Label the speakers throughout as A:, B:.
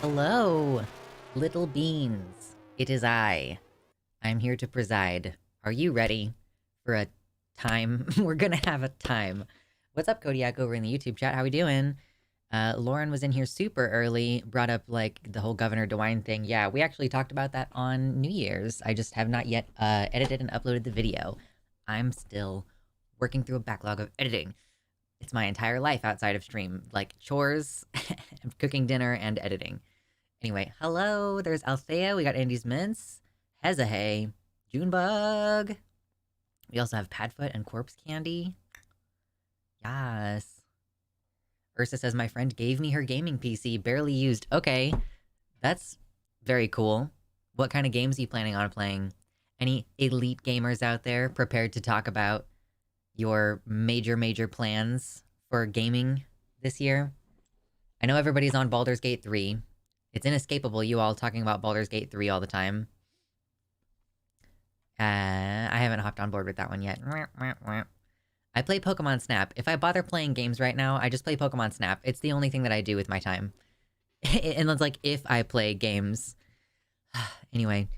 A: Hello, little beans. It is I. I'm here to preside. Are you ready for a time? We're gonna have a time. What's up, Kodiak, over in the YouTube chat? How we doing? Lauren was in here super early, brought up, like, the whole Governor DeWine thing. Yeah, we actually talked about that on New Year's. I just have not yet edited and uploaded the video. I'm still working through a backlog of editing. It's my entire life outside of stream. Like, chores, cooking dinner, and editing. Anyway, hello, there's Althea, we got Andy's Mints, Hezahay, Junebug. We also have Padfoot and Corpse Candy. Yes. Ursa says, my friend gave me her gaming PC, barely used. Okay, that's very cool. What kind of games are you planning on playing? Any elite gamers out there prepared to talk about your major plans for gaming this year? I know everybody's on Baldur's Gate 3. It's inescapable, you all talking about Baldur's Gate 3 all the time. I haven't hopped on board with that one yet. I play Pokemon Snap. If I bother playing games right now, I just play Pokemon Snap. It's the only thing that I do with my time. And it's like, if I play games. Anyway,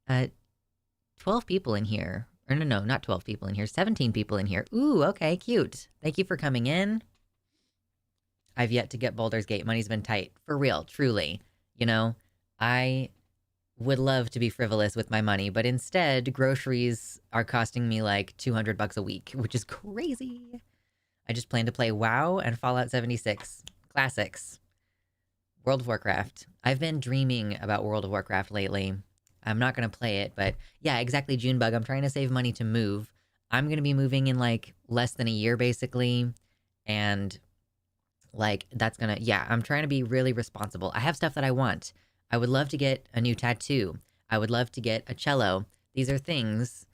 A: 12 people in here. Or no, not 12 people in here. 17 people in here. Ooh, okay, cute. Thank you for coming in. I've yet to get Baldur's Gate. Money's been tight. For real, truly. You know, I would love to be frivolous with my money, but instead, groceries are costing me like $200 a week, which is crazy. I just plan to play WoW and Fallout 76. Classics. World of Warcraft. I've been dreaming about World of Warcraft lately. I'm not going to play it, but yeah, exactly, Junebug. I'm trying to save money to move. I'm going to be moving in like less than a year, basically, and like, that's gonna, yeah, I'm trying to be really responsible. I have stuff that I want. I would love to get a new tattoo. I would love to get a cello. These are things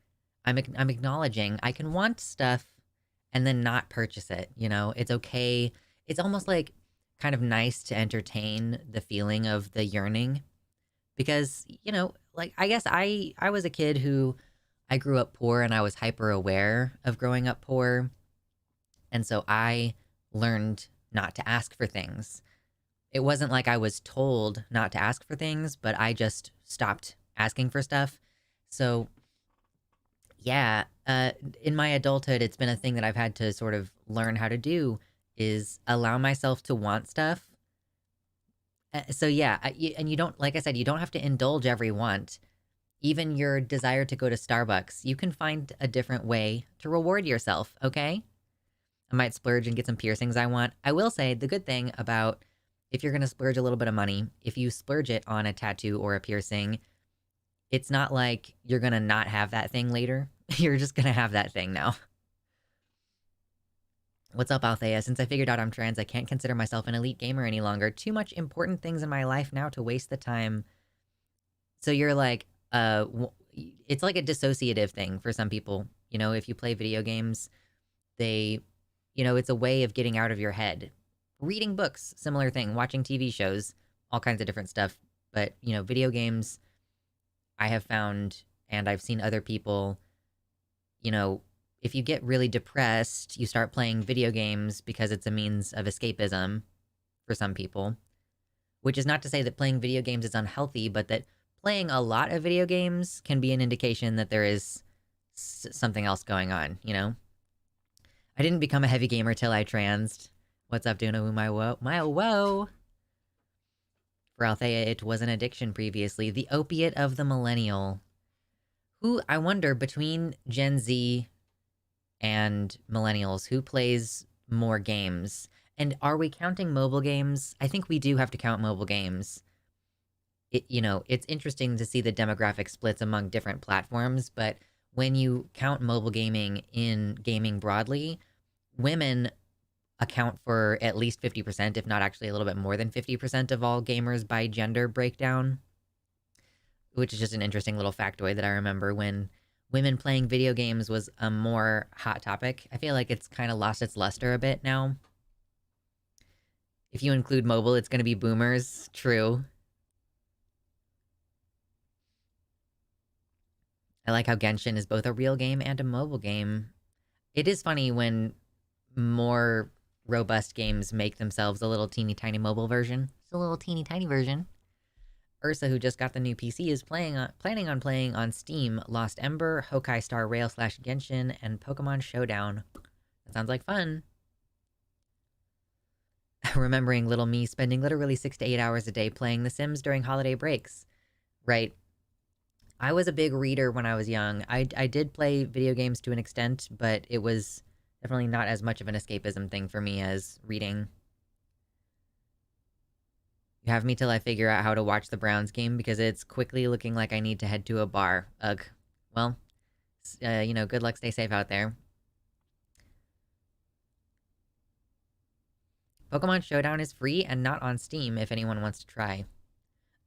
A: I'm acknowledging. I can want stuff and then not purchase it, you know? It's okay. It's almost like kind of nice to entertain the feeling of the yearning. Because, you know, like, I guess I was a kid who, I grew up poor and I was hyper aware of growing up poor. And so I learned not to ask for things. It wasn't like I was told not to ask for things, but I just stopped asking for stuff. So, yeah, in my adulthood, it's been a thing that I've had to sort of learn how to do, is allow myself to want stuff. So yeah, and you don't, like I said, you don't have to indulge every want. Even your desire to go to Starbucks, you can find a different way to reward yourself, okay? I might splurge and get some piercings I want. I will say, the good thing about, if you're going to splurge a little bit of money, if you splurge it on a tattoo or a piercing, it's not like you're going to not have that thing later. You're just going to have that thing now. What's up, Althea? Since I figured out I'm trans, I can't consider myself an elite gamer any longer. Too much important things in my life now to waste the time. So you're like, it's like a dissociative thing for some people. You know, if you play video games, you know, it's a way of getting out of your head. Reading books, similar thing. Watching TV shows, all kinds of different stuff. But, you know, video games, I have found, and I've seen other people, you know, if you get really depressed, you start playing video games because it's a means of escapism for some people. Which is not to say that playing video games is unhealthy, but that playing a lot of video games can be an indication that there is something else going on, you know? I didn't become a heavy gamer till I transed. What's up, Duna? My woe. My woe. For Althea, it was an addiction previously. The opiate of the millennial. Who, I wonder, between Gen Z and millennials, who plays more games? And are we counting mobile games? I think we do have to count mobile games. You know, it's interesting to see the demographic splits among different platforms, but when you count mobile gaming in gaming broadly, women account for at least 50%, if not actually a little bit more than 50% of all gamers by gender breakdown, which is just an interesting little factoid that I remember when women playing video games was a more hot topic. I feel like it's kind of lost its luster a bit now. If you include mobile, it's going to be boomers. True. I like how Genshin is both a real game and a mobile game. It is funny when more robust games make themselves a little teeny tiny mobile version. It's a little teeny tiny version. Ursa, who just got the new PC, is planning on playing on Steam Lost Ember, Hokai Star Rail / Genshin, and Pokemon Showdown. That sounds like fun. Remembering little me spending literally 6 to 8 hours a day playing The Sims during holiday breaks. Right. I was a big reader when I was young. I did play video games to an extent, but it was definitely not as much of an escapism thing for me as reading. You have me till I figure out how to watch the Browns game because it's quickly looking like I need to head to a bar. Ugh. Well, good luck, stay safe out there. Pokemon Showdown is free and not on Steam if anyone wants to try.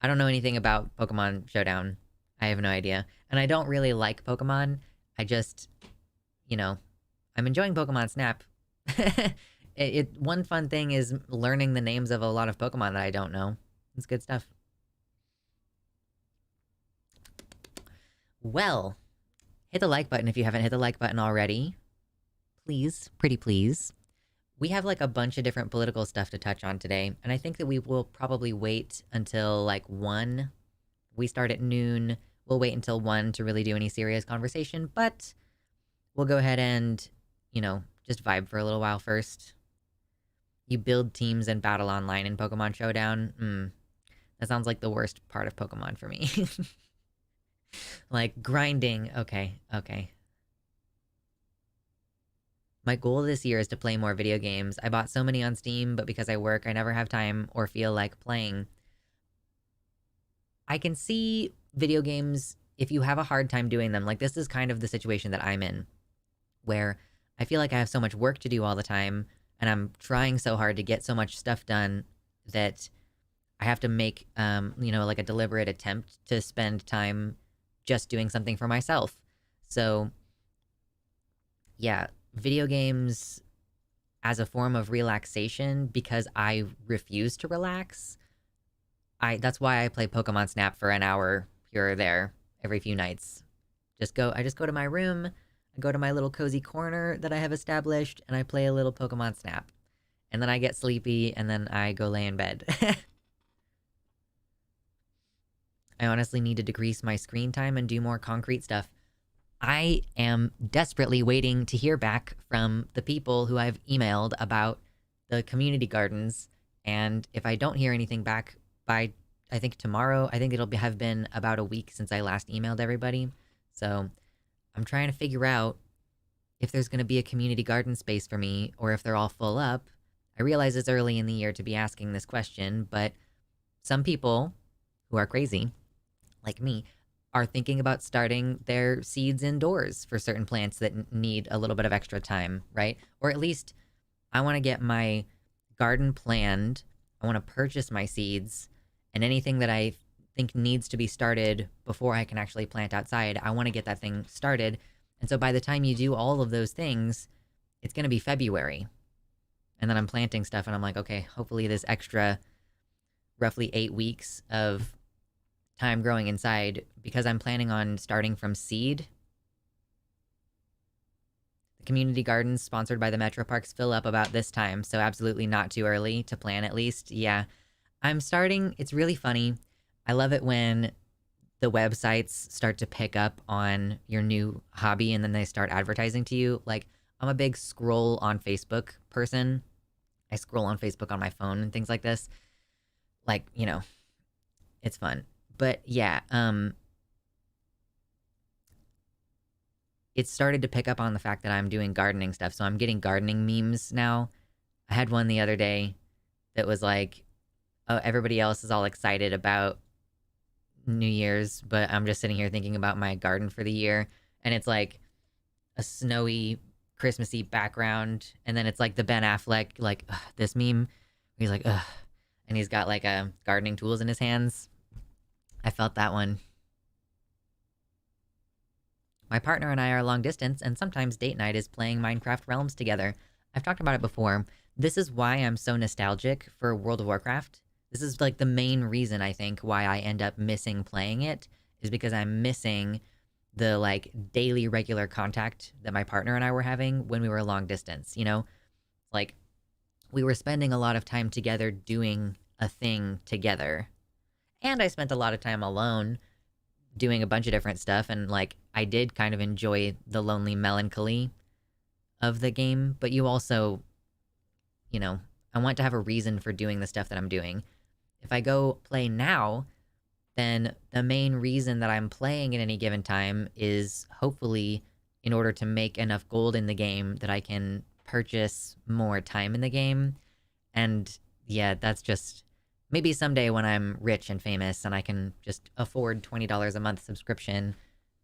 A: I don't know anything about Pokemon Showdown. I have no idea. And I don't really like Pokemon. I just, I'm enjoying Pokemon Snap. One fun thing is learning the names of a lot of Pokemon that I don't know. It's good stuff. Well, hit the like button if you haven't hit the like button already. Please, pretty please. We have like a bunch of different political stuff to touch on today, and I think that we will probably wait until like 1. We start at noon. We'll wait until 1 to really do any serious conversation, but we'll go ahead and, just vibe for a little while first. You build teams and battle online in Pokemon Showdown. That sounds like the worst part of Pokemon for me. Like, grinding. Okay. My goal this year is to play more video games. I bought so many on Steam, but because I work, I never have time or feel like playing. I can see video games if you have a hard time doing them. Like, this is kind of the situation that I'm in, where I feel like I have so much work to do all the time, and I'm trying so hard to get so much stuff done that I have to make, like a deliberate attempt to spend time just doing something for myself. So, yeah, video games as a form of relaxation, because I refuse to relax. That's why I play Pokemon Snap for an hour here or there every few nights. I just go to my room, I go to my little cozy corner that I have established, and I play a little Pokemon Snap. And then I get sleepy, and then I go lay in bed. I honestly need to decrease my screen time and do more concrete stuff. I am desperately waiting to hear back from the people who I've emailed about the community gardens. And if I don't hear anything back by, I think, tomorrow, I think have been about a week since I last emailed everybody. So I'm trying to figure out if there's going to be a community garden space for me or if they're all full up. I realize it's early in the year to be asking this question, but some people who are crazy, like me, are thinking about starting their seeds indoors for certain plants that need a little bit of extra time, right? Or at least I want to get my garden planned. I want to purchase my seeds, and anything that I think needs to be started before I can actually plant outside, I want to get that thing started. And so by the time you do all of those things, it's going to be February. And then I'm planting stuff, and I'm like, okay, hopefully this extra roughly 8 weeks of time growing inside, because I'm planning on starting from seed. The community gardens sponsored by the Metro Parks fill up about this time, so absolutely not too early to plan, at least. Yeah, I'm starting. It's really funny. I love it when the websites start to pick up on your new hobby and then they start advertising to you. Like, I'm a big scroll on Facebook person. I scroll on Facebook on my phone and things like this. Like, it's fun. But yeah, it started to pick up on the fact that I'm doing gardening stuff. So I'm getting gardening memes now. I had one the other day that was like, oh, everybody else is all excited about New Year's, but I'm just sitting here thinking about my garden for the year. And it's like a snowy, Christmassy background. And then it's like the Ben Affleck, like, this meme. He's like, ugh. And he's got like gardening tools in his hands. I felt that one. My partner and I are long distance, and sometimes date night is playing Minecraft Realms together. I've talked about it before. This is why I'm so nostalgic for World of Warcraft. This is like the main reason I think why I end up missing playing it, is because I'm missing the like daily regular contact that my partner and I were having when we were long distance, you know? Like we were spending a lot of time together doing a thing together. And I spent a lot of time alone doing a bunch of different stuff, and like I did kind of enjoy the lonely melancholy of the game, but you also, you know, I want to have a reason for doing the stuff that I'm doing. If I go play now, then the main reason that I'm playing at any given time is hopefully in order to make enough gold in the game that I can purchase more time in the game. And yeah, that's just maybe someday when I'm rich and famous and I can just afford $20 a month subscription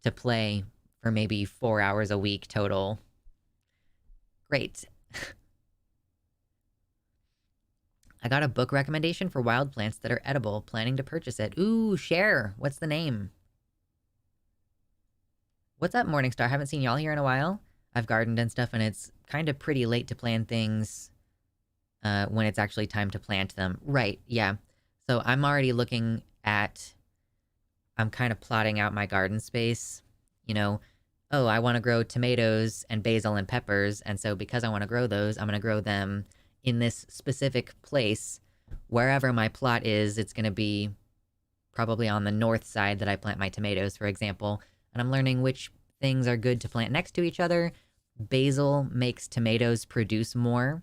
A: to play for maybe 4 hours a week total. Great. I got a book recommendation for wild plants that are edible, planning to purchase it. Ooh, share. What's the name? What's up, Morningstar? Haven't seen y'all here in a while. I've gardened and stuff, and it's kind of pretty late to plan things when it's actually time to plant them. Right, yeah. So I'm already looking at... I'm kind of plotting out my garden space. You know, oh, I want to grow tomatoes and basil and peppers, and so because I want to grow those, I'm going to grow them in this specific place. Wherever my plot is, it's going to be probably on the north side that I plant my tomatoes, for example. And I'm learning which things are good to plant next to each other. Basil makes tomatoes produce more.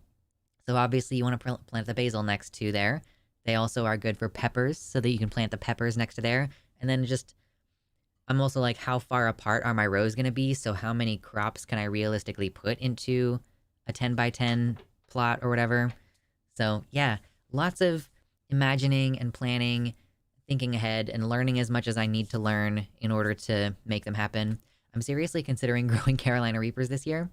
A: So obviously you want to plant the basil next to there. They also are good for peppers, so that you can plant the peppers next to there. And then just, I'm also like, how far apart are my rows going to be? So how many crops can I realistically put into a 10 by 10 plot or whatever? So yeah, lots of imagining and planning, thinking ahead, and learning as much as I need to learn in order to make them happen. I'm seriously considering growing Carolina Reapers this year.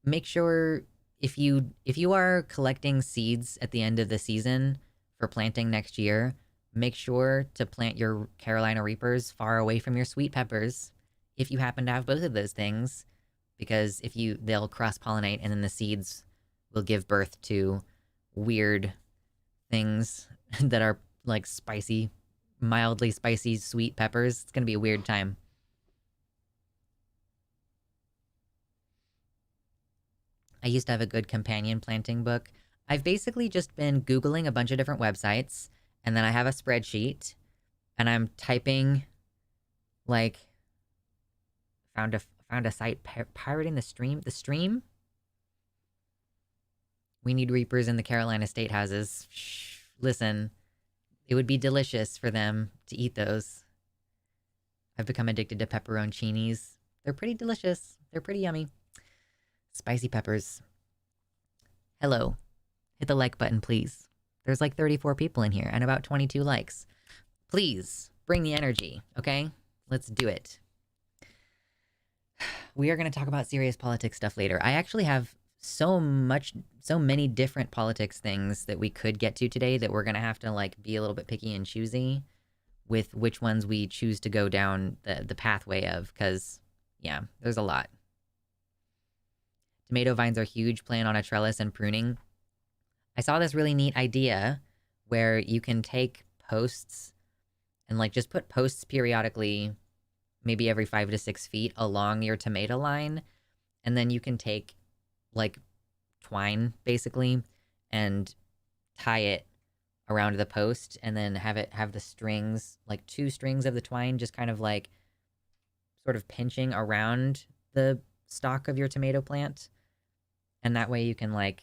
A: Make sure if you are collecting seeds at the end of the season for planting next year, make sure to plant your Carolina Reapers far away from your sweet peppers if you happen to have both of those things, because they'll cross-pollinate, and then the seeds will give birth to weird things that are like spicy, mildly spicy sweet peppers. It's gonna be a weird time. I used to have a good companion planting book. I've basically just been Googling a bunch of different websites, and then I have a spreadsheet, and I'm typing, like, found a site, pirating the stream. The stream? We need reapers in the Carolina state houses. Shh, listen, it would be delicious for them to eat those. I've become addicted to pepperoncinis. They're pretty delicious. They're pretty yummy. Spicy peppers. Hello. Hit the like button, please. There's like 34 people in here and about 22 likes. Please, bring the energy, okay? Let's do it. We are going to talk about serious politics stuff later. I actually have so many different politics things that we could get to today that we're going to have to like be a little bit picky and choosy with which ones we choose to go down the pathway of, because, yeah, there's a lot. Tomato vines are huge, plant on a trellis and pruning. I saw this really neat idea where you can take posts and like just put posts periodically, maybe every 5 to 6 feet along your tomato line. And then you can take like twine basically and tie it around the post, and then have the strings, like 2 strings of the twine just kind of like sort of pinching around the stalk of your tomato plant. And that way you can like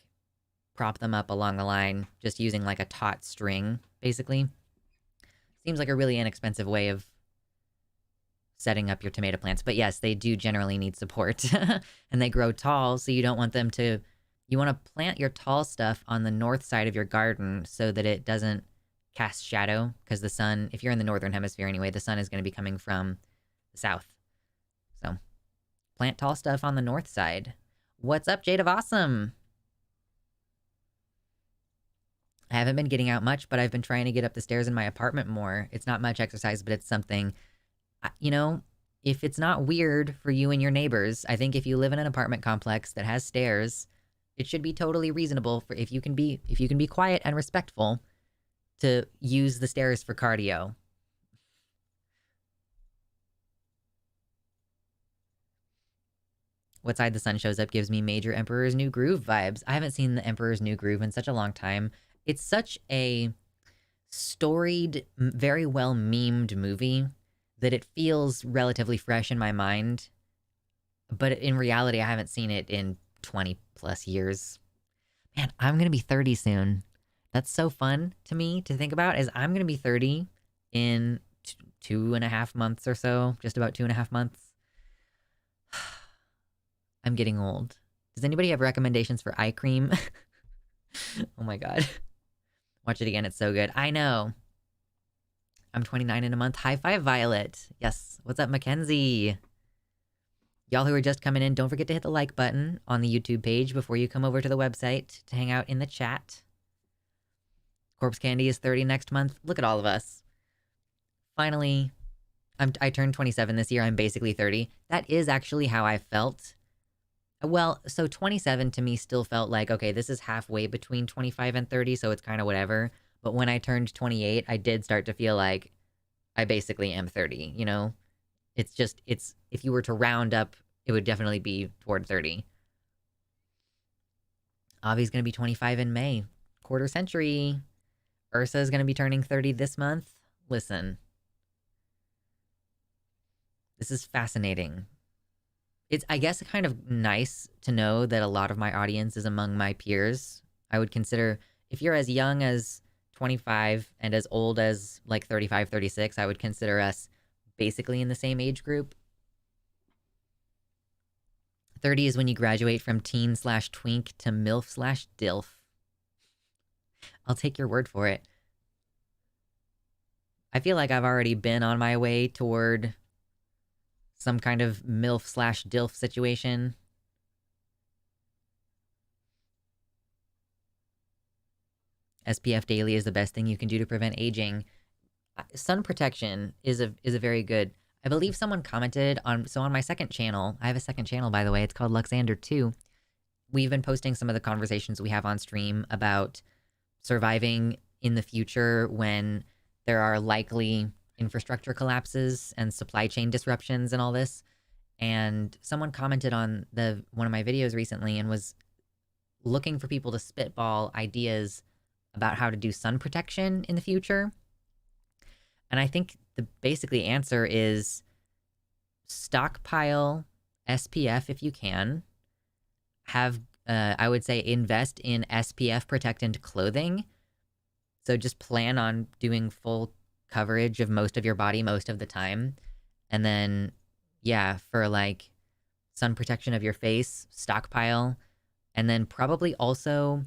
A: prop them up along the line just using like a taut string, basically. Seems like a really inexpensive way of setting up your tomato plants. But yes, they do generally need support. And they grow tall, so you don't want them to... You want to plant your tall stuff on the north side of your garden so that it doesn't cast shadow, because the sun, if you're in the northern hemisphere anyway, the sun is going to be coming from the south. So plant tall stuff on the north side. What's up, Jade of Awesome? I haven't been getting out much, but I've been trying to get up the stairs in my apartment more. It's not much exercise, but it's something. You know, if it's not weird for you and your neighbors, I think if you live in an apartment complex that has stairs, It should be totally reasonable for if you can be quiet and respectful to use the stairs for cardio. What Side the Sun Shows Up gives me major Emperor's New Groove vibes. I haven't seen the Emperor's New Groove in such a long time. It's such a storied, very well memed movie that it feels relatively fresh in my mind. But in reality, I haven't seen it in 20 plus years. Man, I'm going to be 30 soon. That's so fun to me to think about, is I'm going to be 30 in 2.5 months or so, just about 2.5 months. I'm getting old. Does anybody have recommendations for eye cream? Oh my god. Watch it again, it's so good. I know. I'm 29 in a month. High five, Violet. Yes. What's up, Mackenzie? Y'all who are just coming in, don't forget to hit the like button on the YouTube page before you come over to the website to hang out in the chat. Corpse Candy is 30 next month. Look at all of us. Finally, I turned 27 this year. I'm basically 30. That is actually how I felt. Well, so 27 to me still felt like, okay, this is halfway between 25 and 30, so it's kind of whatever. But when I turned 28, I did start to feel like I basically am 30, you know? It's if you were to round up, it would definitely be toward 30. Avi's going to be 25 in May. Quarter century. Ursa is going to be turning 30 this month. Listen. This is fascinating. It's, I guess, kind of nice to know that a lot of my audience is among my peers. I would consider, if you're as young as 25 and as old as like 35, 36, I would consider us basically in the same age group. 30 is when you graduate from teen/twink to MILF/DILF. I'll take your word for it. I feel like I've already been on my way toward some kind of MILF/DILF situation. SPF daily is the best thing you can do to prevent aging. Sun protection is a very good. I believe someone commented on my second channel. I have a second channel, by the way. It's called Luxander 2. We've been posting some of the conversations we have on stream about surviving in the future when there are likely infrastructure collapses and supply chain disruptions and all this. And someone commented on one of my videos recently and was looking for people to spitball ideas about how to do sun protection in the future. And I think the basically answer is stockpile SPF if you can. Have, I would say, invest in SPF protectant clothing. So just plan on doing full coverage of most of your body most of the time. And then, yeah, for like sun protection of your face, stockpile. And then probably also,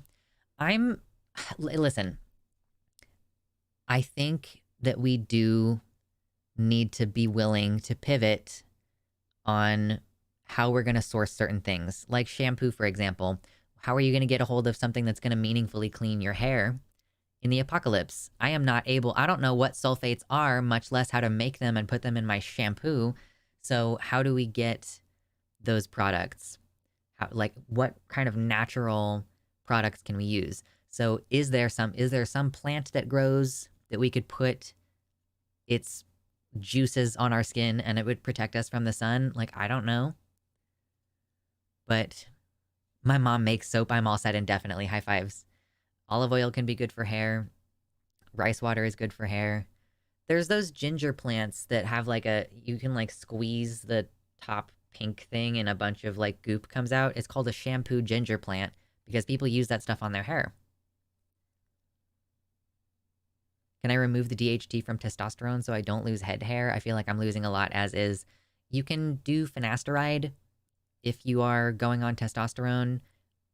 A: listen, I think that we do need to be willing to pivot on how we're going to source certain things. Like shampoo, for example. How are you going to get a hold of something that's going to meaningfully clean your hair in the apocalypse? I don't know what sulfates are, much less how to make them and put them in my shampoo. So how do we get those products? What kind of natural products can we use? So is there some plant that grows that we could put its juices on our skin and it would protect us from the sun? Like, I don't know. But my mom makes soap. I'm all set indefinitely. High fives. Olive oil can be good for hair. Rice water is good for hair. There's those ginger plants that have you can like squeeze the top pink thing and a bunch of like goop comes out. It's called a shampoo ginger plant because people use that stuff on their hair. Can I remove the DHT from testosterone so I don't lose head hair? I feel like I'm losing a lot as is. You can do finasteride if you are going on testosterone.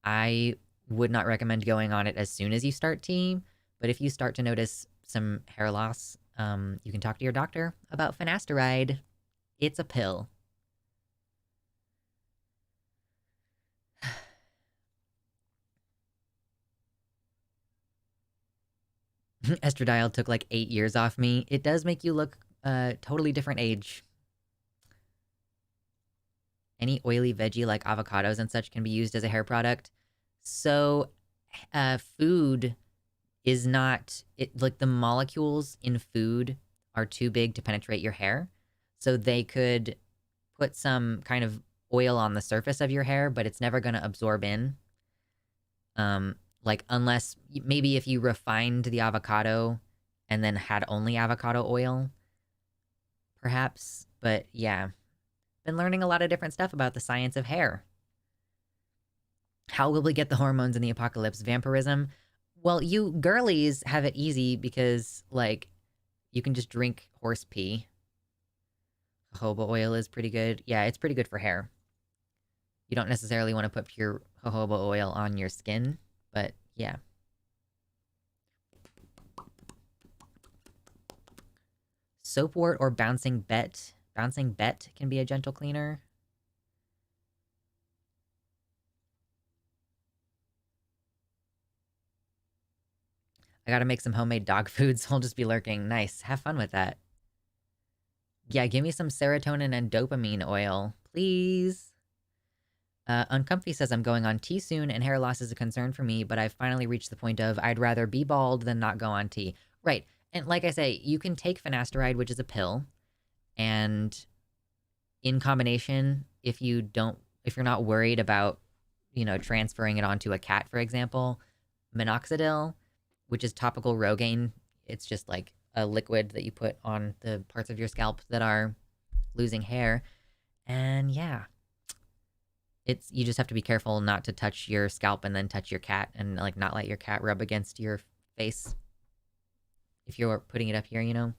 A: I would not recommend going on it as soon as you start T, but if you start to notice some hair loss, you can talk to your doctor about finasteride. It's a pill. Estradiol took like 8 years off me. It does make you look totally different age. Any oily veggie like avocados and such can be used as a hair product. So, food is not it like the molecules in food are too big to penetrate your hair. So they could put some kind of oil on the surface of your hair, but it's never going to absorb in. Like unless maybe if you refined the avocado and then had only avocado oil, perhaps. But yeah, been learning a lot of different stuff about the science of hair. How will we get the hormones in the apocalypse? Vampirism? Well, you girlies have it easy because, like, you can just drink horse pee. Jojoba oil is pretty good. Yeah, it's pretty good for hair. You don't necessarily want to put pure jojoba oil on your skin, but yeah. Soapwort or bouncing bet. Bouncing bet can be a gentle cleaner. I gotta make some homemade dog food, so I'll just be lurking. Nice. Have fun with that. Yeah, give me some serotonin and dopamine oil, please. Uncomfy says, I'm going on tea soon, and hair loss is a concern for me, but I've finally reached the point of I'd rather be bald than not go on tea. Right. And like I say, you can take finasteride, which is a pill, and in combination, if you're not worried about, transferring it onto a cat, for example, minoxidil, which is topical Rogaine, it's just like a liquid that you put on the parts of your scalp that are losing hair. And yeah, you just have to be careful not to touch your scalp and then touch your cat and like not let your cat rub against your face if you're putting it up here.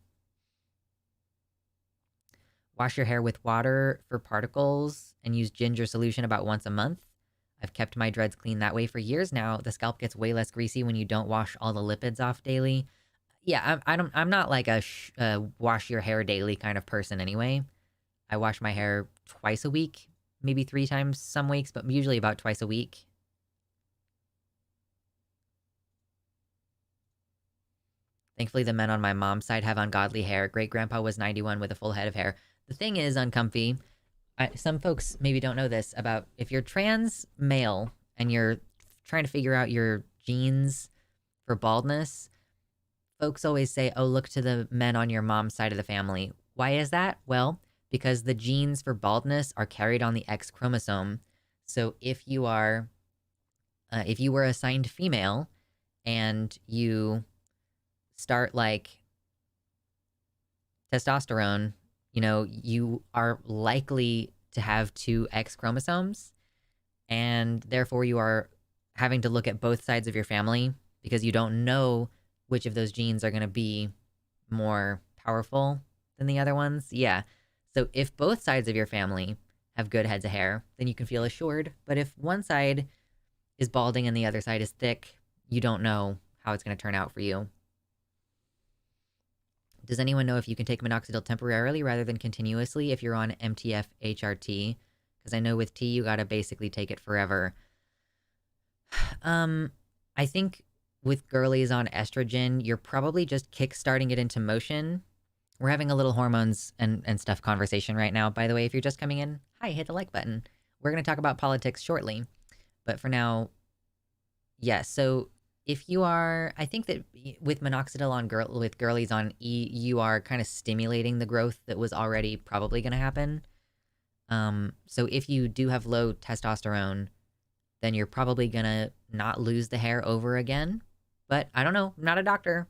A: Wash your hair with water for particles and use ginger solution about once a month. I've kept my dreads clean that way for years now. The scalp gets way less greasy when you don't wash all the lipids off daily. Yeah, I'm not like a wash your hair daily kind of person anyway. I wash my hair twice a week, maybe 3 times some weeks, but usually about twice a week. Thankfully, the men on my mom's side have ungodly hair. Great-grandpa was 91 with a full head of hair. The thing is, Uncomfy, some folks maybe don't know this about if you're trans male and you're trying to figure out your genes for baldness, folks always say, oh, look to the men on your mom's side of the family. Why is that? Well, because the genes for baldness are carried on the X chromosome. So if you were assigned female and you start like testosterone, you are likely to have 2 X chromosomes, and therefore you are having to look at both sides of your family because you don't know which of those genes are going to be more powerful than the other ones. Yeah. So if both sides of your family have good heads of hair, then you can feel assured. But if one side is balding and the other side is thick, you don't know how it's going to turn out for you. Does anyone know if you can take minoxidil temporarily rather than continuously if you're on MTF HRT? Because I know with T, you got to basically take it forever. I think with girlies on estrogen, you're probably just kickstarting it into motion. We're having a little hormones and stuff conversation right now. By the way, if you're just coming in, hi, hit the like button. We're going to talk about politics shortly. But for now, yeah, so if you are, I think that with minoxidil with girlies on E, you are kind of stimulating the growth that was already probably going to happen. So if you do have low testosterone, then you're probably going to not lose the hair over again. But I don't know, I'm not a doctor.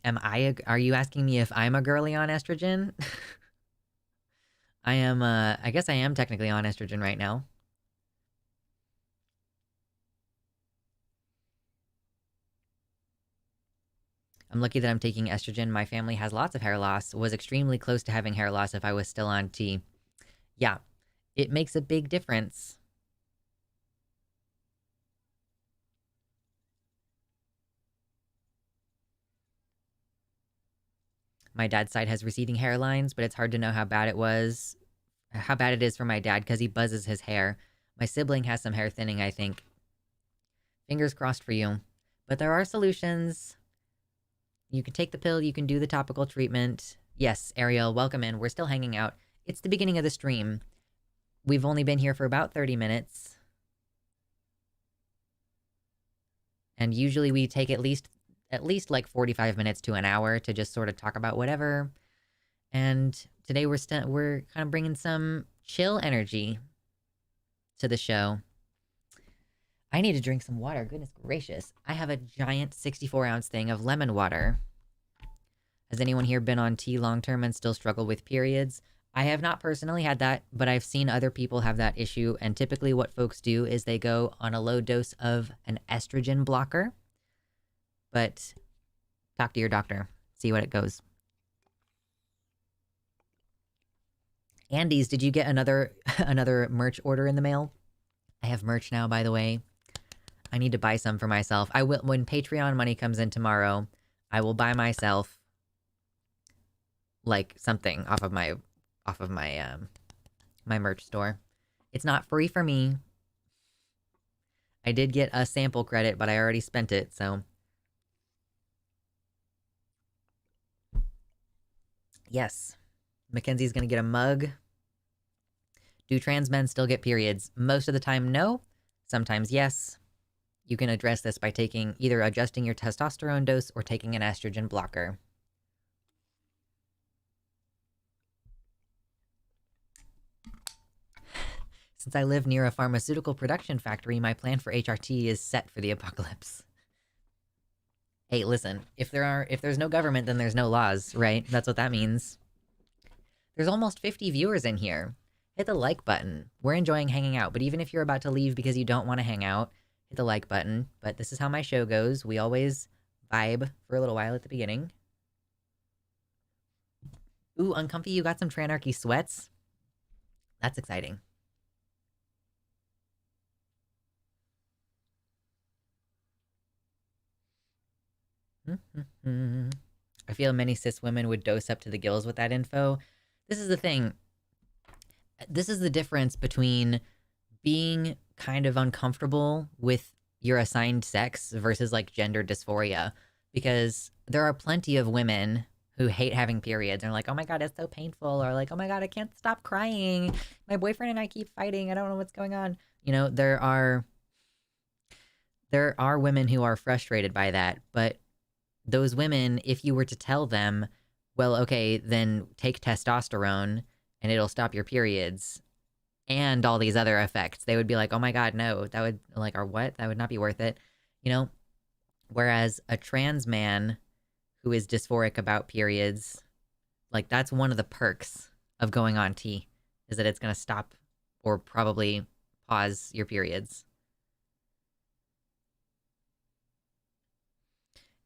A: Are you asking me if I'm a girly on estrogen? I guess I am technically on estrogen right now. I'm lucky that I'm taking estrogen. My family has lots of hair loss. Was extremely close to having hair loss if I was still on T. Yeah, it makes a big difference. My dad's side has receding hairlines, but it's hard to know how bad it is for my dad because he buzzes his hair. My sibling has some hair thinning, I think. Fingers crossed for you. But there are solutions. You can take the pill, you can do the topical treatment. Yes, Ariel, welcome in. We're still hanging out. It's the beginning of the stream. We've only been here for about 30 minutes. And usually we take at least like 45 minutes to an hour to just sort of talk about whatever. And today we're kind of bringing some chill energy to the show. I need to drink some water. Goodness gracious. I have a giant 64-ounce thing of lemon water. Has anyone here been on tea long term and still struggle with periods? I have not personally had that, but I've seen other people have that issue. And typically what folks do is they go on a low dose of an estrogen blocker. But talk to your doctor. See what it goes. Andy's, did you get another merch order in the mail? I have merch now, by the way. I need to buy some for myself. I will, when Patreon money comes in tomorrow, I will buy myself like something off of my my merch store. It's not free for me. I did get a sample credit, but I already spent it, so. Yes. Mackenzie's gonna get a mug. Do trans men still get periods? Most of the time, no. Sometimes, yes. You can address this by taking either adjusting your testosterone dose or taking an estrogen blocker. Since I live near a pharmaceutical production factory, my plan for HRT is set for the apocalypse. Hey, listen, if there's no government, then there's no laws, right? That's what that means. There's almost 50 viewers in here. Hit the like button. We're enjoying hanging out, but even if you're about to leave because you don't want to hang out, hit the like button. But this is how my show goes. We always vibe for a little while at the beginning. Ooh, Uncomfy, you got some Tranarchy sweats? That's exciting. I feel many cis women would dose up to the gills with that info. This is the thing. This is the difference between being kind of uncomfortable with your assigned sex versus like gender dysphoria. Because there are plenty of women who hate having periods and are like, oh my God, it's so painful. Or like, oh my God, I can't stop crying. My boyfriend and I keep fighting. I don't know what's going on. You know, there are women who are frustrated by that, but those women, if you were to tell them, well, okay, then take testosterone and it'll stop your periods and all these other effects, they would be like, oh my God, no, that would, like, or what? That would not be worth it, you know? Whereas a trans man who is dysphoric about periods, like, that's one of the perks of going on T, is that it's going to stop or probably pause your periods.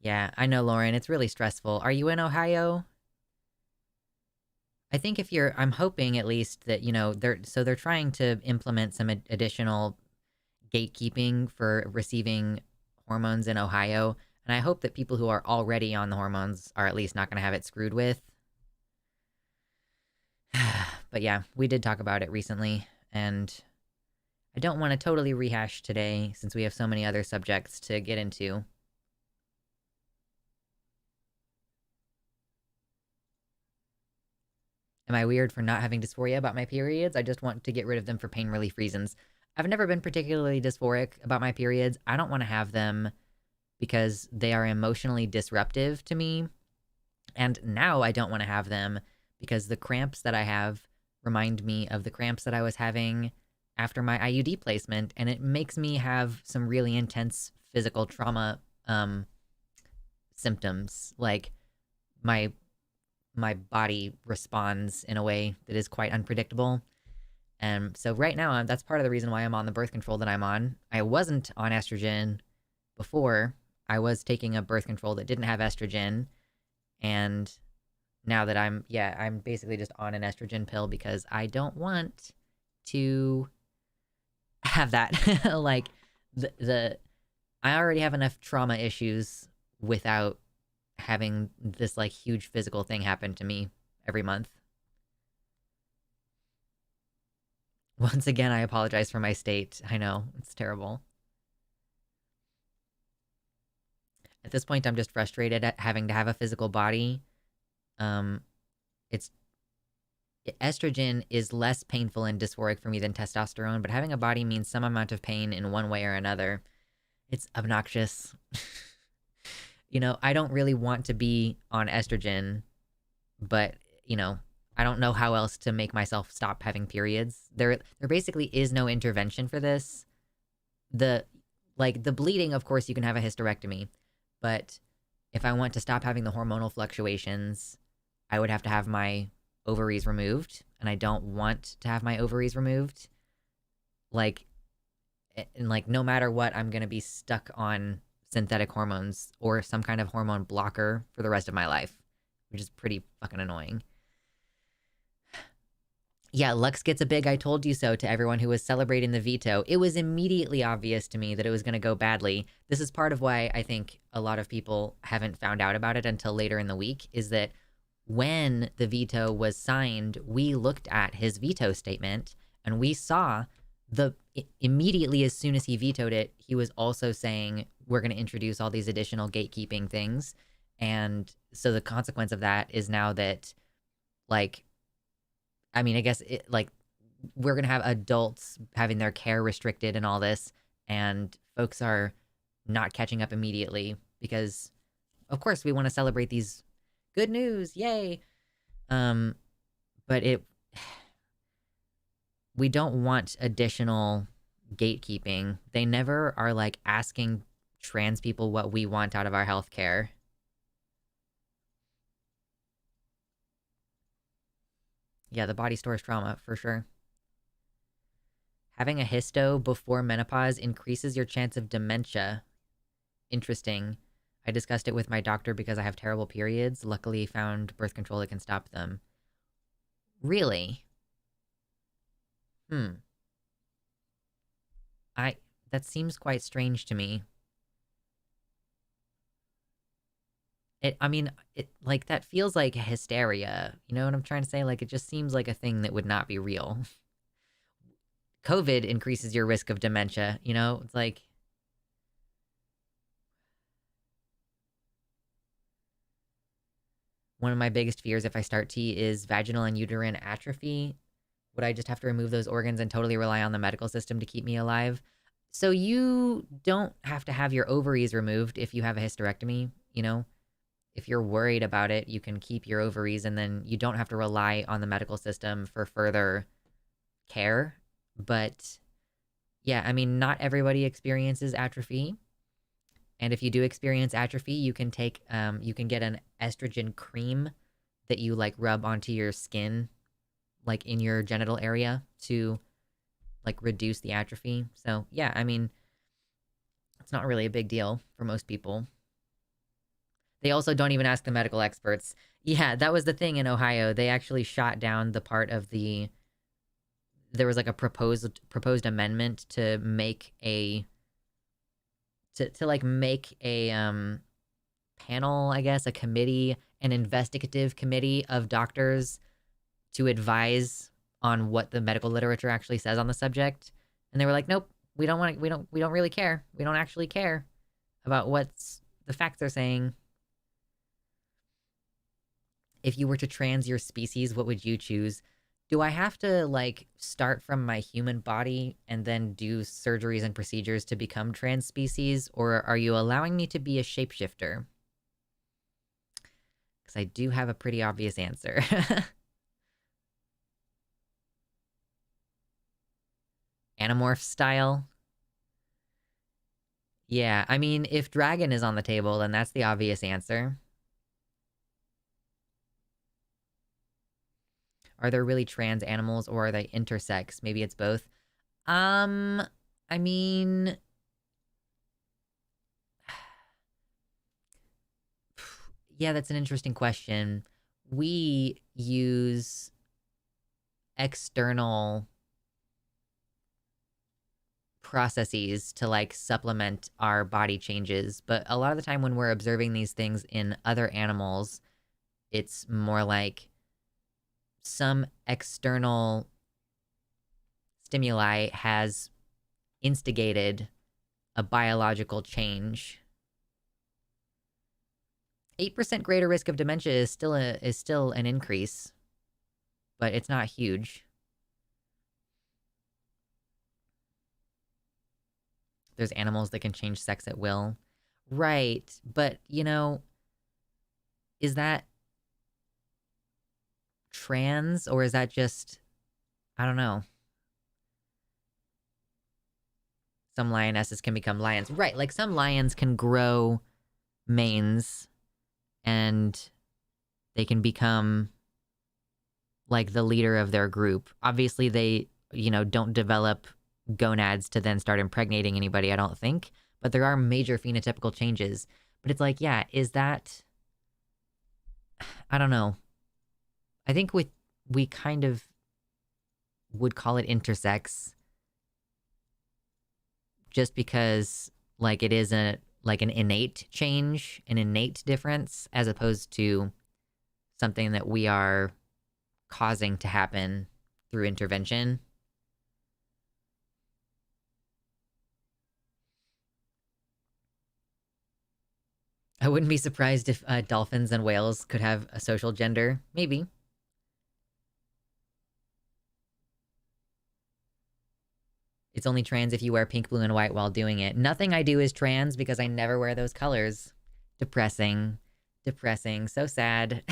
A: Yeah, I know, Lauren. It's really stressful. Are you in Ohio? I think if you're, I'm hoping at least that, you know, they're trying to implement some additional gatekeeping for receiving hormones in Ohio. And I hope that people who are already on the hormones are at least not going to have it screwed with. But yeah, we did talk about it recently. And I don't want to totally rehash today since we have so many other subjects to get into. Am I weird for not having dysphoria about my periods? I just want to get rid of them for pain relief reasons. I've never been particularly dysphoric about my periods. I don't want to have them because they are emotionally disruptive to me. And now I don't want to have them because the cramps that I have remind me of the cramps that I was having after my IUD placement. And it makes me have some really intense physical trauma symptoms. Like my body responds in a way that is quite unpredictable. And so right now, that's part of the reason why I'm on the birth control that I'm on. I wasn't on estrogen before. I was taking a birth control that didn't have estrogen. And now that I'm basically just on an estrogen pill because I don't want to have that. Like, I already have enough trauma issues without having this like huge physical thing happen to me every month. Once again, I apologize for my state. I know, it's terrible. At this point, I'm just frustrated at having to have a physical body. it's estrogen is less painful and dysphoric for me than testosterone, but having a body means some amount of pain in one way or another. It's obnoxious. I don't really want to be on estrogen, but, I don't know how else to make myself stop having periods. There basically is no intervention for this. The bleeding, of course, you can have a hysterectomy, but if I want to stop having the hormonal fluctuations, I would have to have my ovaries removed, and I don't want to have my ovaries removed. No matter what, I'm gonna be stuck on synthetic hormones or some kind of hormone blocker for the rest of my life, which is pretty fucking annoying. Yeah, Lux gets a big "I told you so" to everyone who was celebrating the veto. It was immediately obvious to me that it was going to go badly. This is part of why I think a lot of people haven't found out about it until later in the week, is that when the veto was signed, we looked at his veto statement and we saw immediately as soon as he vetoed it, he was also saying, we're going to introduce all these additional gatekeeping things. And so the consequence of that is now that, I guess we're going to have adults having their care restricted and all this, and folks are not catching up immediately because, of course, we want to celebrate these good news. Yay. But we don't want additional gatekeeping. They never are asking trans people what we want out of our healthcare. Yeah, the body stores trauma, for sure. Having a histo before menopause increases your chance of dementia. Interesting. I discussed it with my doctor because I have terrible periods. Luckily, found birth control that can stop them. Really? That seems quite strange to me. That feels like hysteria. You know what I'm trying to say? It just seems like a thing that would not be real. COVID increases your risk of dementia, It's like... One of my biggest fears if I start T is vaginal and uterine atrophy. Would I just have to remove those organs and totally rely on the medical system to keep me alive? So you don't have to have your ovaries removed if you have a hysterectomy, If you're worried about it, you can keep your ovaries and then you don't have to rely on the medical system for further care. But yeah, not everybody experiences atrophy. And if you do experience atrophy, you can get an estrogen cream that you rub onto your skin, in your genital area to reduce the atrophy. So yeah, it's not really a big deal for most people. They also don't even ask the medical experts. Yeah, that was the thing in Ohio. They actually shot down the part of there was a proposed amendment to make a panel, I guess, a committee, an investigative committee of doctors to advise on what the medical literature actually says on the subject. And they were like, nope, we don't really care. We don't actually care about what's the facts are saying. If you were to trans your species, what would you choose? Do I have to start from my human body and then do surgeries and procedures to become trans species? Or are you allowing me to be a shapeshifter? Because I do have a pretty obvious answer. Animorph style? Yeah, if dragon is on the table, then that's the obvious answer. Are there really trans animals or are they intersex? Maybe it's both. Yeah, that's an interesting question. We use external processes to supplement our body changes, but a lot of the time when we're observing these things in other animals, it's more like some external stimuli has instigated a biological change. 8% greater risk of dementia is still an increase. but it's not huge. There's animals that can change sex at will. Right. But, is that trans or is that just, I don't know. Some lionesses can become lions. Right. Like some lions can grow manes and they can become like the leader of their group. Obviously, they, don't develop gonads to then start impregnating anybody, I don't think. But there are major phenotypical changes. But it's like, yeah, is that, I don't know. I think we kind of would call it intersex just because like it is like an innate change, an innate difference, as opposed to something that we are causing to happen through intervention. I wouldn't be surprised if dolphins and whales could have a social gender. Maybe. It's only trans if you wear pink, blue, and white while doing it. Nothing I do is trans because I never wear those colors. Depressing. Depressing. So sad.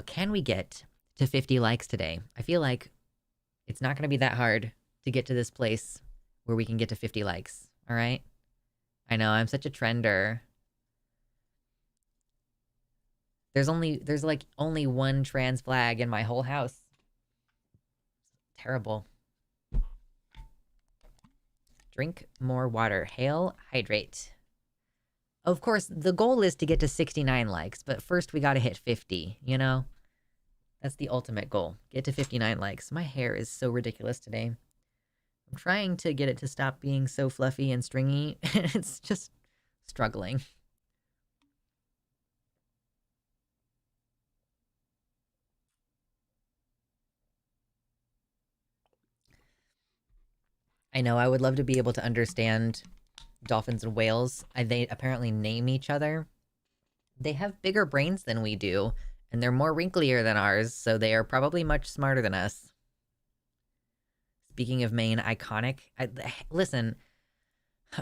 A: Can we get to 50 likes today? I feel like it's not going to be that hard to get to this place where we can get to 50 likes. All right? I know, I'm such a trender. There's like only one trans flag in my whole house. Terrible. Drink more water. Hail, hydrate. Of course, the goal is to get to 69 likes, but first we gotta hit 50, That's the ultimate goal. Get to 59 likes. My hair is so ridiculous today. I'm trying to get it to stop being so fluffy and stringy, and it's just struggling. I know, I would love to be able to understand dolphins and whales. They apparently name each other. They have bigger brains than we do, and they're more wrinklier than ours, so they are probably much smarter than us. Speaking of mane, iconic. Listen,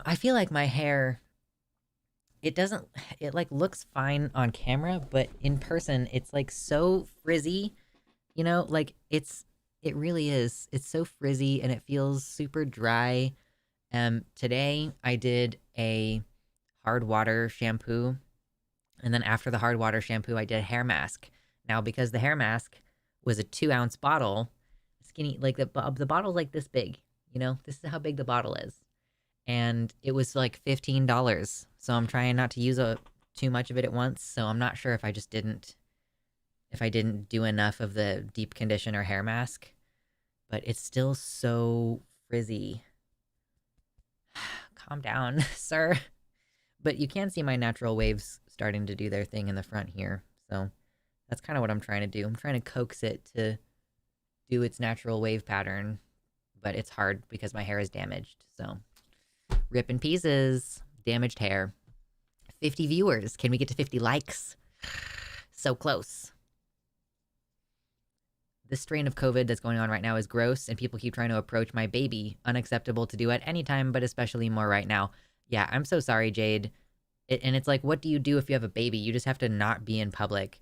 A: I feel like my hair, it like looks fine on camera, but in person, it's like so frizzy, like it really is. It's so frizzy and it feels super dry. Today I did a hard water shampoo, and then after the hard water shampoo, I did a hair mask. Now, because the hair mask was a 2-ounce bottle, skinny, like the bottle's like this big, this is how big the bottle is. And it was like $15. So I'm trying not to use too much of it at once. So I'm not sure if I didn't do enough of the deep conditioner hair mask, but it's still so frizzy. Calm down, sir. But you can see my natural waves starting to do their thing in the front here. So that's kind of what I'm trying to do. I'm trying to coax it to do its natural wave pattern, but it's hard because my hair is damaged. So rip in pieces, damaged hair. 50 viewers. Can we get to 50 likes? So close. This strain of COVID that's going on right now is gross, and people keep trying to approach my baby. Unacceptable to do at any time, but especially more right now. Yeah, I'm so sorry, Jade. And it's like, what do you do if you have a baby? You just have to not be in public.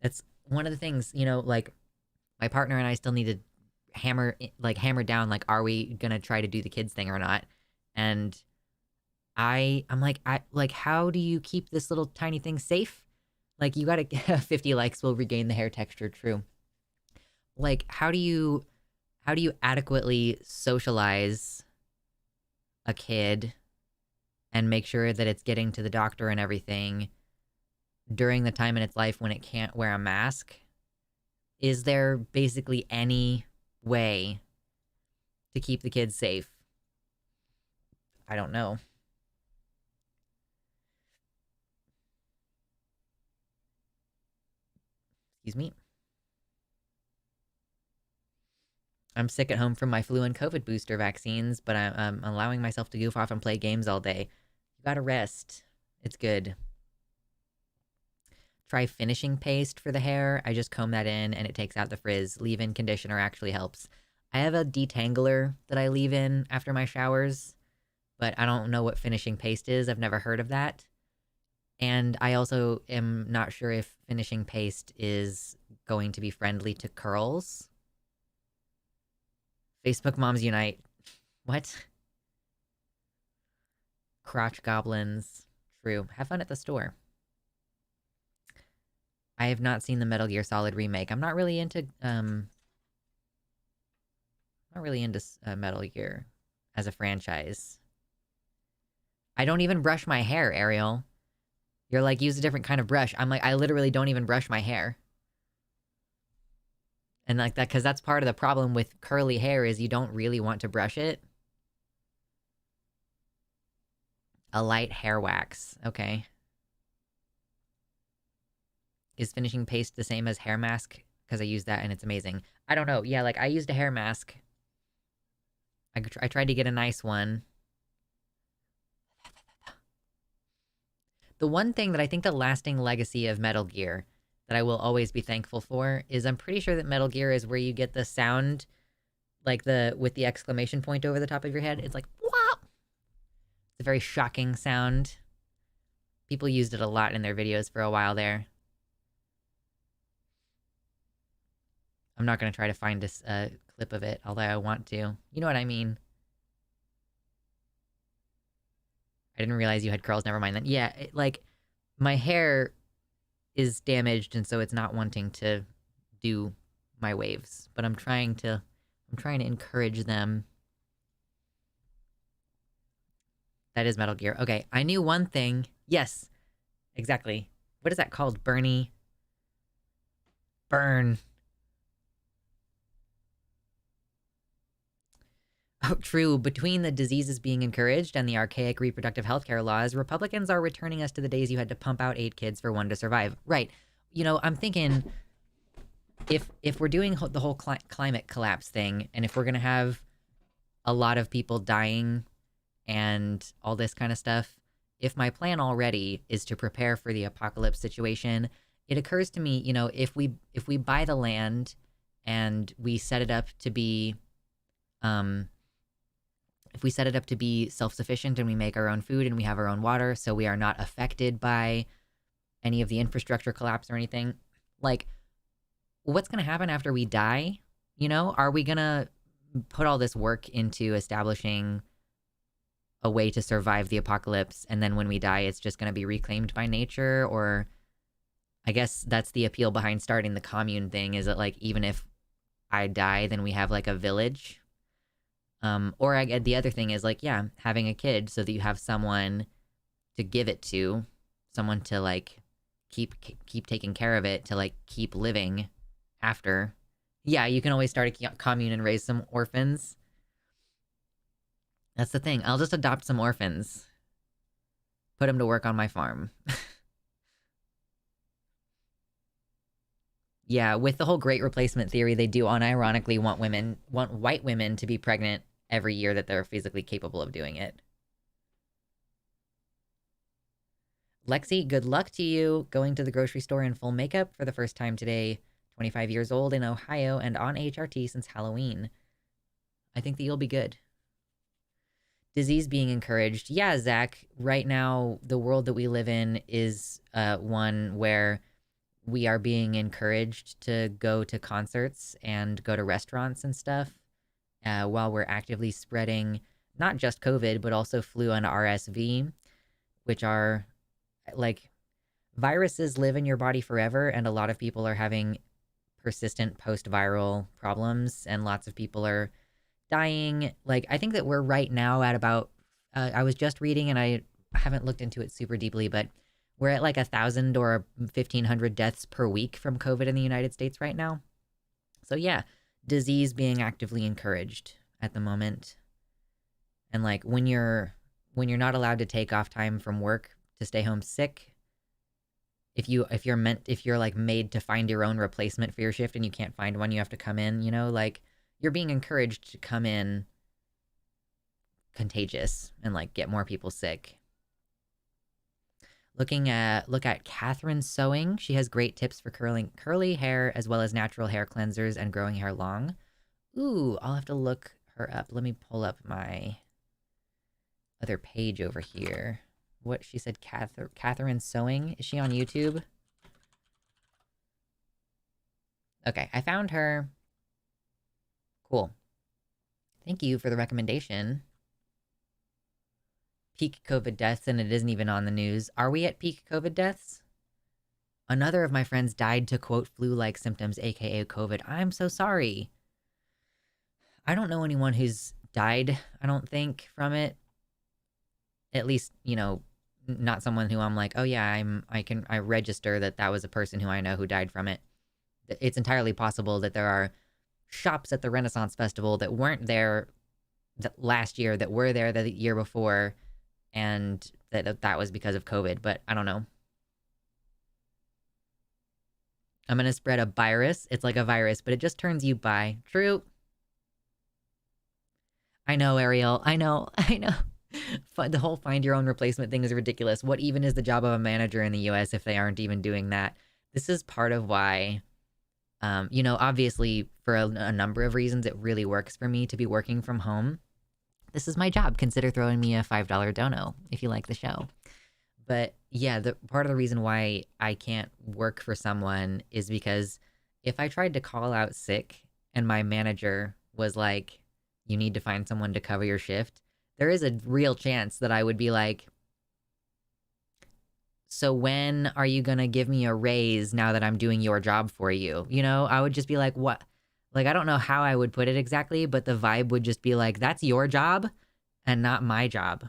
A: That's one of the things, like my partner and I still need to hammer down, like, are we gonna try to do the kids thing or not? And I'm like, how do you keep this little tiny thing safe? Like, you gotta 50 likes will regain the hair texture, true. Like, how do you adequately socialize a kid and make sure that it's getting to the doctor and everything during the time in its life when it can't wear a mask? Is there basically any way to keep the kids safe? I don't know. Excuse me. I'm sick at home from my flu and COVID booster vaccines, but I'm allowing myself to goof off and play games all day. You gotta rest. It's good. try finishing paste for the hair. I just comb that in and it takes out the frizz. Leave-in conditioner actually helps. I have a detangler that I leave in after my showers, but I don't know what finishing paste is. I've never heard of that. And I also am not sure if finishing paste is going to be friendly to curls. Facebook Moms Unite. What? Crotch goblins. True. Have fun at the store. I have not seen the Metal Gear Solid remake. I'm not really into Metal Gear as a franchise. I don't even brush my hair, Ariel. You're like, use a different kind of brush. I'm like, I literally don't even brush my hair. And like that, because that's part of the problem with curly hair is you don't really want to brush it. A light hair wax. Okay. Is finishing paste the same as hair mask? Because I use that and it's amazing. I don't know. Yeah, like I used a hair mask. I tried to get a nice one. The one thing that I think the lasting legacy of Metal Gear that I will always be thankful for is I'm pretty sure that Metal Gear is where you get the sound, like with the exclamation point over the top of your head. It's like, wah! It's a very shocking sound. People used it a lot in their videos for a while there. I'm not going to try to find this clip of it, although I want to. You know what I mean? I didn't realize you had curls. Never mind then. Yeah, like, my hair is damaged, and so it's not wanting to do my waves. But I'm trying to encourage them. That is Metal Gear. Okay, I knew one thing. Yes, exactly. What is that called? Bernie? Burn. Oh, true. Between the diseases being encouraged and the archaic reproductive health care laws, Republicans are returning us to the days you had to pump out 8 kids for one to survive. Right. You know, I'm thinking if we're doing the whole climate collapse thing, and if we're going to have a lot of people dying and all this kind of stuff, if my plan already is to prepare for the apocalypse situation, it occurs to me, you know, if we buy the land and we set it up to be if we set it up to be self-sufficient and we make our own food and we have our own water, so we are not affected by any of the infrastructure collapse or anything, like, what's going to happen after we die? You know, are we going to put all this work into establishing a way to survive the apocalypse, and then when we die, it's just going to be reclaimed by nature? Or I guess that's the appeal behind starting the commune thing, is that, like, even if I die, then we have, like, a village. Or the other thing is, like, yeah, having a kid so that you have someone to give it to, someone to, like, keep taking care of it, to, like, keep living after. Yeah, you can always start a commune and raise some orphans. That's the thing. I'll just adopt some orphans. Put them to work on my farm. Yeah, with the whole great replacement theory, they do unironically want white women to be pregnant every year that they're physically capable of doing it. Lexi, good luck to you going to the grocery store in full makeup for the first time today. 25 years old in Ohio and on HRT since Halloween. I think that you'll be good. Disease being encouraged. Yeah, Zach, right now, the world that we live in is one where we are being encouraged to go to concerts and go to restaurants and stuff while we're actively spreading not just COVID, but also flu and RSV, which are, like, viruses live in your body forever, and a lot of people are having persistent post-viral problems, and lots of people are dying. Like, I think that we're right now at about, I was just reading, and I haven't looked into it super deeply, but we're at like 1,000 or 1,500 deaths per week from COVID in the United States right now. So yeah, disease being actively encouraged at the moment. And like when you're not allowed to take off time from work to stay home sick, if you're like made to find your own replacement for your shift and you can't find one, you have to come in, you know, like you're being encouraged to come in contagious and like get more people sick. Look at Catherine Sewing. She has great tips for curly hair as well as natural hair cleansers and growing hair long. Ooh, I'll have to look her up. Let me pull up my other page over here. What she said, Catherine Sewing. Is she on YouTube? Okay, I found her. Cool. Thank you for the recommendation. Peak COVID deaths, and it isn't even on the news. Are we at peak COVID deaths? Another of my friends died to, quote, flu-like symptoms, aka COVID. I'm so sorry. I don't know anyone who's died, I don't think, from it. At least, you know, not someone who I'm like, oh yeah, I register that was a person who I know who died from it. It's entirely possible that there are shops at the Renaissance Festival that weren't there last year, that were there the year before, and that was because of COVID, but I don't know. I'm gonna spread a virus. It's like a virus, but it just turns you bi. True. I know, Ariel. I know. The whole find your own replacement thing is ridiculous. What even is the job of a manager in the US if they aren't even doing that? This is part of why, you know, obviously for a number of reasons, it really works for me to be working from home. This is my job. Consider throwing me a $5 dono if you like the show. But yeah, the part of the reason why I can't work for someone is because if I tried to call out sick and my manager was like, you need to find someone to cover your shift, there is a real chance that I would be like, so when are you going to give me a raise now that I'm doing your job for you? You know, I would just be like, what? Like, I don't know how I would put it exactly, but the vibe would just be like, that's your job and not my job.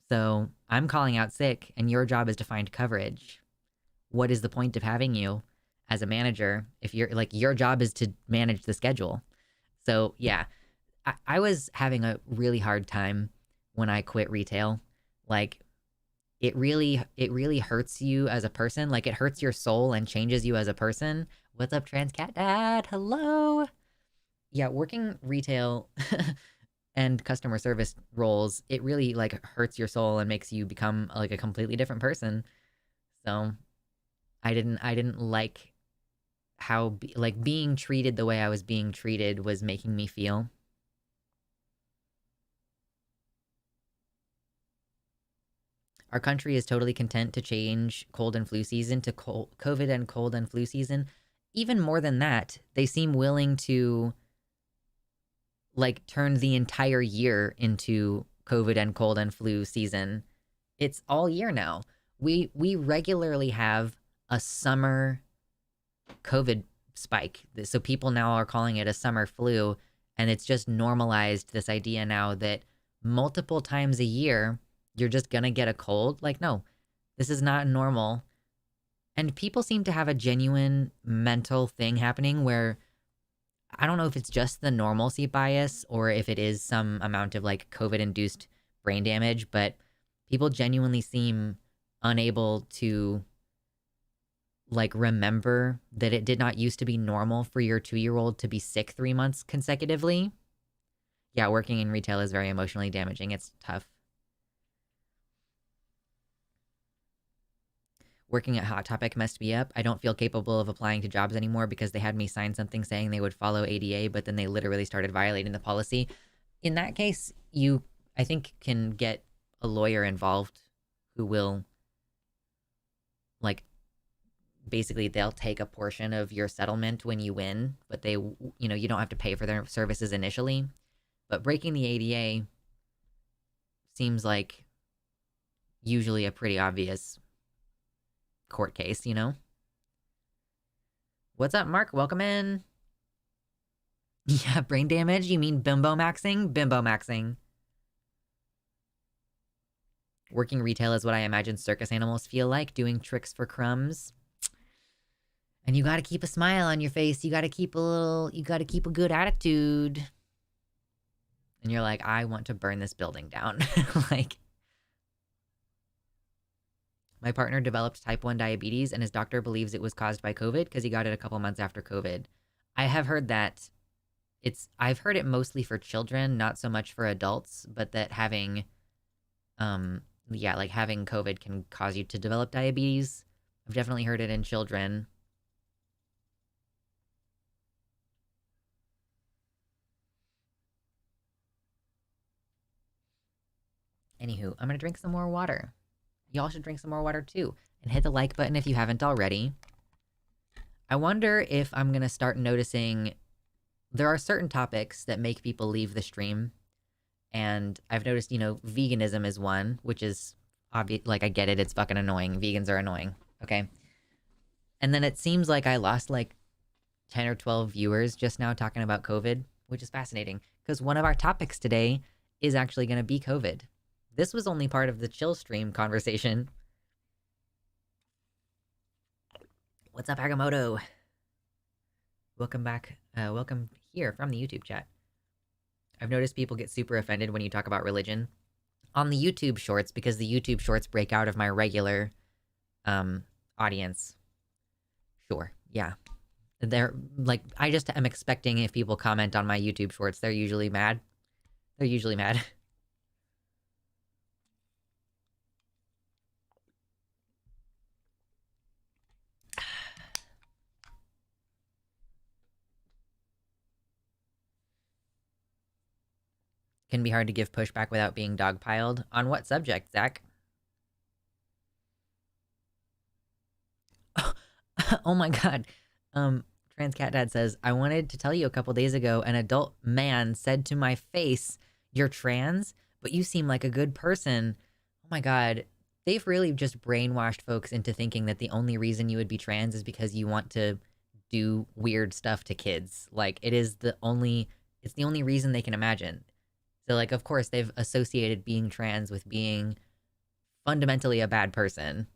A: So I'm calling out sick and your job is to find coverage. What is the point of having you as a manager if you're like, your job is to manage the schedule? So yeah, I was having a really hard time when I quit retail. Like, it really hurts you as a person. Like, it hurts your soul and changes you as a person. What's up, Trans Cat Dad? Hello. Yeah, working retail and customer service roles, it really like hurts your soul and makes you become like a completely different person. So I didn't like how like being treated the way I was being treated was making me feel. Our country is totally content to change cold and flu season to COVID and cold and flu season. Even more than that, they seem willing to like turn the entire year into COVID and cold and flu season. It's all year now. We regularly have a summer COVID spike. So people now are calling it a summer flu, and it's just normalized this idea now that multiple times a year you're just gonna get a cold. Like, no, this is not normal. And people seem to have a genuine mental thing happening where I don't know if it's just the normalcy bias or if it is some amount of like COVID induced brain damage, but people genuinely seem unable to like remember that it did not used to be normal for your 2-year-old to be sick 3 months consecutively. Yeah, working in retail is very emotionally damaging. It's tough. Working at Hot Topic messed me up. I don't feel capable of applying to jobs anymore because they had me sign something saying they would follow ADA, but then they literally started violating the policy. In that case, you, I think, can get a lawyer involved who will, like, basically they'll take a portion of your settlement when you win, but they, you know, you don't have to pay for their services initially. But breaking the ADA seems like usually a pretty obvious court case, you know? What's up, Mark? Welcome in. Yeah, brain damage? You mean bimbo maxing? Bimbo maxing. Working retail is what I imagine circus animals feel like, doing tricks for crumbs. And you gotta keep a smile on your face. You gotta keep a good attitude. And you're like, I want to burn this building down. Like, my partner developed type 1 diabetes and his doctor believes it was caused by COVID because he got it a couple months after COVID. I have heard that I've heard it mostly for children, not so much for adults, but that having yeah, like having COVID can cause you to develop diabetes. I've definitely heard it in children. Anywho, I'm gonna drink some more water. Y'all should drink some more water too. And hit the like button if you haven't already. I wonder if I'm gonna start noticing there are certain topics that make people leave the stream. And I've noticed, veganism is one, which is obvious. Like, I get it. It's fucking annoying. Vegans are annoying. Okay. And then it seems like I lost like 10 or 12 viewers just now talking about COVID, which is fascinating because one of our topics today is actually going to be COVID. This was only part of the chill stream conversation. What's up, Agamotto? Welcome back. Welcome here from the YouTube chat. I've noticed people get super offended when you talk about religion on the YouTube shorts because the YouTube shorts break out of my regular audience. Sure, yeah. They're like, I just am expecting if people comment on my YouTube shorts, they're usually mad. They're usually mad. Can be hard to give pushback without being dogpiled. On what subject, Zach? Oh my god. Trans Cat Dad says, I wanted to tell you a couple days ago, an adult man said to my face, "You're trans, but you seem like a good person." Oh my god. They've really just brainwashed folks into thinking that the only reason you would be trans is because you want to do weird stuff to kids. Like, it's the only reason they can imagine. So, like, of course, they've associated being trans with being fundamentally a bad person.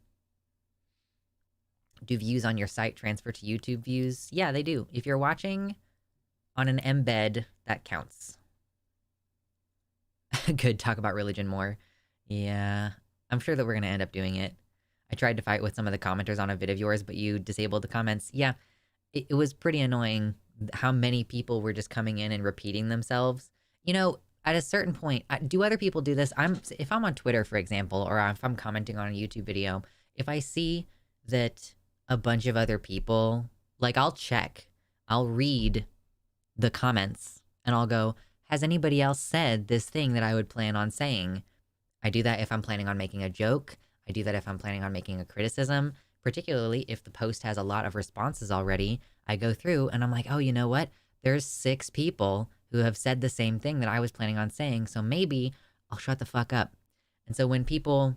A: Do views on your site transfer to YouTube views? Yeah, they do. If you're watching on an embed, that counts. Good, talk about religion more. Yeah, I'm sure that we're going to end up doing it. I tried to fight with some of the commenters on a vid of yours, but you disabled the comments. Yeah, it was pretty annoying how many people were just coming in and repeating themselves. At a certain point, do other people do this? If I'm on Twitter, for example, or if I'm commenting on a YouTube video, if I see that a bunch of other people, like, I'll read the comments and I'll go, has anybody else said this thing that I would plan on saying? I do that if I'm planning on making a joke. I do that if I'm planning on making a criticism, particularly if the post has a lot of responses already. I go through and I'm like, oh, you know what? There's 6 people who have said the same thing that I was planning on saying, so maybe I'll shut the fuck up. And so when people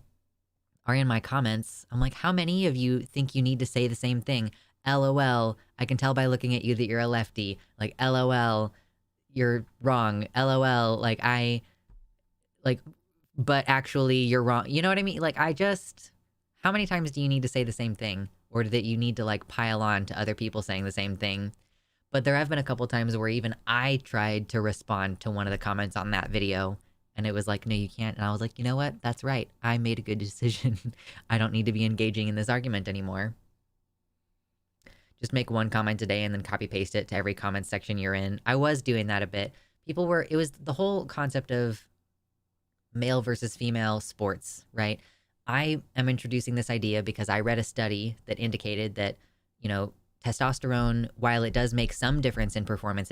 A: are in my comments, I'm like, how many of you think you need to say the same thing? LOL, I can tell by looking at you that you're a lefty. Like, LOL, you're wrong. LOL, but actually you're wrong. You know what I mean? Like, how many times do you need to say the same thing? Or that you need to, like, pile on to other people saying the same thing? But there have been a couple times where even I tried to respond to one of the comments on that video, and it was like, no, you can't. And I was like, you know what? That's right. I made a good decision. I don't need to be engaging in this argument anymore. Just make one comment a day and then copy paste it to every comment section you're in. I was doing that a bit. It was the whole concept of male versus female sports, right? I am introducing this idea because I read a study that indicated that, testosterone, while it does make some difference in performance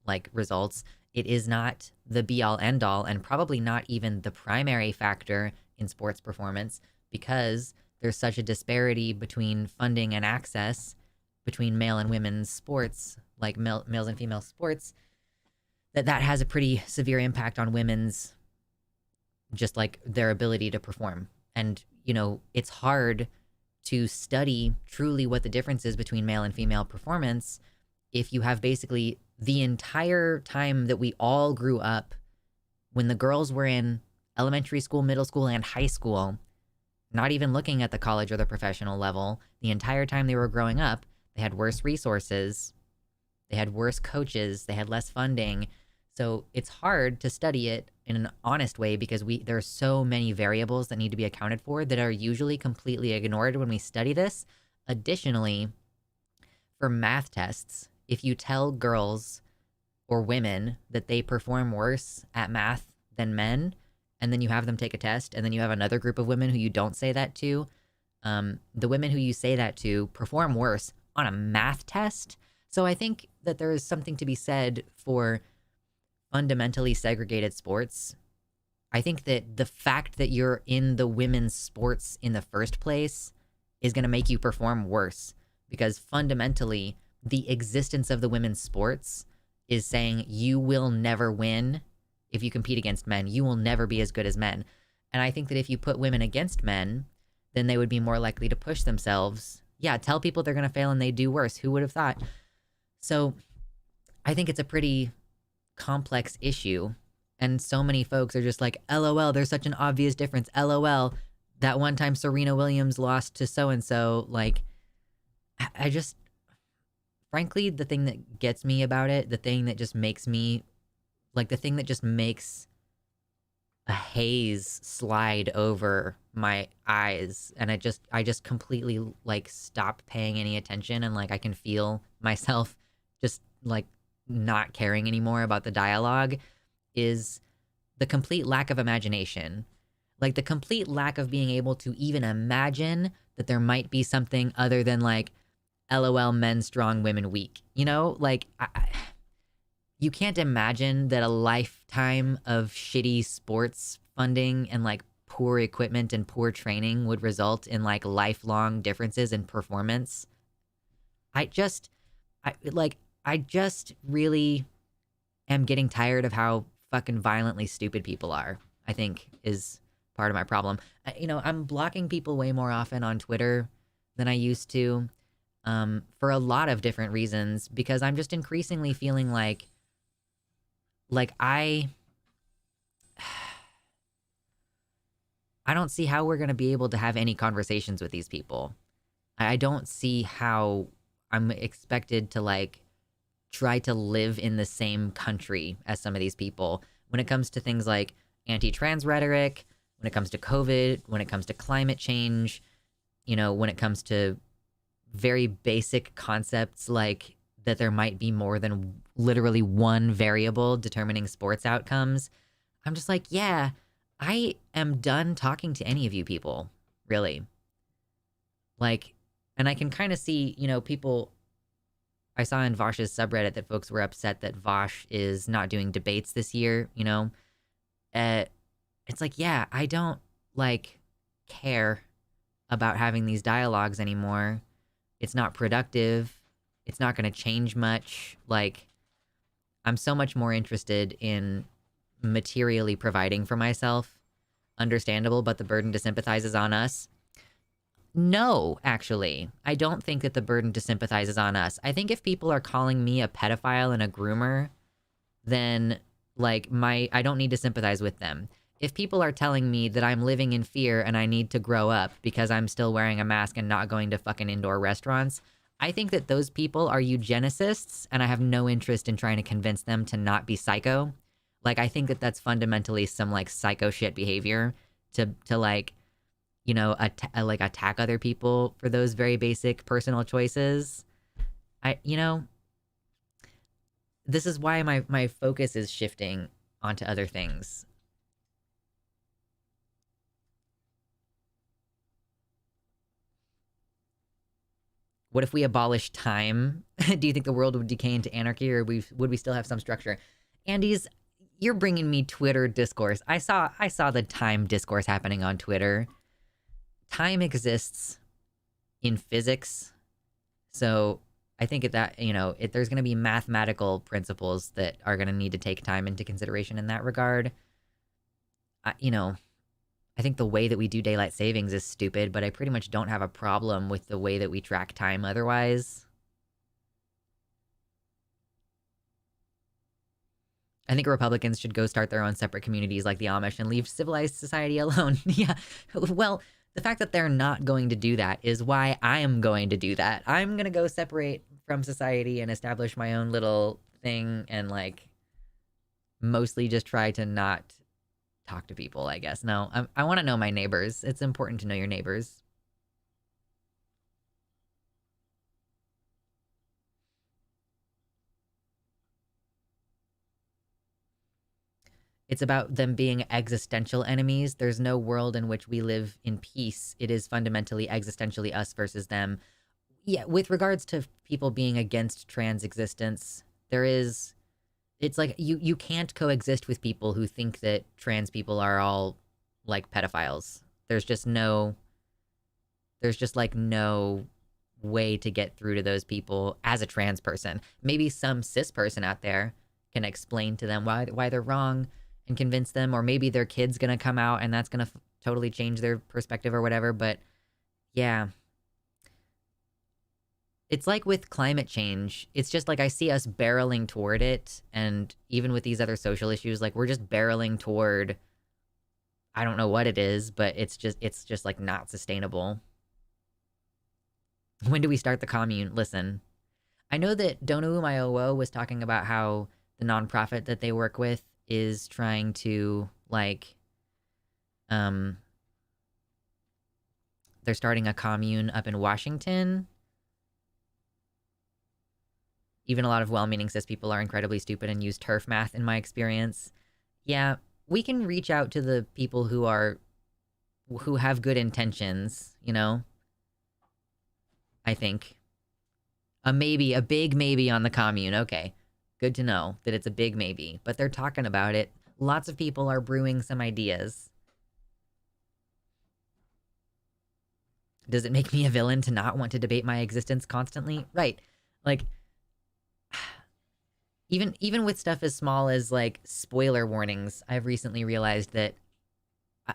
A: like results, it is not the be all end all and probably not even the primary factor in sports performance because there's such a disparity between funding and access between male and women's sports, like males and female sports, that has a pretty severe impact on women's just like their ability to perform. And, it's hard to study truly what the difference is between male and female performance if you have basically the entire time that we all grew up, when the girls were in elementary school, middle school, and high school, not even looking at the college or the professional level, the entire time they were growing up, they had worse resources, they had worse coaches, they had less funding. So it's hard to study it in an honest way because there are so many variables that need to be accounted for that are usually completely ignored when we study this. Additionally, for math tests, if you tell girls or women that they perform worse at math than men, and then you have them take a test, and then you have another group of women who you don't say that to, the women who you say that to perform worse on a math test. So I think that there is something to be said for fundamentally segregated sports. I think that the fact that you're in the women's sports in the first place is going to make you perform worse, because fundamentally the existence of the women's sports is saying you will never win if you compete against men. You will never be as good as men. And I think that if you put women against men, then they would be more likely to push themselves. Yeah, tell people they're going to fail and they do worse. Who would have thought? So I think it's a pretty complex issue. And so many folks are just like, LOL, there's such an obvious difference. LOL, that one time Serena Williams lost to so-and-so. Like, I just, frankly, the thing that gets me about it, the thing that just makes me, like, the thing that just makes a haze slide over my eyes, and I just completely, like, stop paying any attention, and, like, I can feel myself just, like, not caring anymore about the dialogue, is the complete lack of imagination. Like, the complete lack of being able to even imagine that there might be something other than, like, LOL, men strong, women weak. You know? Like, you can't imagine that a lifetime of shitty sports funding and, like, poor equipment and poor training would result in, like, lifelong differences in performance. I just really am getting tired of how fucking violently stupid people are, I think, is part of my problem. I'm blocking people way more often on Twitter than I used to, for a lot of different reasons, because I'm just increasingly feeling like I don't see how we're going to be able to have any conversations with these people. I don't see how I'm expected to, like, try to live in the same country as some of these people when it comes to things like anti-trans rhetoric, when it comes to COVID, when it comes to climate change, when it comes to very basic concepts like that there might be more than literally one variable determining sports outcomes. I'm just like, yeah, I am done talking to any of you people, really. Like, and I can kind of see, people, I saw in Vosh's subreddit that folks were upset that Vosh is not doing debates this year, It's like, yeah, I don't, like, care about having these dialogues anymore. It's not productive. It's not going to change much. Like, I'm so much more interested in materially providing for myself. Understandable, but the burden to sympathize is on us. No, actually. I don't think that the burden to sympathize is on us. I think if people are calling me a pedophile and a groomer, then, like, I don't need to sympathize with them. If people are telling me that I'm living in fear and I need to grow up because I'm still wearing a mask and not going to fucking indoor restaurants, I think that those people are eugenicists, and I have no interest in trying to convince them to not be psycho. Like, I think that that's fundamentally some, like, psycho shit behavior to like, attack other people for those very basic personal choices. This is why my focus is shifting onto other things. What if we abolish time? Do you think the world would decay into anarchy, or would we still have some structure? Andy's, you're bringing me Twitter discourse. I saw the time discourse happening on Twitter. Time exists in physics, so I think that there's going to be mathematical principles that are going to need to take time into consideration in that regard. I think the way that we do daylight savings is stupid, but I pretty much don't have a problem with the way that we track time otherwise. I think Republicans should go start their own separate communities like the Amish and leave civilized society alone. Yeah, well, the fact that they're not going to do that is why I am going to do that. I'm going to go separate from society and establish my own little thing and, like, mostly just try to not talk to people, I guess. No, I want to know my neighbors. It's important to know your neighbors. It's about them being existential enemies. There's no world in which we live in peace. It is fundamentally existentially us versus them. Yeah, with regards to people being against trans existence, it's like you can't coexist with people who think that trans people are all like pedophiles. There's just like no way to get through to those people as a trans person. Maybe some cis person out there can explain to them why they're wrong and convince them, or maybe their kid's gonna come out and that's gonna totally change their perspective or whatever. But yeah, it's like with climate change. It's just like I see us barreling toward it, and even with these other social issues, like we're just barreling toward, I don't know what it is, but it's just like not sustainable. When do we start the commune? Listen, I know that Donou Umayowo was talking about how the nonprofit that they work with is trying to like they're starting a commune up in Washington. Even a lot of well-meaning cis people are incredibly stupid and use turf math in my experience. Yeah, we can reach out to the people who have good intentions, you know? I think. A big maybe on the commune. Okay. Good to know that it's a big maybe, but they're talking about it. Lots of people are brewing some ideas. Does it make me a villain to not want to debate my existence constantly? Right. Like, even with stuff as small as like spoiler warnings, I've recently realized that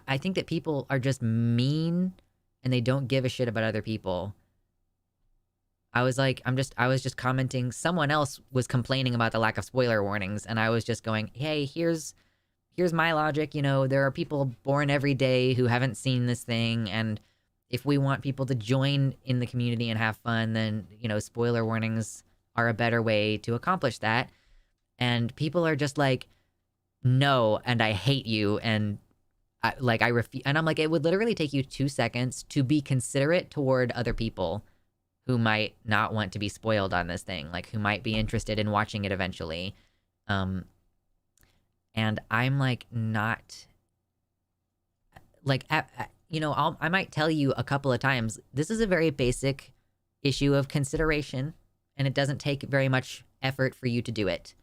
A: I think that people are just mean and they don't give a shit about other people. I was just commenting. Someone else was complaining about the lack of spoiler warnings, and I was just going, hey, here's my logic. You know, there are people born every day who haven't seen this thing, and if we want people to join in the community and have fun, then, you know, spoiler warnings are a better way to accomplish that. And people are just like, no, and I hate you, and I refuse. And I'm like, it would literally take you 2 seconds to be considerate toward other people who might not want to be spoiled on this thing, like who might be interested in watching it eventually. And I'm like, not like, you know, I might tell you a couple of times, this is a very basic issue of consideration, and it doesn't take very much effort for you to do it.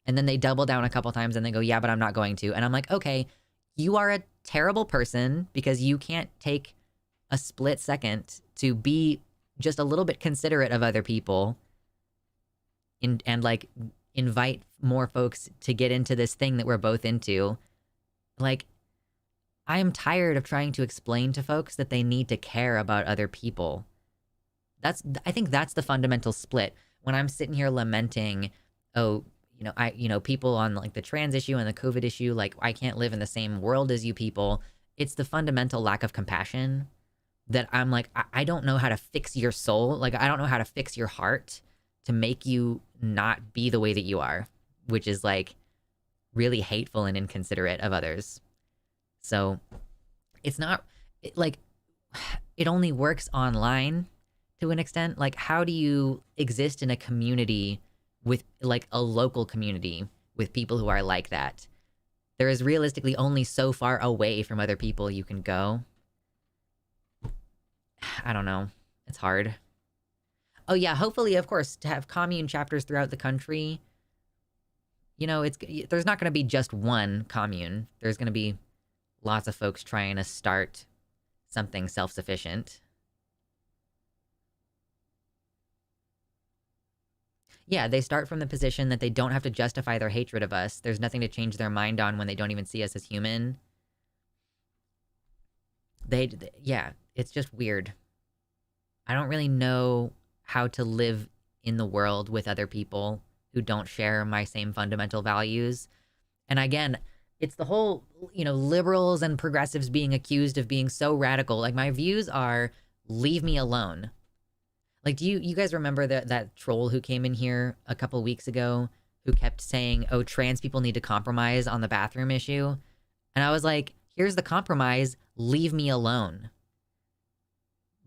A: And then they double down a couple times and they go, yeah, but I'm not going to. And I'm like, okay, you are a terrible person because you can't take a split second to be just a little bit considerate of other people and like invite more folks to get into this thing that we're both into. Like, I am tired of trying to explain to folks that they need to care about other people. I think that's the fundamental split. When I'm sitting here lamenting, oh, people on like the trans issue and the COVID issue, like I can't live in the same world as you people. It's the fundamental lack of compassion that I'm like, I don't know how to fix your soul. Like, I don't know how to fix your heart to make you not be the way that you are, which is like really hateful and inconsiderate of others. So it's not like it only works online to an extent. Like, how do you exist in a community with like a local community with people who are like that? There is realistically only so far away from other people you can go. I don't know. It's hard. Oh yeah, hopefully, of course, to have commune chapters throughout the country. You know, there's not going to be just one commune. There's going to be lots of folks trying to start something self-sufficient. Yeah, they start from the position that they don't have to justify their hatred of us. There's nothing to change their mind on when they don't even see us as human. Yeah, it's just weird. I don't really know how to live in the world with other people who don't share my same fundamental values. And again, it's the whole, liberals and progressives being accused of being so radical. Like, my views are, leave me alone. Like, do you guys remember that troll who came in here a couple weeks ago who kept saying, oh, trans people need to compromise on the bathroom issue? And I was like, here's the compromise, leave me alone.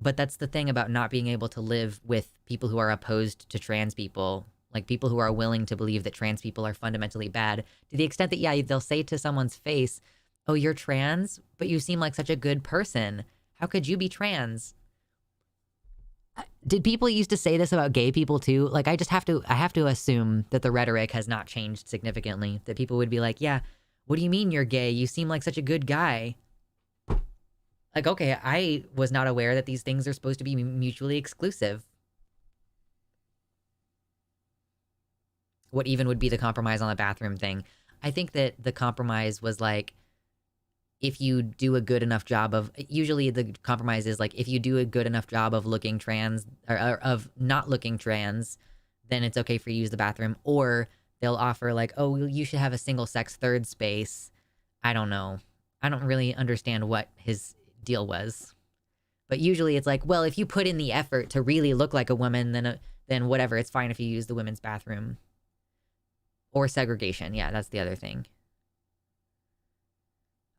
A: But that's the thing about not being able to live with people who are opposed to trans people. Like people who are willing to believe that trans people are fundamentally bad, to the extent that, yeah, they'll say to someone's face, oh, you're trans, but you seem like such a good person. How could you be trans? Did people used to say this about gay people too? Like, I have to assume that the rhetoric has not changed significantly. That people would be like, yeah, what do you mean you're gay? You seem like such a good guy. Like, okay, I was not aware that these things are supposed to be mutually exclusive. What even would be the compromise on the bathroom thing? I think that the compromise was like, if you do a good enough job of, usually the compromise is like, if you do a good enough job of looking trans, or of not looking trans, then it's okay for you to use the bathroom. Or they'll offer like, oh, you should have a single sex third space. I don't know. I don't really understand what his deal was. But usually it's like, well, if you put in the effort to really look like a woman, then whatever, it's fine if you use the women's bathroom. Or segregation. Yeah, that's the other thing.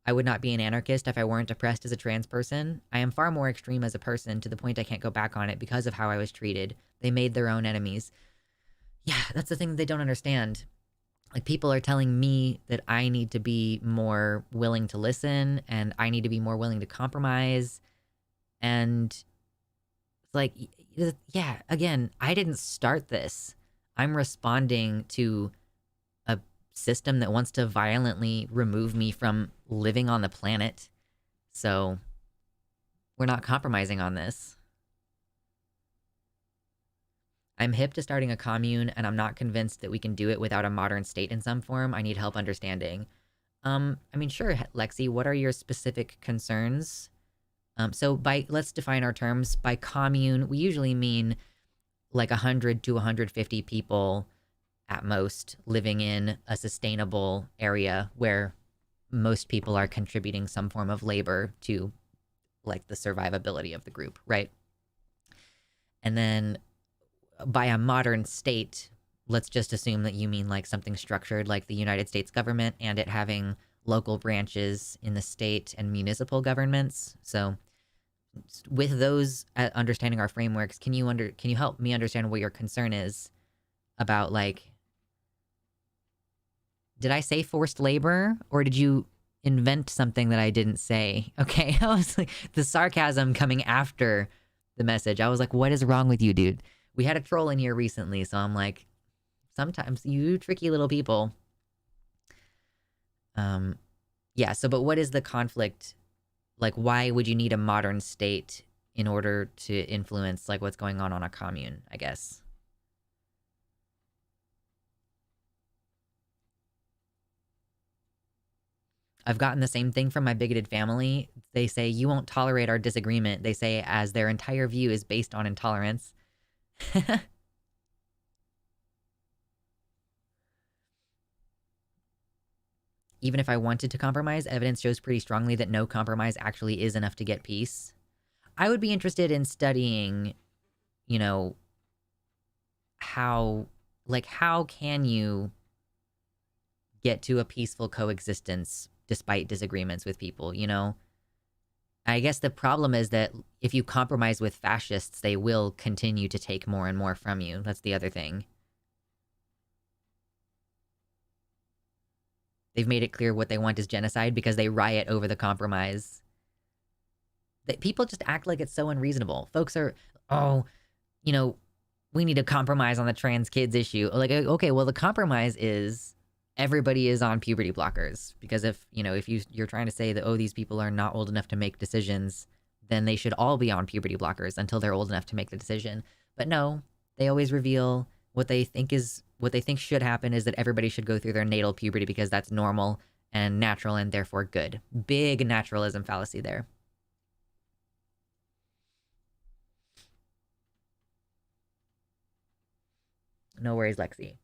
A: I would not be an anarchist if I weren't oppressed as a trans person. I am far more extreme as a person, to the point I can't go back on it because of how I was treated. They made their own enemies. Yeah, that's the thing that they don't understand. Like, people are telling me that I need to be more willing to listen, and I need to be more willing to compromise. And it's like, yeah, again, I didn't start this. I'm responding to a system that wants to violently remove me from living on the planet. So we're not compromising on this. I'm hip to starting a commune, and I'm not convinced that we can do it without a modern state in some form. I need help understanding. I mean, sure, Lexi, what are your specific concerns? So let's define our terms. By commune, we usually mean like 100 to 150 people at most living in a sustainable area where most people are contributing some form of labor to like the survivability of the group, right? And then by a modern state, let's just assume that you mean like something structured like the United States government, and it having local branches in the state and municipal governments. So with those, understanding our frameworks, can you help me understand what your concern is about, like, did I say forced labor, or did you invent something that I didn't say? Okay, I was like, the sarcasm coming after the message. I was like, what is wrong with you, dude? We had a troll in here recently, so I'm like, sometimes you tricky little people. Yeah, so but what is the conflict? Like, why would you need a modern state in order to influence like what's going on a commune, I guess? I've gotten the same thing from my bigoted family. They say, you won't tolerate our disagreement. They say, as their entire view is based on intolerance. Even if I wanted to compromise, evidence shows pretty strongly that no compromise actually is enough to get peace. I would be interested in studying, you know, how can you get to a peaceful coexistence despite disagreements with people, you know? I guess the problem is that if you compromise with fascists, they will continue to take more and more from you. That's the other thing. They've made it clear what they want is genocide because they riot over the compromise. That people just act like it's so unreasonable. Folks are, oh, you know, we need to compromise on the trans kids issue. Like, okay, well, the compromise is everybody is on puberty blockers, because if you're trying to say that, oh, these people are not old enough to make decisions, then they should all be on puberty blockers until they're old enough to make the decision. But no, they always reveal what they think should happen is that everybody should go through their natal puberty because that's normal and natural and therefore good. Big naturalism fallacy there. No worries, Lexi.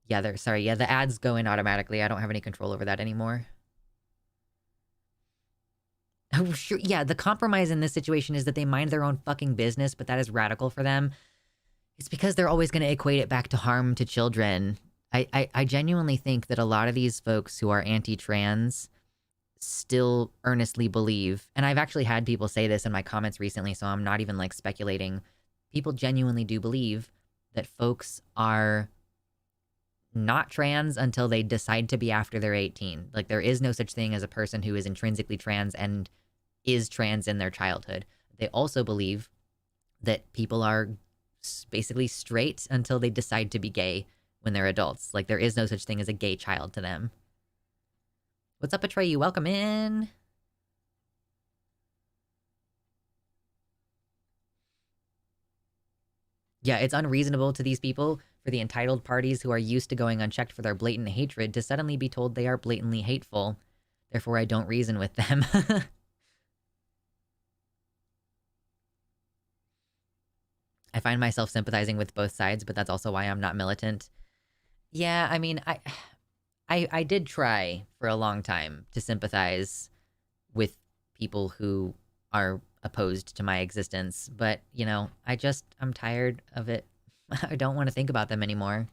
A: Yeah, the ads go in automatically. I don't have any control over that anymore. Oh, sure. Yeah, the compromise in this situation is that they mind their own fucking business, but that is radical for them. It's because they're always going to equate it back to harm to children. I genuinely think that a lot of these folks who are anti-trans still earnestly believe, and I've actually had people say this in my comments recently, so I'm not even like speculating, people genuinely do believe that folks are not trans until they decide to be after they're 18. Like, there is no such thing as a person who is intrinsically trans and is trans in their childhood. They also believe that people are basically straight until they decide to be gay when they're adults. Like, there is no such thing as a gay child to them. What's up, Atreyu? Welcome in. Yeah, it's unreasonable to these people, for the entitled parties who are used to going unchecked for their blatant hatred, to suddenly be told they are blatantly hateful. Therefore, I don't reason with them. I find myself sympathizing with both sides, but that's also why I'm not militant. Yeah, I mean, I did try for a long time to sympathize with people who are opposed to my existence, but, you know, I'm tired of it. I don't want to think about them anymore.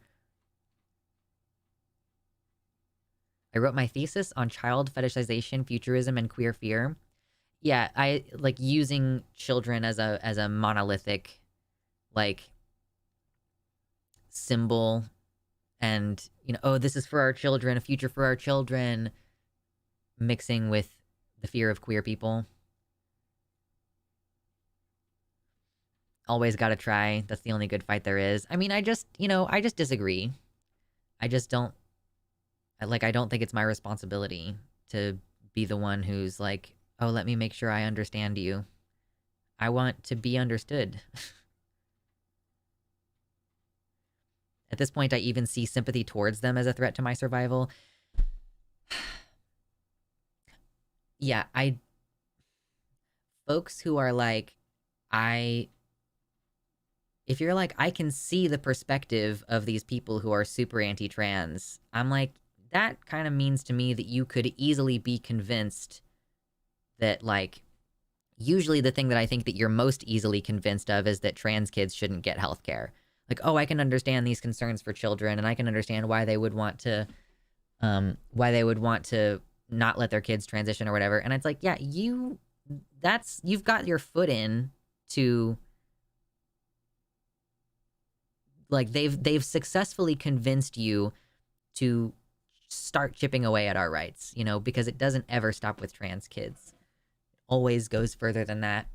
A: I wrote my thesis on child fetishization, futurism, and queer fear. Yeah, I like using children as a monolithic, like, symbol, and, you know, oh, this is for our children, a future for our children, mixing with the fear of queer people. Always gotta try. That's the only good fight there is. I mean, I just disagree. I just don't, I don't think it's my responsibility to be the one who's like, oh, let me make sure I understand you. I want to be understood. At this point, I even see sympathy towards them as a threat to my survival. Yeah, folks who are like, if you're like, I can see the perspective of these people who are super anti-trans, I'm like, that kind of means to me that you could easily be convinced that, like, usually the thing that I think that you're most easily convinced of is that trans kids shouldn't get healthcare. Like, oh, I can understand these concerns for children, and I can understand why they would want to not let their kids transition or whatever. And it's like, yeah, you've got your foot in to, like, they've successfully convinced you to start chipping away at our rights, you know, because it doesn't ever stop with trans kids. It always goes further than that.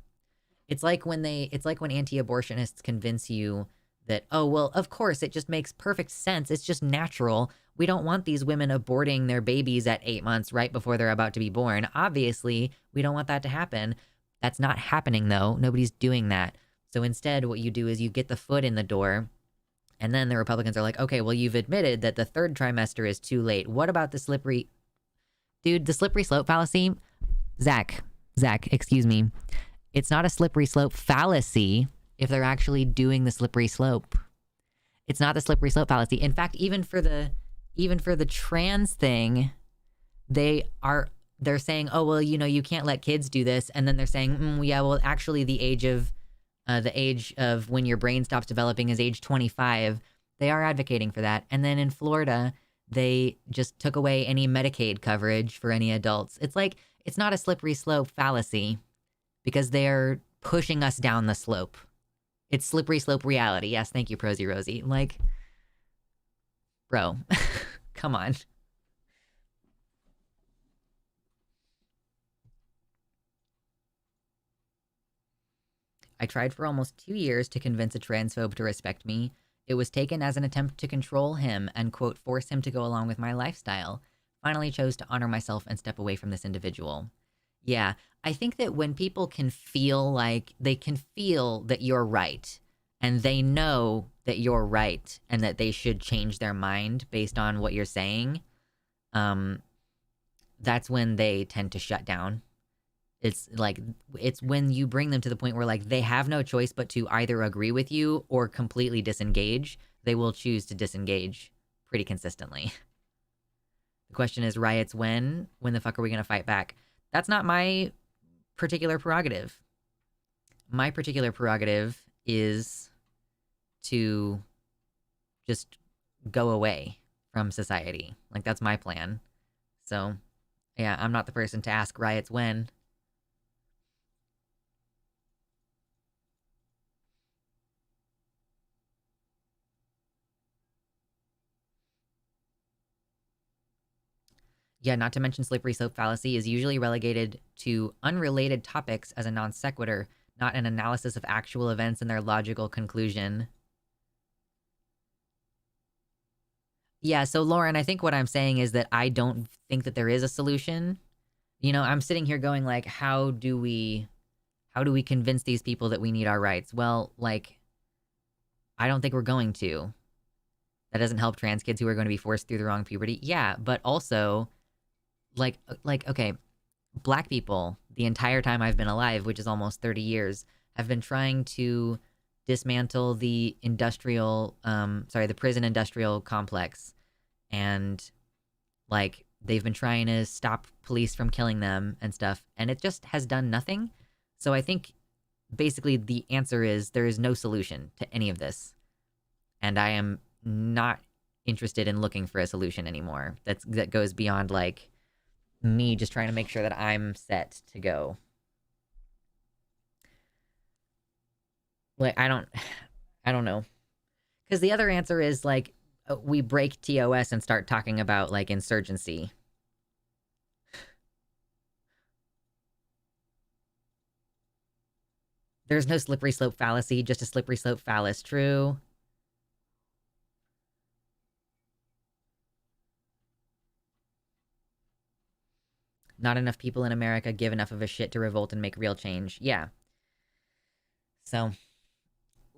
A: It's like when anti-abortionists convince you that, oh, well, of course, it just makes perfect sense. It's just natural. We don't want these women aborting their babies at 8 months right before they're about to be born. Obviously, we don't want that to happen. That's not happening, though. Nobody's doing that. So instead, what you do is you get the foot in the door, and then the Republicans are like, okay, well, you've admitted that the third trimester is too late. What about the slippery... Dude, the slippery slope fallacy? Zach, excuse me. It's not a slippery slope fallacy if they're actually doing the slippery slope. It's not the slippery slope fallacy. In fact, even for the trans thing, they're saying, oh, well, you know, you can't let kids do this. And then they're saying, yeah, well, actually the age of when your brain stops developing is age 25. They are advocating for that. And then in Florida, they just took away any Medicaid coverage for any adults. It's like, it's not a slippery slope fallacy because they're pushing us down the slope. It's slippery slope reality. Yes, thank you, Prosy Rosie. Like, bro, come on. I tried for almost 2 years to convince a transphobe to respect me. It was taken as an attempt to control him and, quote, force him to go along with my lifestyle. Finally chose to honor myself and step away from this individual. Yeah, I think that when people can feel like they can feel that you're right, and they know that you're right, and that they should change their mind based on what you're saying, that's when they tend to shut down. It's like, it's when you bring them to the point where, like, they have no choice but to either agree with you or completely disengage. They will choose to disengage pretty consistently. The question is, riots when? When the fuck are we going to fight back? That's not my particular prerogative. My particular prerogative is to just go away from society. Like, that's my plan. So, yeah, I'm not the person to ask riots when. Yeah, not to mention slippery slope fallacy is usually relegated to unrelated topics as a non sequitur, not an analysis of actual events and their logical conclusion. Yeah, so Lauren, I think what I'm saying is that I don't think that there is a solution. You know, I'm sitting here going like, how do we convince these people that we need our rights? Well, like, I don't think we're going to. That doesn't help trans kids who are going to be forced through the wrong puberty. Yeah, but also, okay, black people, the entire time I've been alive, which is almost 30 years, have been trying to dismantle the the prison industrial complex. And, like, they've been trying to stop police from killing them and stuff. And it just has done nothing. So I think basically the answer is there is no solution to any of this. And I am not interested in looking for a solution anymore. That goes beyond, like, me just trying to make sure that I'm set to go. Like, I don't know. Because the other answer is, like, we break TOS and start talking about, like, insurgency. There's no slippery slope fallacy, just a slippery slope phallus. True. Not enough people in America give enough of a shit to revolt and make real change. Yeah. So,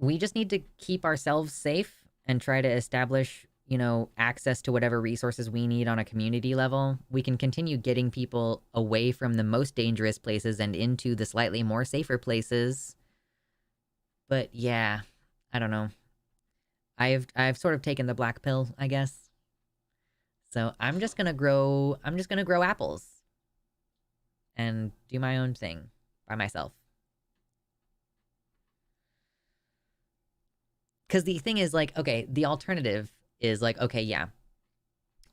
A: we just need to keep ourselves safe and try to establish, you know, access to whatever resources we need on a community level. We can continue getting people away from the most dangerous places and into the slightly more safer places. But yeah, I don't know. I've sort of taken the black pill, I guess. So I'm just gonna grow apples and do my own thing by myself. Because the thing is, like, okay, the alternative is like, okay, yeah,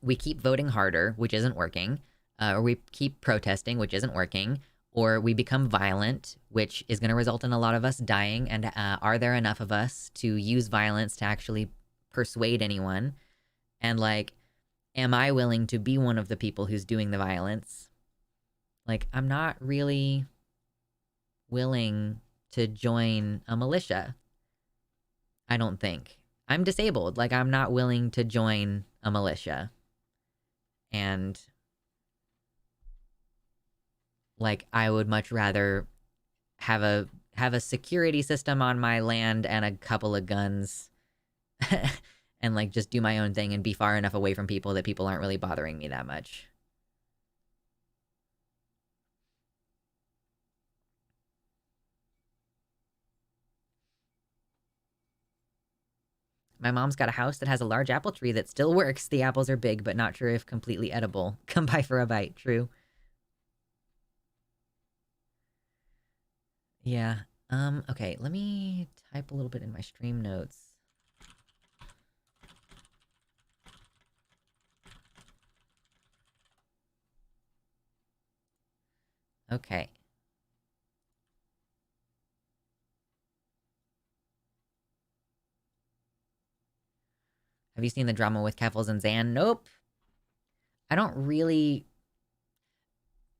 A: we keep voting harder, which isn't working, or we keep protesting, which isn't working, or we become violent, which is going to result in a lot of us dying. And are there enough of us to use violence to actually persuade anyone? And, like, am I willing to be one of the people who's doing the violence? Like, I'm not really willing to join a militia. I don't think. I'm disabled. Like, I'm not willing to join a militia. And, like, I would much rather have a security system on my land and a couple of guns and, like, just do my own thing and be far enough away from people that people aren't really bothering me that much. My mom's got a house that has a large apple tree that still works. The apples are big, but not sure if completely edible. Come by for a bite. True. Yeah. Okay, let me type a little bit in my stream notes. Okay. Have you seen the drama with Keffels and Zan? Nope. I don't really...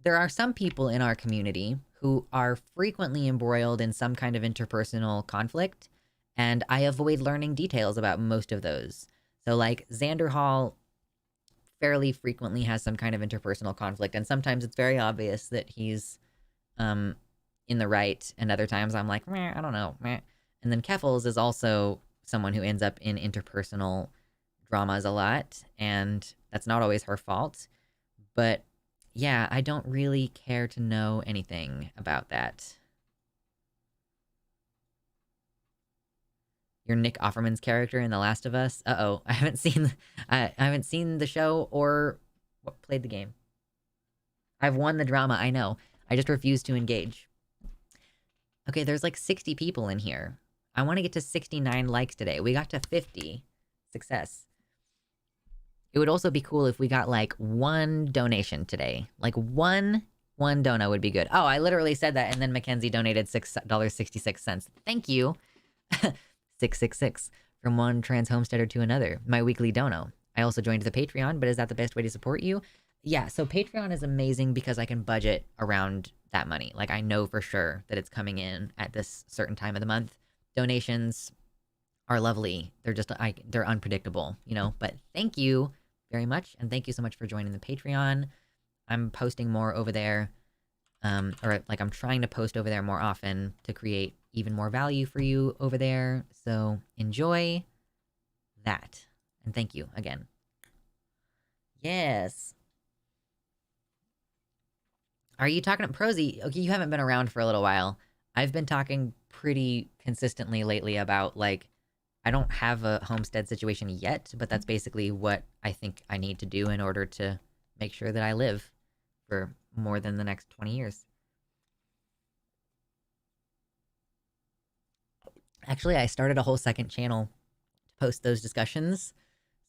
A: There are some people in our community who are frequently embroiled in some kind of interpersonal conflict, and I avoid learning details about most of those. So, like, Xander Hall fairly frequently has some kind of interpersonal conflict, and sometimes it's very obvious that he's in the right, and other times I'm like, meh, I don't know, meh. And then Keffels is also someone who ends up in interpersonal dramas a lot, and that's not always her fault. But yeah, I don't really care to know anything about that. You're Nick Offerman's character in The Last of Us. Uh-oh, I haven't seen the show or played the game. I've won the drama, I know. I just refuse to engage. Okay, there's like 60 people in here. I want to get to 69 likes today. We got to 50. Success. It would also be cool if we got, like, one donation today. Like, one dono would be good. Oh, I literally said that, and then Mackenzie donated $6.66. Thank you. 666. From one trans homesteader to another. My weekly dono. I also joined the Patreon, but is that the best way to support you? yeah, so Patreon is amazing because I can budget around that money. Like I know for sure that it's coming in at this certain time of the month. Donations are lovely. They're unpredictable, you know. But thank you very much, and thank you so much for joining the Patreon. I'm posting more over there, or like I'm trying to post over there more often to create even more value for you over there. So enjoy that, and thank you again. Yes. Are you talking to Prosy? Okay, you haven't been around for a little while. I've been talking pretty consistently lately about like I don't have a homestead situation yet, but that's basically what I think I need to do in order to make sure that I live for more than the next 20 years. Actually, I started a whole second channel to post those discussions.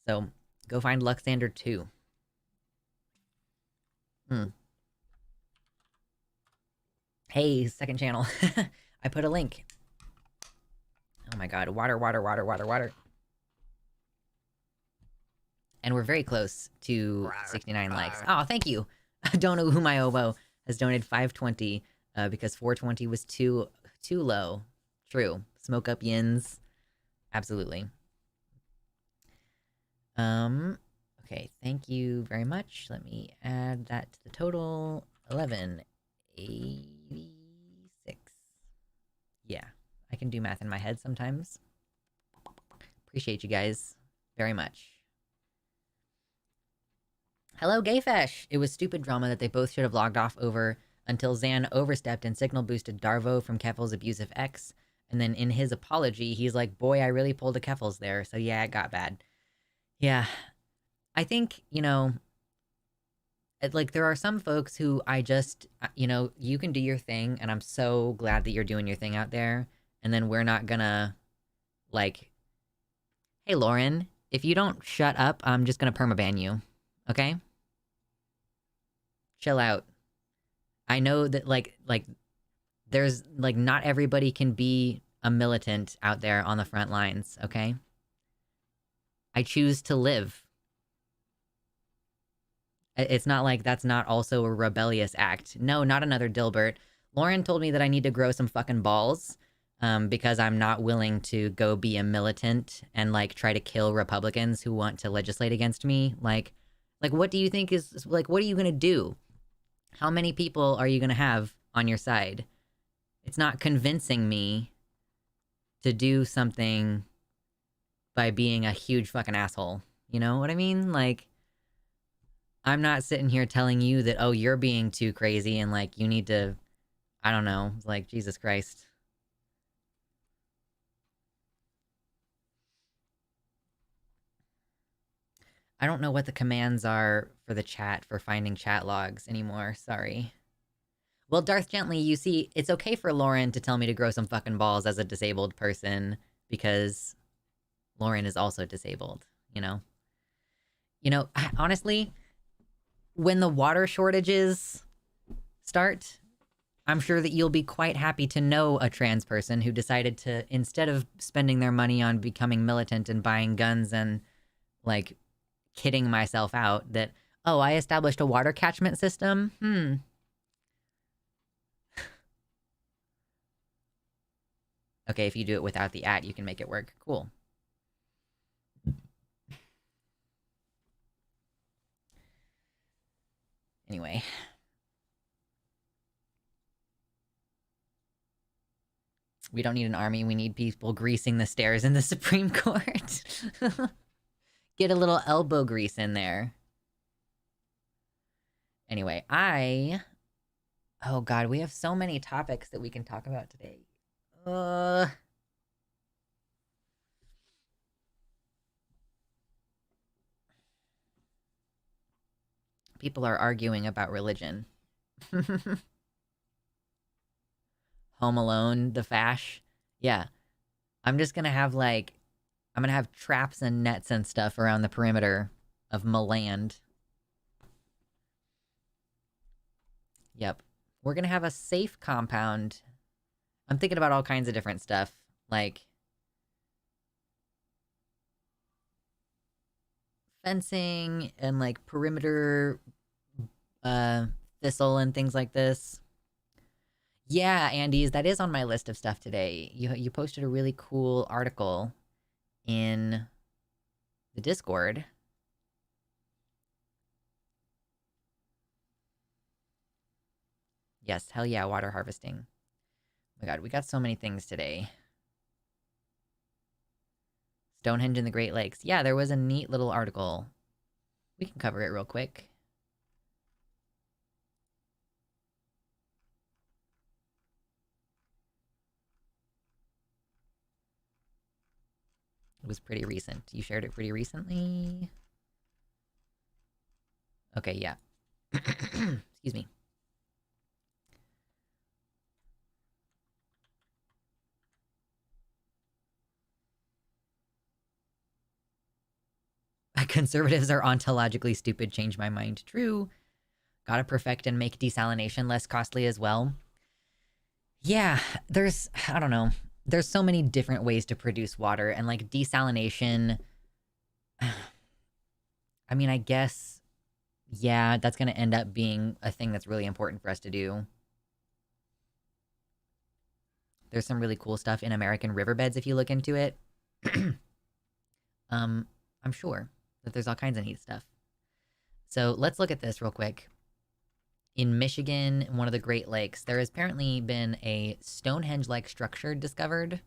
A: So go find Luxander 2. Hey, second channel. I put a link. Oh my god, water, water, water, water, water. And we're very close to 69 likes. Oh, thank you. I don't know who my oboe has donated 520 because 420 was too low. True. Smoke up yins. Absolutely. Okay, thank you very much. Let me add that to the total. 1186. Yeah, I can do math in my head sometimes. Appreciate you guys very much. Hello, Gayfesh! It was stupid drama that they both should have logged off over until Zan overstepped and signal boosted Darvo from Keffel's abusive ex. And then in his apology, he's like, boy, I really pulled a Keffels there. So yeah, it got bad. Yeah. I think, you know, like there are some folks who I just, you know, you can do your thing. And I'm so glad that you're doing your thing out there. And then we're not gonna, like, hey, Lauren, if you don't shut up, I'm just gonna permaban you. Okay? Chill out. I know that like there's like not everybody can be a militant out there on the front lines, okay? I choose to live. It's not like that's not also a rebellious act. No, not another Dilbert. Lauren told me that I need to grow some fucking balls because I'm not willing to go be a militant and like try to kill Republicans who want to legislate against me. Like what do you think is like what are you gonna do? How many people are you gonna have on your side? It's not convincing me to do something by being a huge fucking asshole. You know what I mean? Like, I'm not sitting here telling you that, oh, you're being too crazy and like you need to, I don't know, like, Jesus Christ. I don't know what the commands are for the chat for finding chat logs anymore. Sorry. Well, Darth Gently, you see, it's okay for Lauren to tell me to grow some fucking balls as a disabled person because Lauren is also disabled, you know? You know, honestly, when the water shortages start, I'm sure that you'll be quite happy to know a trans person who decided to, instead of spending their money on becoming militant and buying guns and, like, kidding myself out, that, oh, I established a water catchment system? Okay, if you do it without the @ you can make it work. Cool. Anyway. We don't need an army. We need people greasing the stairs in the Supreme Court. Get a little elbow grease in there. Anyway, oh god, we have so many topics that we can talk about today. People are arguing about religion. Home Alone, the fash. Yeah. I'm just gonna have like, I'm gonna have traps and nets and stuff around the perimeter of Maland. Yep. We're gonna have a safe compound. I'm thinking about all kinds of different stuff. Like fencing and like perimeter uh, thistle and things like this. Yeah, Andes, that is on my list of stuff today. You posted a really cool article in the Discord. Yes, hell yeah, water harvesting. Oh my god, we got so many things today. Stonehenge in the Great Lakes. Yeah, there was a neat little article. We can cover it real quick. It was pretty recent. You shared it pretty recently? Okay, yeah. Excuse me. Conservatives are ontologically stupid. Change my mind. True. Gotta perfect and make desalination less costly as well. Yeah, I don't know. There's so many different ways to produce water, and like desalination, I mean, I guess, yeah, that's gonna end up being a thing that's really important for us to do. There's some really cool stuff in American riverbeds if you look into it. I'm sure that there's all kinds of neat stuff. So let's look at this real quick. In Michigan, in one of the Great Lakes, there has apparently been a Stonehenge-like structure discovered,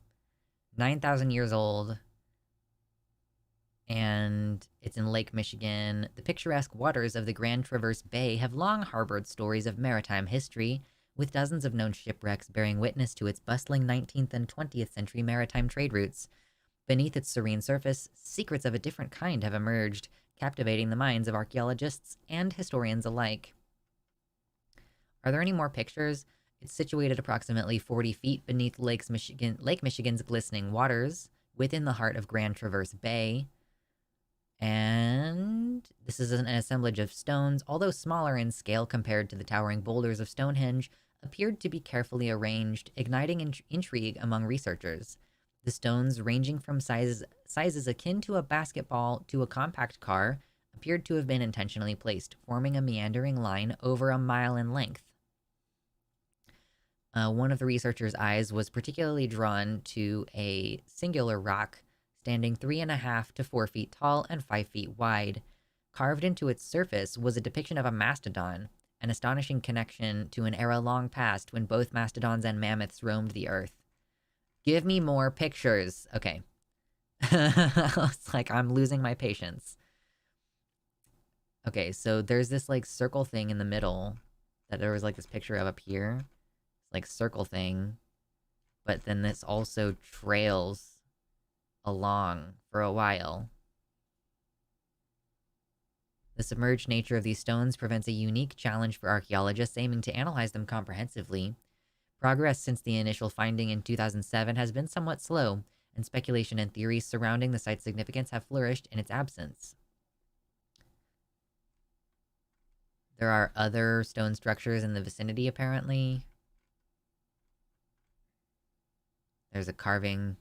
A: 9,000 years old, and it's in Lake Michigan. The picturesque waters of the Grand Traverse Bay have long harbored stories of maritime history, with dozens of known shipwrecks bearing witness to its bustling 19th and 20th century maritime trade routes. Beneath its serene surface, secrets of a different kind have emerged, captivating the minds of archaeologists and historians alike. Are there any more pictures? It's situated approximately 40 feet beneath Lake Michigan's glistening waters, within the heart of Grand Traverse Bay. And this is an assemblage of stones, although smaller in scale compared to the towering boulders of Stonehenge, appeared to be carefully arranged, igniting intrigue among researchers. The stones, ranging from sizes akin to a basketball to a compact car, appeared to have been intentionally placed, forming a meandering line over a mile in length. One of the researchers' eyes was particularly drawn to a singular rock standing 3.5 to 4 feet tall and 5 feet wide. Carved into its surface was a depiction of a mastodon, an astonishing connection to an era long past when both mastodons and mammoths roamed the earth. Give me more pictures. Okay. It's like I'm losing my patience. Okay, so there's this like circle thing in the middle that there was like this picture of up here. Like circle thing, but then this also trails along for a while. The submerged nature of these stones presents a unique challenge for archaeologists aiming to analyze them comprehensively. Progress since the initial finding in 2007 has been somewhat slow, and speculation and theories surrounding the site's significance have flourished in its absence. There are other stone structures in the vicinity, apparently. There's a carving.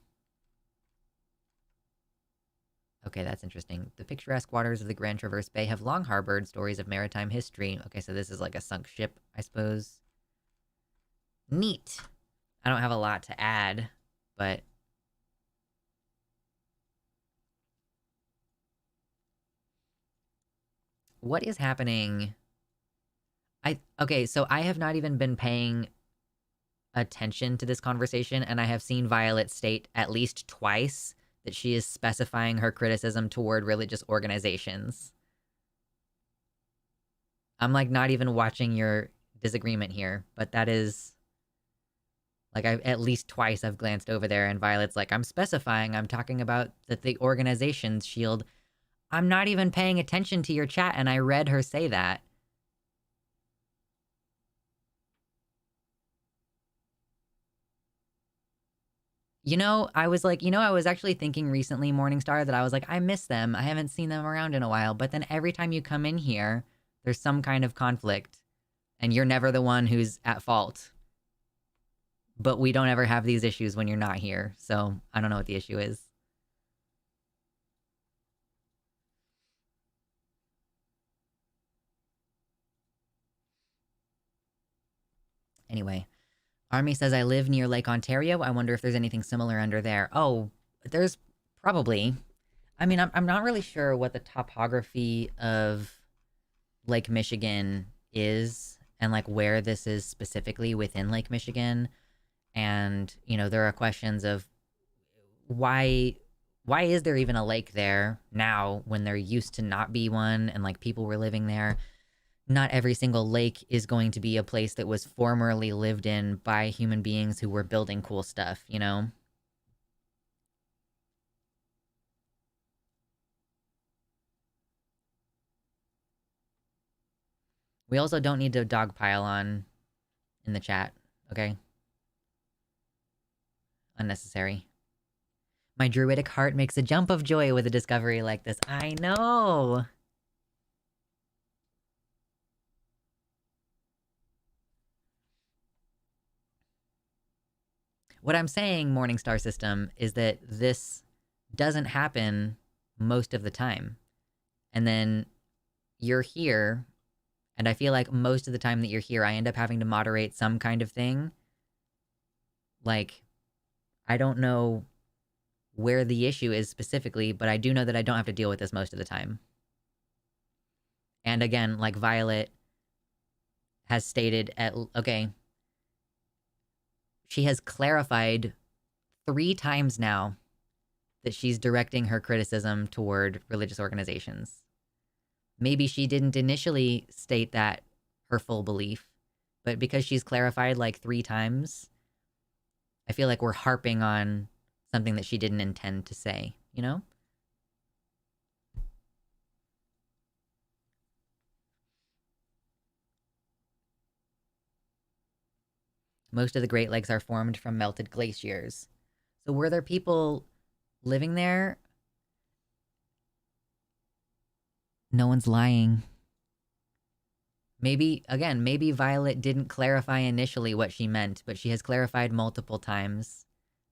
A: Okay, that's interesting. The picturesque waters of the Grand Traverse Bay have long harbored stories of maritime history. Okay, so this is like a sunk ship, I suppose. Neat. I don't have a lot to add, but... what is happening? Okay, so I have not even been paying attention to this conversation, and I have seen Violet state at least twice that she is specifying her criticism toward religious organizations. I'm like not even watching your disagreement here, but that is like at least twice I've glanced over there and Violet's like, I'm talking about that the organization's shield. I'm not even paying attention to your chat, and I read her say that. I was like, I was actually thinking recently, Morningstar, that I was like, I miss them. I haven't seen them around in a while. But then every time you come in here, there's some kind of conflict. And you're never the one who's at fault. But we don't ever have these issues when you're not here. So I don't know what the issue is. Anyway, Army says, I live near Lake Ontario. I wonder if there's anything similar under there. Oh, there's probably. I mean, I'm not really sure what the topography of Lake Michigan is and like where this is specifically within Lake Michigan. And, you know, there are questions of why is there even a lake there now when there used to not be one and like people were living there? Not every single lake is going to be a place that was formerly lived in by human beings who were building cool stuff, you know? We also don't need to dogpile on in the chat, okay? Unnecessary. My druidic heart makes a jump of joy with a discovery like this. I know! What I'm saying, Morningstar System, is that this doesn't happen most of the time. And then you're here, and I feel like most of the time that you're here, I end up having to moderate some kind of thing. Like, I don't know where the issue is specifically, but I do know that I don't have to deal with this most of the time. And again, like Violet has stated okay, she has clarified 3 times now that she's directing her criticism toward religious organizations. Maybe she didn't initially state that her full belief, but because she's clarified like 3 times, I feel like we're harping on something that she didn't intend to say, you know? Most of the Great Lakes are formed from melted glaciers. So were there people living there? No one's lying. Maybe, again, maybe Violet didn't clarify initially what she meant, but she has clarified multiple times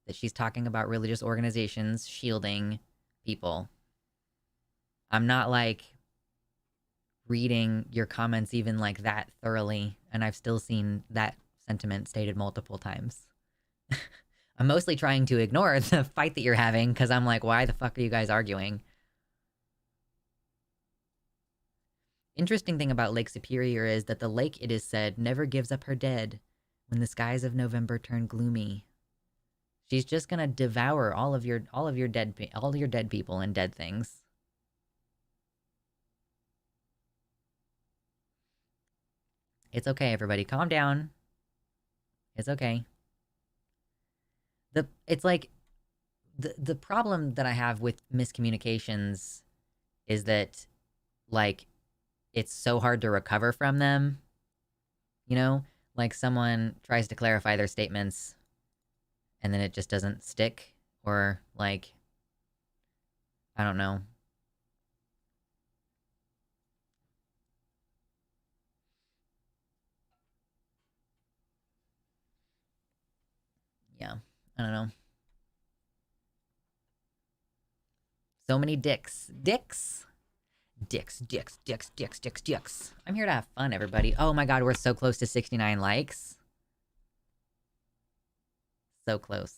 A: that she's talking about religious organizations shielding people. I'm not like reading your comments even like that thoroughly, and I've still seen that sentiment stated multiple times. I'm mostly trying to ignore the fight that you're having because I'm like, why the fuck are you guys arguing? Interesting thing about Lake Superior is that the lake, it is said, never gives up her dead when the skies of November turn gloomy. She's just gonna devour all of your dead people and dead things. It's okay, everybody. Calm down. It's okay. It's like the problem that I have with miscommunications is that like it's so hard to recover from them. You know? Like someone tries to clarify their statements and then it just doesn't stick, or like I don't know. Yeah. I don't know. So many dicks. Dicks. Dicks, dicks, dicks, dicks, dicks, dicks. I'm here to have fun, everybody. Oh my god, we're so close to 69 likes. So close.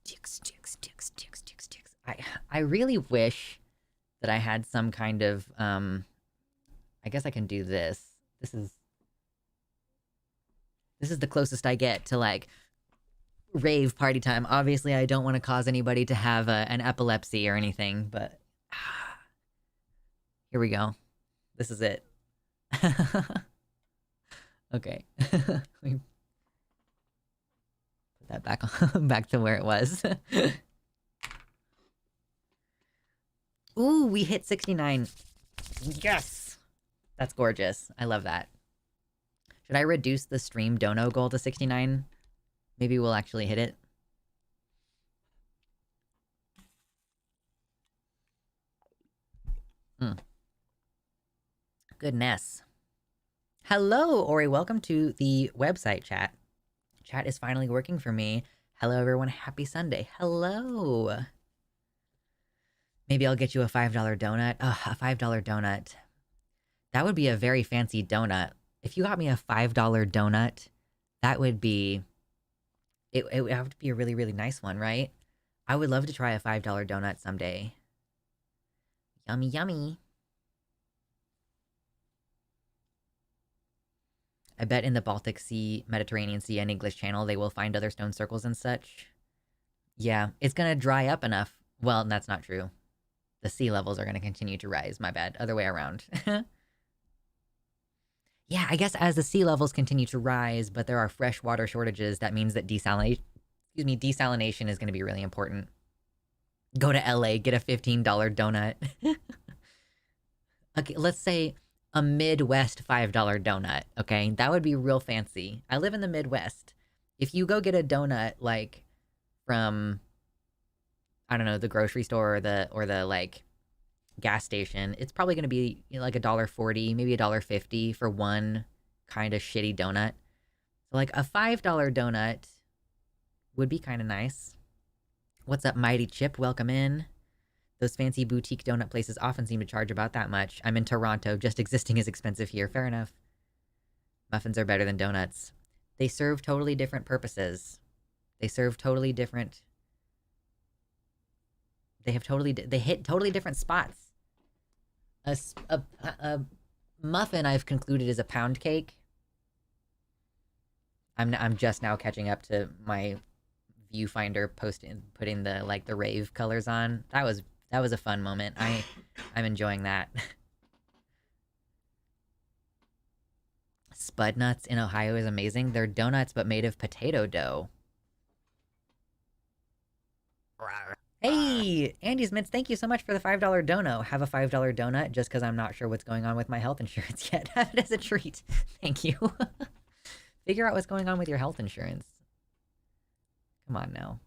A: Dicks, dicks, dicks, dicks, dicks, dicks. I really wish that I had some kind of, I guess I can do this. This is the closest I get to, like, rave party time. Obviously, I don't want to cause anybody to have an epilepsy or anything, but... Here we go. This is it. Okay. Let me put that back on, back to where it was. Ooh, we hit 69. Yes! That's gorgeous. I love that. Should I reduce the stream dono goal to 69? Maybe we'll actually hit it. Goodness. Hello, Ori. Welcome to the website chat. Chat is finally working for me. Hello, everyone. Happy Sunday. Hello. Maybe I'll get you a $5 donut. Ugh, a $5 donut. That would be a very fancy donut. If you got me a $5 donut, That would be it would have to be a really, really nice one, right? I would love to try a $5 donut someday. Yummy, yummy. I bet in the Baltic Sea, Mediterranean Sea, and English Channel, they will find other stone circles and such. Yeah, it's gonna dry up enough. Well, that's not true. The sea levels are gonna continue to rise. My bad. Other way around. Yeah, I guess as the sea levels continue to rise, but there are freshwater shortages, that means that desalination is going to be really important. Go to LA, get a $15 donut. Okay, let's say a Midwest $5 donut, okay? That would be real fancy. I live in the Midwest. If you go get a donut, like, from, I don't know, the grocery store or the like, gas station, it's probably going to be like $1.40, maybe $1.50 for one kind of shitty donut. So like a $5 donut would be kind of nice. What's up, Mighty Chip? Welcome in. Those fancy boutique donut places often seem to charge about that much. I'm in Toronto. Just existing is expensive here. Fair enough. Muffins are better than donuts. They serve totally different purposes. They serve totally different... They hit totally different spots. A muffin, I've concluded, is a pound cake. I'm just now catching up to my viewfinder putting the the rave colors on. That was a fun moment. I'm enjoying that. Spud Nuts in Ohio is amazing. They're donuts but made of potato dough. Hey, Andy's Mints, thank you so much for the $5 dono. Have a $5 donut just because I'm not sure what's going on with my health insurance yet. Have it as a treat. Thank you. Figure out what's going on with your health insurance. Come on now.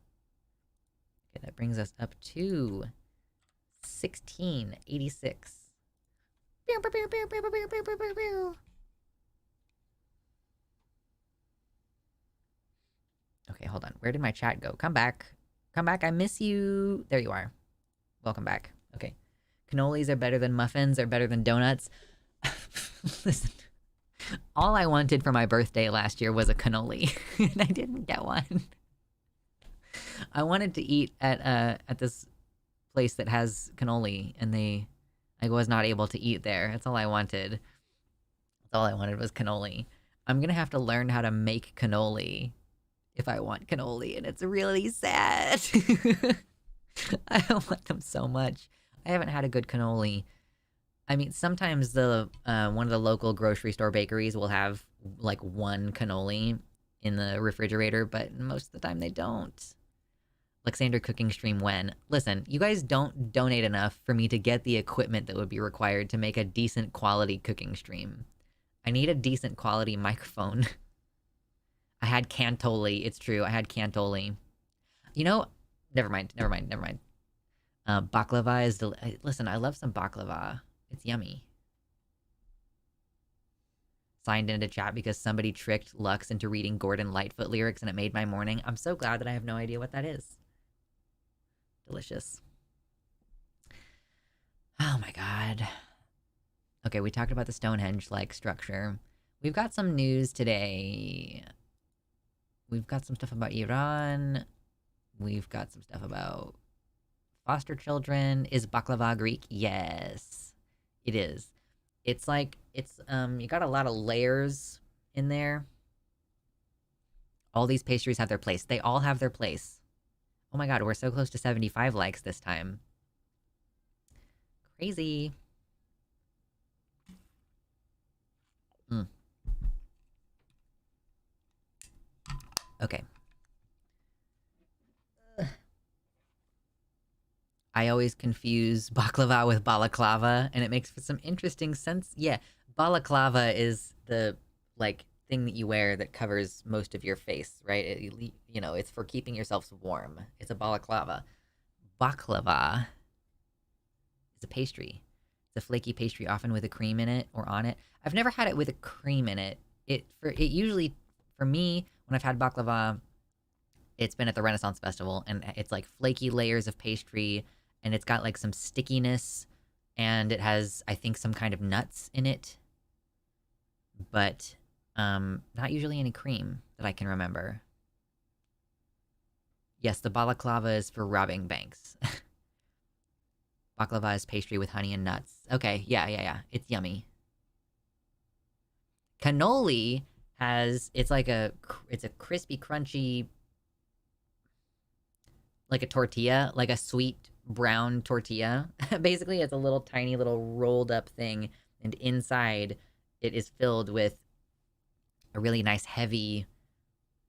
A: Okay, that brings us up to 1686. Okay, hold on. Where did my chat go? Come back. Come back, I miss you. There you are. Welcome back. Okay. Cannolis are better than muffins, are better than donuts. Listen, all I wanted for my birthday last year was a cannoli, and I didn't get one. I wanted to eat at this place that has cannoli, and I was not able to eat there. That's all I wanted. That's all I wanted was cannoli. I'm gonna have to learn how to make cannoli if I want cannoli, and it's really sad. I want them so much. I haven't had a good cannoli. I mean, sometimes the one of the local grocery store bakeries will have like one cannoli in the refrigerator, but most of the time they don't. Luxander cooking stream when? Listen, you guys don't donate enough for me to get the equipment that would be required to make a decent quality cooking stream. I need a decent quality microphone. I had Cantoli. It's true. I had Cantoli. You know, never mind. Baklava is listen, I love some baklava. It's yummy. Signed into chat because somebody tricked Lux into reading Gordon Lightfoot lyrics and it made my morning. I'm so glad that I have no idea what that is. Delicious. Oh my god. Okay, we talked about the Stonehenge-like structure. We've got some news today. We've got some stuff about Iran. We've got some stuff about foster children. Is baklava Greek? Yes, it is. It's like, you got a lot of layers in there. All these pastries have their place. They all have their place. Oh my god, we're so close to 75 likes this time. Crazy. Okay. I always confuse baklava with balaclava, and it makes for some interesting sense. Yeah, balaclava is the, like, thing that you wear that covers most of your face, right? You know, it's for keeping yourself warm. It's a balaclava. Baklava is a pastry. It's a flaky pastry, often with a cream in it or on it. I've never had it with a cream in it. It usually, for me, when I've had baklava, it's been at the Renaissance Festival, and it's like flaky layers of pastry, and it's got like some stickiness, and it has, I think, some kind of nuts in it. But Not usually any cream that I can remember. Yes, the balaclava is for robbing banks. Baklava is pastry with honey and nuts. Okay, yeah. It's yummy. Cannoli it's a crispy, crunchy, like a tortilla, like a sweet brown tortilla. Basically, it's a little tiny little rolled up thing, and inside it is filled with a really nice heavy,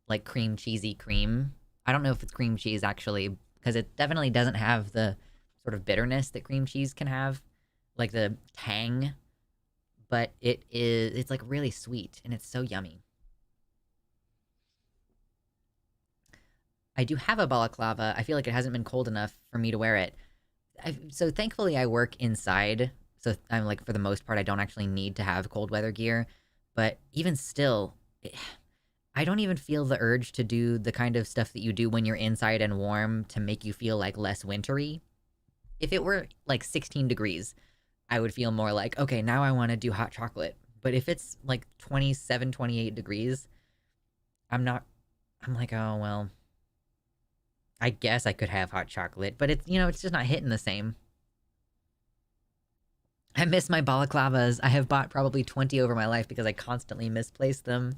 A: like cream cheesy cream. I don't know if it's cream cheese actually, because it definitely doesn't have the sort of bitterness that cream cheese can have, like the tang, but it's like really sweet and it's so yummy. I do have a balaclava. I feel like it hasn't been cold enough for me to wear it. So thankfully I work inside, so I'm like for the most part I don't actually need to have cold weather gear, but even still, I don't even feel the urge to do the kind of stuff that you do when you're inside and warm to make you feel like less wintry. If it were like 16 degrees, I would feel more like, okay, now I want to do hot chocolate. But if it's like 27, 28 degrees, I'm not, I'm like, oh, well, I guess I could have hot chocolate, but it's just not hitting the same. I miss my balaclavas. I have bought probably 20 over my life because I constantly misplace them.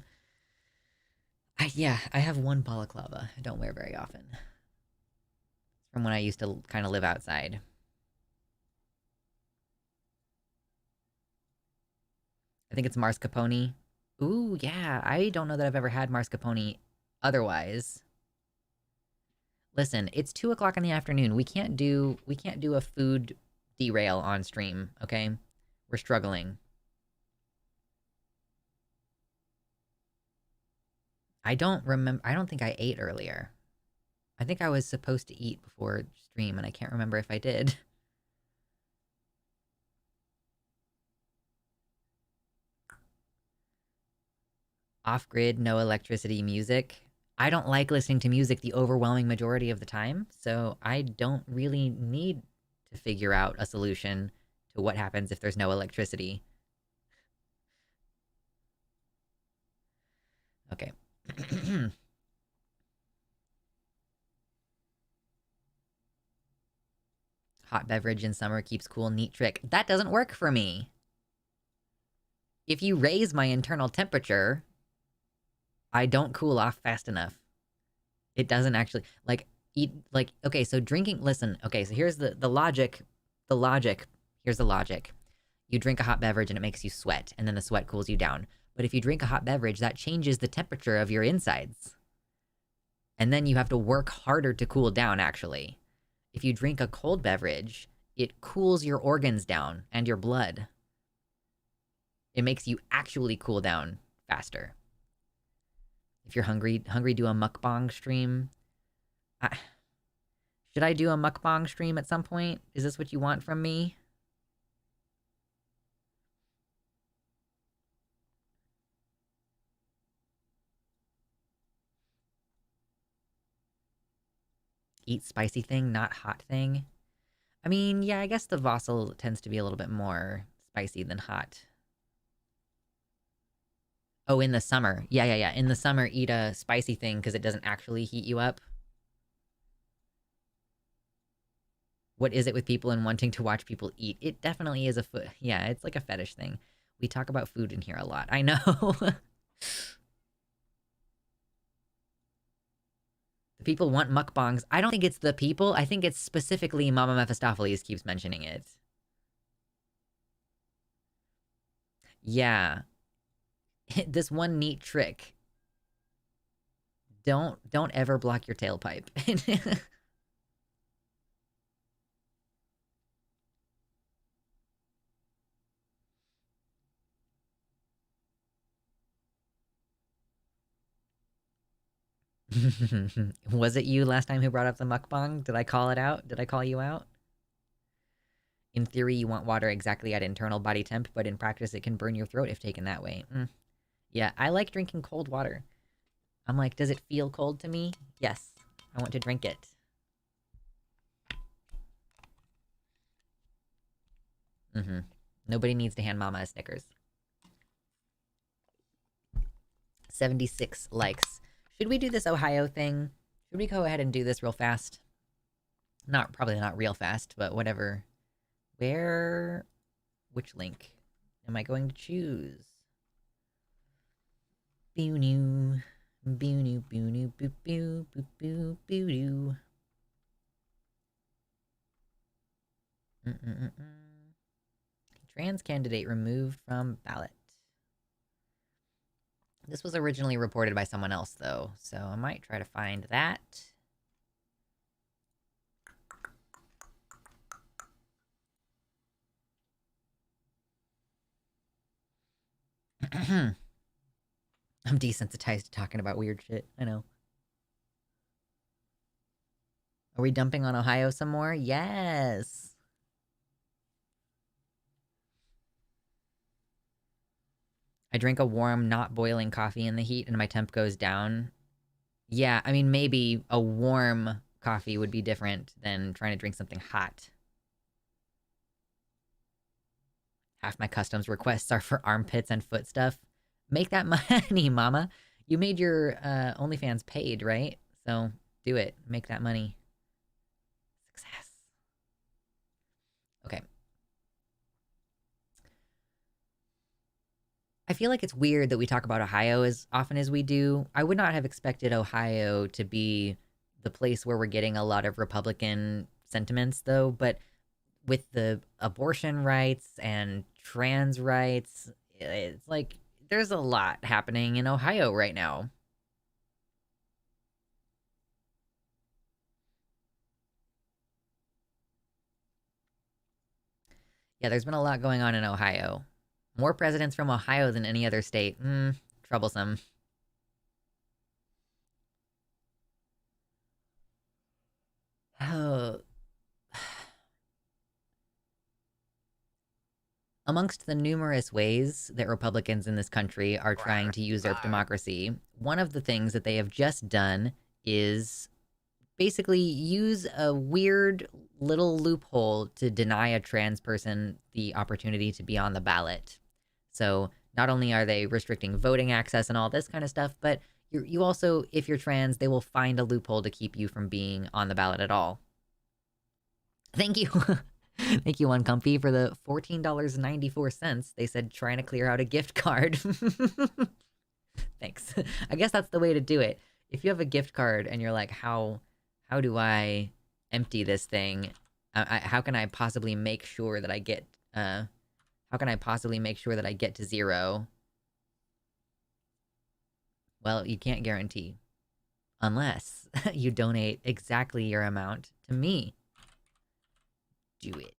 A: I have one balaclava. I don't wear very often. It's from when I used to kind of live outside. I think it's mascarpone. Ooh, yeah. I don't know that I've ever had mascarpone otherwise. Listen, it's 2 o'clock in the afternoon. We can't do a food derail on stream, okay? We're struggling. I don't think I ate earlier. I think I was supposed to eat before stream, and I can't remember if I did. Off-grid, no electricity music. I don't like listening to music the overwhelming majority of the time, so I don't really need to figure out a solution to what happens if there's no electricity. Okay. Hot beverage in summer keeps cool. Neat trick. That doesn't work for me. If you raise my internal temperature, I don't cool off fast enough. It doesn't actually like eat like okay, so drinking listen, okay, so here's the logic. The logic. Here's the logic. You drink a hot beverage and it makes you sweat, and then the sweat cools you down. But if you drink a hot beverage, that changes the temperature of your insides. And then you have to work harder to cool down, actually. If you drink a cold beverage, it cools your organs down and your blood. It makes you actually cool down faster. If you're hungry, do a mukbang stream. Should I do a mukbang stream at some point? Is this what you want from me? Eat spicy thing, not hot thing. I mean, yeah, I guess the Vossel tends to be a little bit more spicy than hot. Oh, in the summer. Yeah. In the summer, eat a spicy thing because it doesn't actually heat you up. What is it with people and wanting to watch people eat? It definitely is yeah, it's like a fetish thing. We talk about food in here a lot. I know. The people want mukbangs. I don't think it's the people. I think it's specifically Mama Mephistopheles keeps mentioning it. Yeah. This one neat trick. Don't ever block your tailpipe. Was it you last time who brought up the mukbang? Did I call it out? Did I call you out? In theory, you want water exactly at internal body temp, but in practice, it can burn your throat if taken that way. Yeah, I like drinking cold water. I'm like, does it feel cold to me? Yes, I want to drink it. Nobody needs to hand Mama a Snickers. 76 likes. Should we do this Ohio thing? Should we go ahead and do this real fast? Probably not real fast, but whatever. Which link am I going to choose? Boo-new. Boo-new, boo-new, boo-boo, boo-boo, boo-doo. Trans candidate removed from ballot. This was originally reported by someone else, though, so I might try to find that. I'm desensitized to talking about weird shit. I know. Are we dumping on Ohio some more? Yes. I drink a warm, not boiling coffee in the heat and my temp goes down. Yeah, I mean, maybe a warm coffee would be different than trying to drink something hot. Half my customs requests are for armpits and foot stuff. Make that money, mama. You made your OnlyFans paid, right? So do it. Make that money. Success. Okay. I feel like it's weird that we talk about Ohio as often as we do. I would not have expected Ohio to be the place where we're getting a lot of Republican sentiments, though. But with the abortion rights and trans rights, it's like there's a lot happening in Ohio right now. Yeah, there's been a lot going on in Ohio. More presidents from Ohio than any other state. Troublesome. Oh. Amongst the numerous ways that Republicans in this country are trying to usurp democracy, one of the things that they have just done is basically use a weird little loophole to deny a trans person the opportunity to be on the ballot. So not only are they restricting voting access and all this kind of stuff, but you also, if you're trans, they will find a loophole to keep you from being on the ballot at all. Thank you. Thank you, Uncomfy, for the $14.94. They said trying to clear out a gift card. Thanks. I guess that's the way to do it. If you have a gift card and you're like, how do I empty this thing? How can I possibly make sure that I get to zero? Well, you can't guarantee. Unless you donate exactly your amount to me. Do it.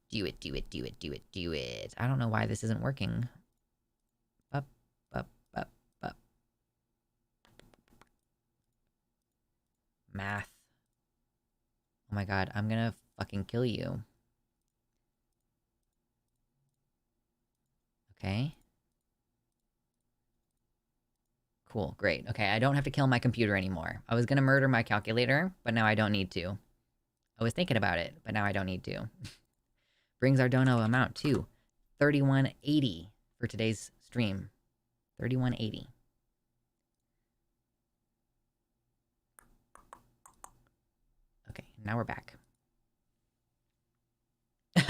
A: Do it, do it, do it, do it, do it. I don't know why this isn't working. Up. Math. Oh my god, I'm gonna fucking kill you. Okay. Cool, great. Okay, I don't have to kill my computer anymore. I was gonna murder my calculator, but now I don't need to. I was thinking about it, but now I don't need to. Brings our dono amount to $31.80 for today's stream. $31.80. Okay, now we're back.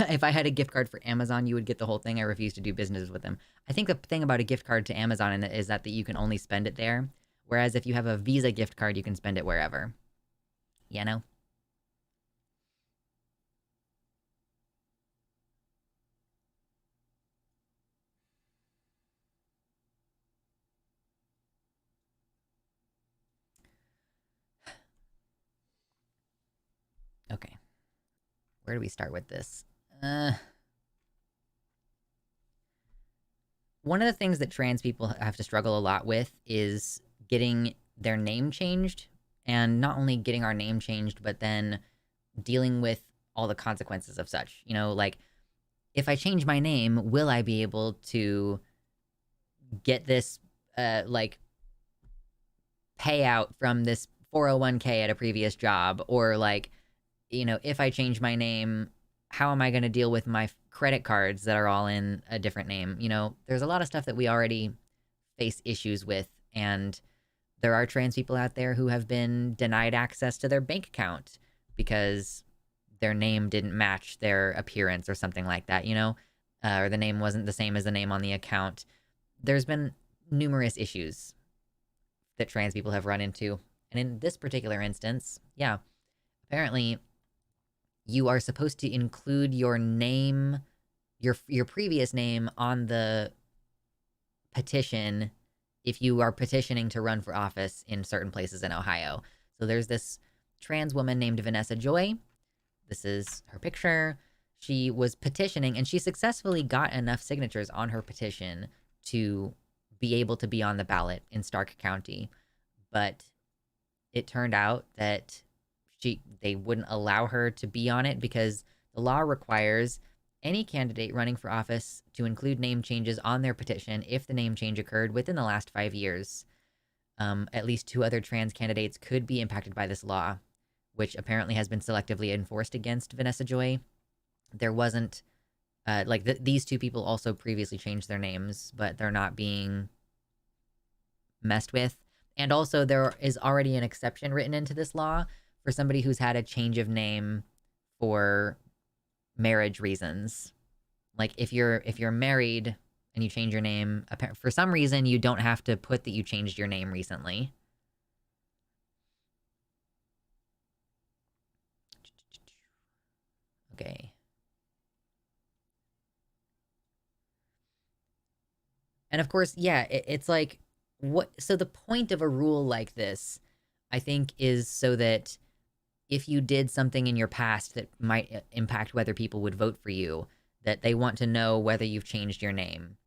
A: If I had a gift card for Amazon, you would get the whole thing. I refuse to do business with them. I think the thing about a gift card to Amazon is that you can only spend it there. Whereas if you have a Visa gift card, you can spend it wherever. You know? Okay. Where do we start with this? One of the things that trans people have to struggle a lot with is getting their name changed. And not only getting our name changed, but then dealing with all the consequences of such. You know, like, if I change my name, will I be able to get this, like, payout from this 401k at a previous job? Or, like, you know, if I change my name, how am I going to deal with my credit cards that are all in a different name? You know, there's a lot of stuff that we already face issues with. And there are trans people out there who have been denied access to their bank account because their name didn't match their appearance or something like that, or the name wasn't the same as the name on the account. There's been numerous issues that trans people have run into. And in this particular instance, yeah, apparently you are supposed to include your name, your previous name on the petition if you are petitioning to run for office in certain places in Ohio. So there's this trans woman named Vanessa Joy. This is her picture. She was petitioning, and she successfully got enough signatures on her petition to be able to be on the ballot in Stark County. But it turned out that they wouldn't allow her to be on it because the law requires any candidate running for office to include name changes on their petition if the name change occurred within the last 5 years. At least 2 other trans candidates could be impacted by this law, which apparently has been selectively enforced against Vanessa Joy. There wasn't, these 2 people also previously changed their names, but they're not being messed with. And also there is already an exception written into this law for somebody who's had a change of name for marriage reasons. Like if you're married and you change your name, for some reason you don't have to put that you changed your name recently. Okay. And of course, yeah, it's like, so the point of a rule like this, I think, is so that if you did something in your past that might impact whether people would vote for you, that they want to know whether you've changed your name.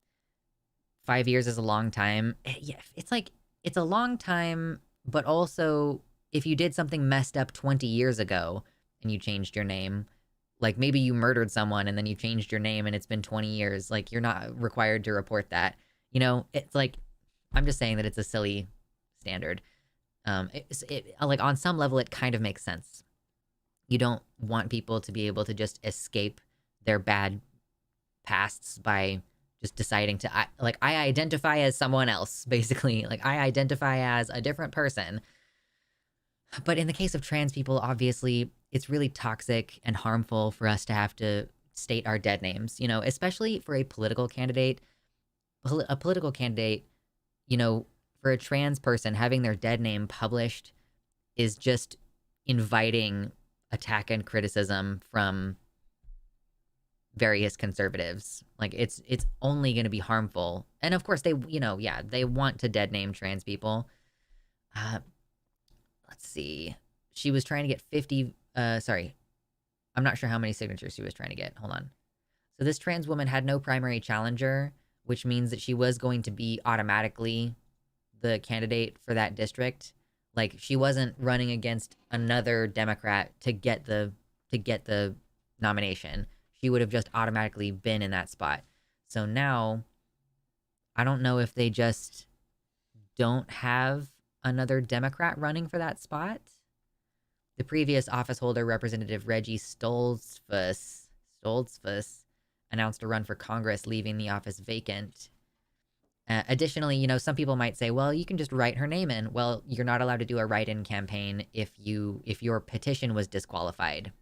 A: 5 years is a long time. Yeah, it's a long time, but also if you did something messed up 20 years ago and you changed your name, like maybe you murdered someone and then you changed your name and it's been 20 years, like you're not required to report that. It's like, I'm just saying that it's a silly standard. Like on some level, it kind of makes sense. You don't want people to be able to just escape their bad pasts by just deciding to, I identify as someone else, basically. Like, I identify as a different person. But in the case of trans people, obviously, it's really toxic and harmful for us to have to state our dead names, especially for a political candidate. A political candidate, for a trans person, having their dead name published is just inviting attack and criticism from various conservatives. Like, it's only going to be harmful. And of course, they want to dead name trans people. Let's see. She was trying to get 50, I'm not sure how many signatures she was trying to get. Hold on. So this trans woman had no primary challenger, which means that she was going to be automatically the candidate for that district. Like, she wasn't running against another Democrat to get the nomination. She would have just automatically been in that spot. So now, I don't know if they just don't have another Democrat running for that spot. The previous office holder, Representative Reggie Stoltzfus, announced a run for Congress, leaving the office vacant. Additionally, some people might say, well, you can just write her name in. Well, you're not allowed to do a write-in campaign if your petition was disqualified.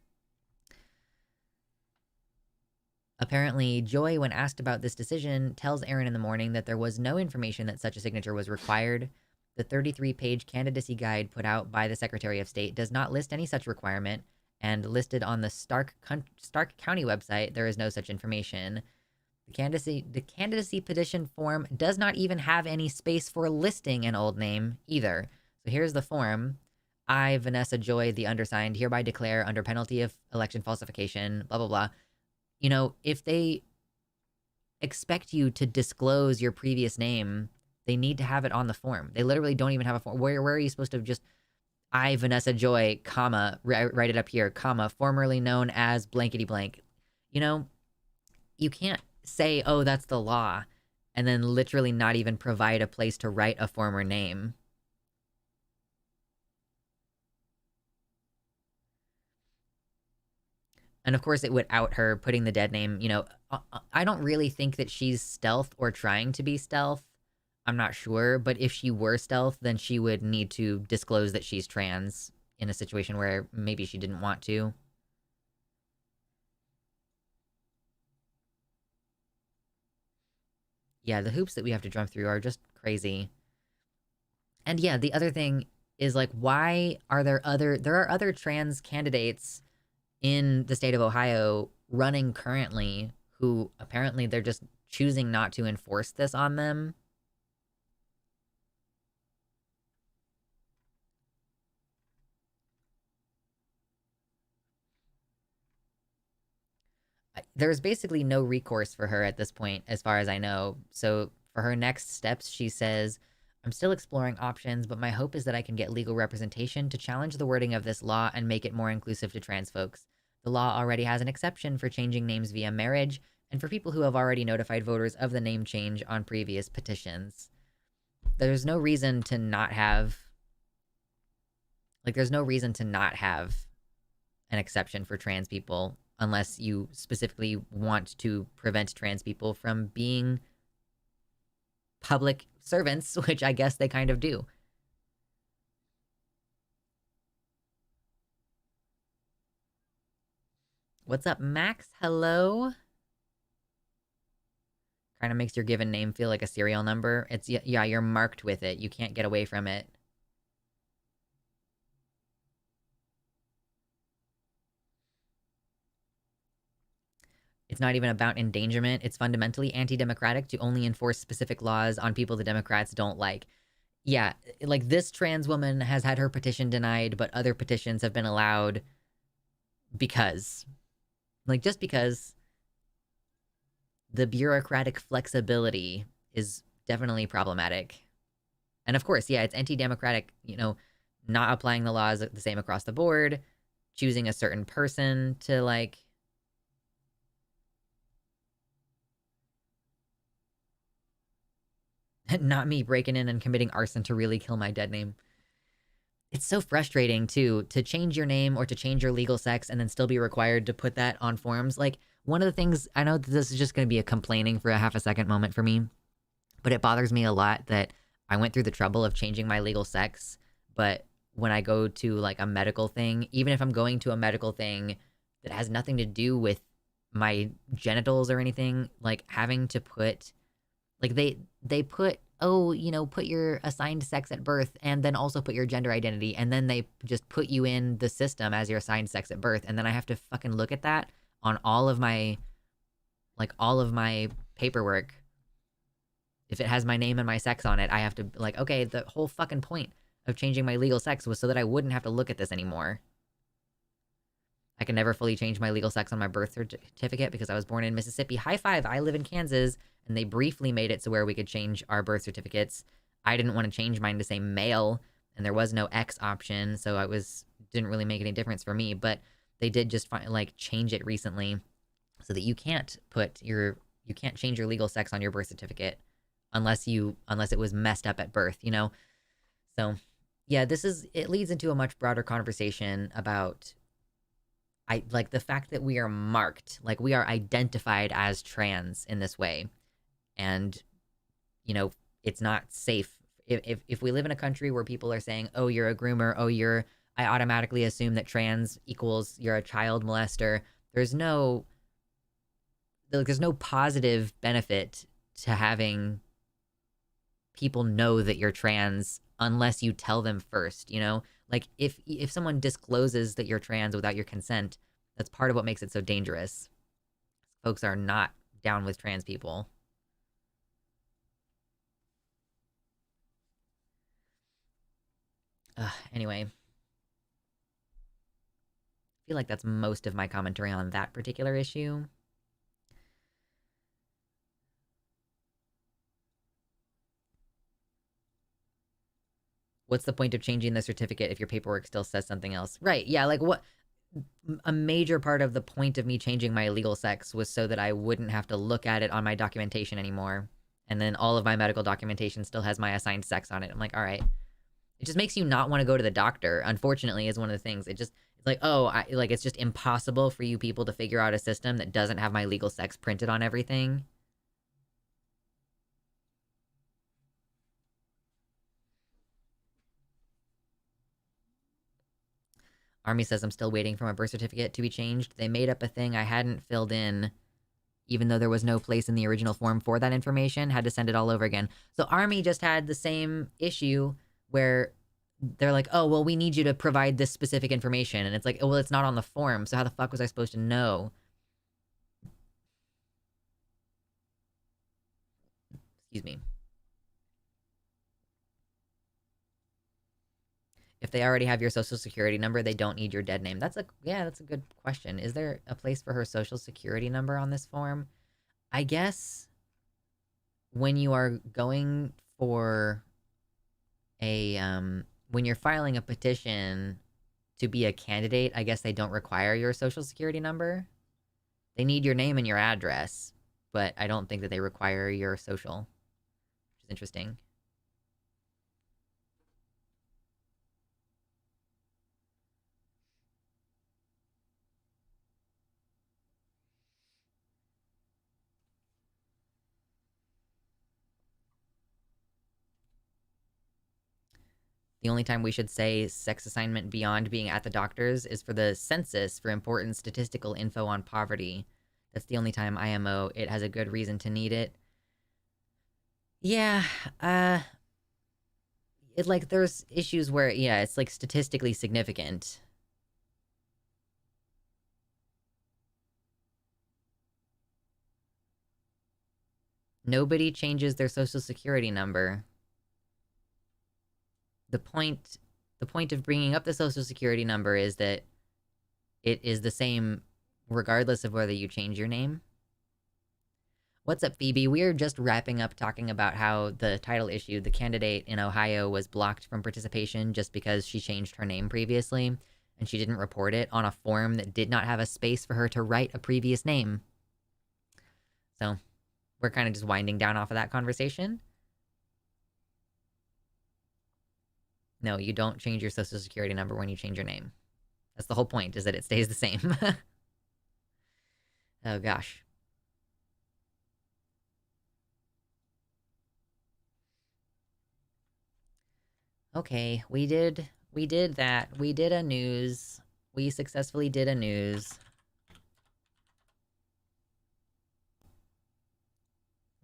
A: Apparently, Joy, when asked about this decision, tells Aaron in the morning that there was no information that such a signature was required. The 33-page candidacy guide put out by the Secretary of State does not list any such requirement, and listed on the Stark County website, there is no such information. The candidacy petition form does not even have any space for listing an old name either. So here's the form. I, Vanessa Joy, the undersigned, hereby declare under penalty of election falsification, blah, blah, blah. If they expect you to disclose your previous name, they need to have it on the form. They literally don't even have a form. Where are you supposed to just, I, Vanessa Joy, comma, write it up here, comma, formerly known as blankety blank. You can't say, oh, that's the law, and then literally not even provide a place to write a former name. And of course, it would out her putting the dead name. I don't really think that she's stealth or trying to be stealth. I'm not sure, but if she were stealth, then she would need to disclose that she's trans in a situation where maybe she didn't want to. Yeah, the hoops that we have to jump through are just crazy. And yeah, the other thing is like, why are there are other trans candidates in the state of Ohio running currently who apparently they're just choosing not to enforce this on them. There's basically no recourse for her at this point, as far as I know. So for her next steps, she says, I'm still exploring options, but my hope is that I can get legal representation to challenge the wording of this law and make it more inclusive to trans folks. The law already has an exception for changing names via marriage and for people who have already notified voters of the name change on previous petitions. There's no reason to not have, there's no reason to not have an exception for trans people unless you specifically want to prevent trans people from being public servants, which I guess they kind of do. What's up, Max? Hello? Kind of makes your given name feel like a serial number. It's, yeah, you're marked with it. You can't get away from it. It's not even about endangerment. It's fundamentally anti-democratic to only enforce specific laws on people the Democrats don't like. Yeah, like this trans woman has had her petition denied, but other petitions have been allowed because, just because the bureaucratic flexibility is definitely problematic. And of course, yeah, it's anti-democratic, not applying the laws the same across the board, choosing a certain person to not me breaking in and committing arson to really kill my dead name. It's so frustrating too to change your name or to change your legal sex and then still be required to put that on forms. Like, one of the things, I know this is just going to be a complaining for a half a second moment for me, but it bothers me a lot that I went through the trouble of changing my legal sex, but when I go to like a medical thing, even if I'm going to a medical thing that has nothing to do with my genitals or anything, like having to put, like they put, oh, put your assigned sex at birth and then also put your gender identity, and then they just put you in the system as your assigned sex at birth, and then I have to fucking look at that on all of my paperwork. If it has my name and my sex on it, I have to, okay, the whole fucking point of changing my legal sex was so that I wouldn't have to look at this anymore. I can never fully change my legal sex on my birth certificate because I was born in Mississippi. High five, I live in Kansas, and they briefly made it so where we could change our birth certificates. I didn't want to change mine to say male, and there was no X option, so didn't really make any difference for me, but they did just change it recently so that you can't change your legal sex on your birth certificate unless it was messed up at birth, So, yeah, it leads into a much broader conversation about the fact that we are marked, we are identified as trans in this way. And, it's not safe. If we live in a country where people are saying, oh, you're a groomer, I automatically assume that trans equals you're a child molester. There's no positive benefit to having people know that you're trans unless you tell them first, if someone discloses that you're trans without your consent, that's part of what makes it so dangerous. Folks are not down with trans people. Anyway, I feel like that's most of my commentary on that particular issue. What's the point of changing the certificate if your paperwork still says something else? Right, yeah, what a major part of the point of me changing my legal sex was so that I wouldn't have to look at it on my documentation anymore. And then all of my medical documentation still has my assigned sex on it. I'm like, all right. It just makes you not want to go to the doctor, unfortunately, is one of the things. It's like, oh, it's just impossible for you people to figure out a system that doesn't have my legal sex printed on everything. Army says I'm still waiting for my birth certificate to be changed. They made up a thing I hadn't filled in, even though there was no place in the original form for that information. Had to send it all over again. So Army just had the same issue where they're like, oh, well, we need you to provide this specific information. And it's like, well, it's not on the form, so how the fuck was I supposed to know? Excuse me. If they already have your social security number, they don't need your dead name. That's a good question. Is there a place for her social security number on this form? I guess when you are going for a, when you're filing a petition to be a candidate, I guess they don't require your social security number. They need your name and your address, but I don't think that they require your social, which is interesting. The only time we should say sex assignment beyond being at the doctor's is for the census for important statistical info on poverty. That's the only time IMO, it has a good reason to need it. Yeah, it like, there's issues where, yeah, it's like statistically significant. Nobody changes their social security number. The point of bringing up the social security number is that it is the same regardless of whether you change your name. What's up, Phoebe? We're just wrapping up talking about how the title issue, the candidate in Ohio, was blocked from participation just because she changed her name previously, and she didn't report it on a form that did not have a space for her to write a previous name. So, we're kind of just winding down off of that conversation. No, you don't change your social security number when you change your name. That's the whole point, is that it stays the same. Oh, gosh. Okay, we did that. We did a news. We successfully did a news.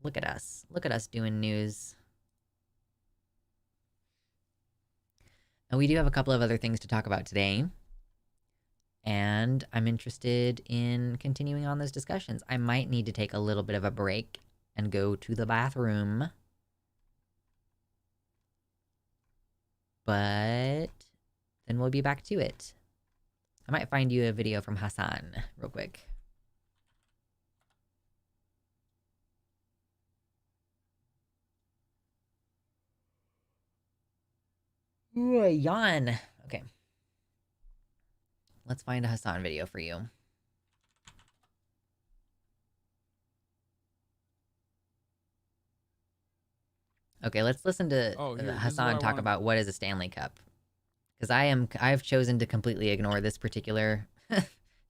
A: Look at us. Look at us doing news. And we do have a couple of other things to talk about today. And I'm interested in continuing on those discussions. I might need to take a little bit of a break and go to the bathroom. But then we'll be back to it. I might find you a video from Hassan real quick. Ooh, yawn. Okay. Let's find a Hassan video for you. Okay, let's listen to Hassan talk about what is a Stanley Cup. Because I've chosen to completely ignore this particular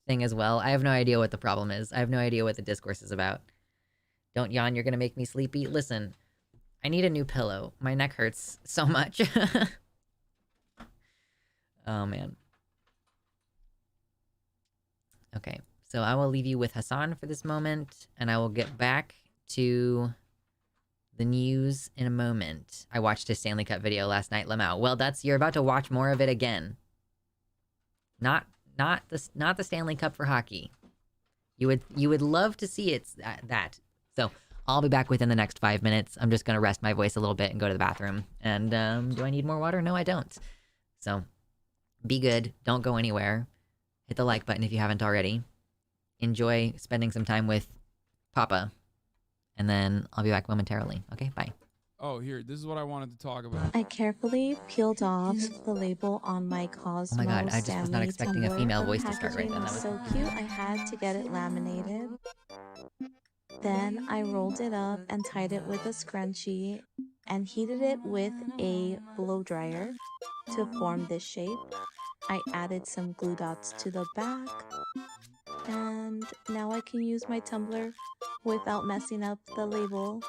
A: thing as well. I have no idea what the problem is. I have no idea what the discourse is about. Don't yawn, you're gonna make me sleepy. Listen, I need a new pillow. My neck hurts so much. Oh, man. Okay, so I will leave you with Hassan for this moment, and I will get back to the news in a moment. I watched his Stanley Cup video last night, Lamau. Well, you're about to watch more of it again. Not the Stanley Cup for hockey. You would love to see it that. So I'll be back within the next 5 minutes. I'm just gonna rest my voice a little bit and go to the bathroom. And do I need more water? No, I don't. So be good. Don't go anywhere. Hit the like button if you haven't already. Enjoy spending some time with Papa. And then I'll be back momentarily. Okay, bye.
B: Oh, here, this is what I wanted to talk about.
C: I carefully peeled off the label on my Cosmo
A: Oh my god, I just was not expecting a female voice to start right then. That was
C: so cute, I had to get it laminated. Then I rolled it up and tied it with a scrunchie and heated it with a blow dryer to form this shape. I added some glue dots to the back, and now I can use my tumbler without messing up the label.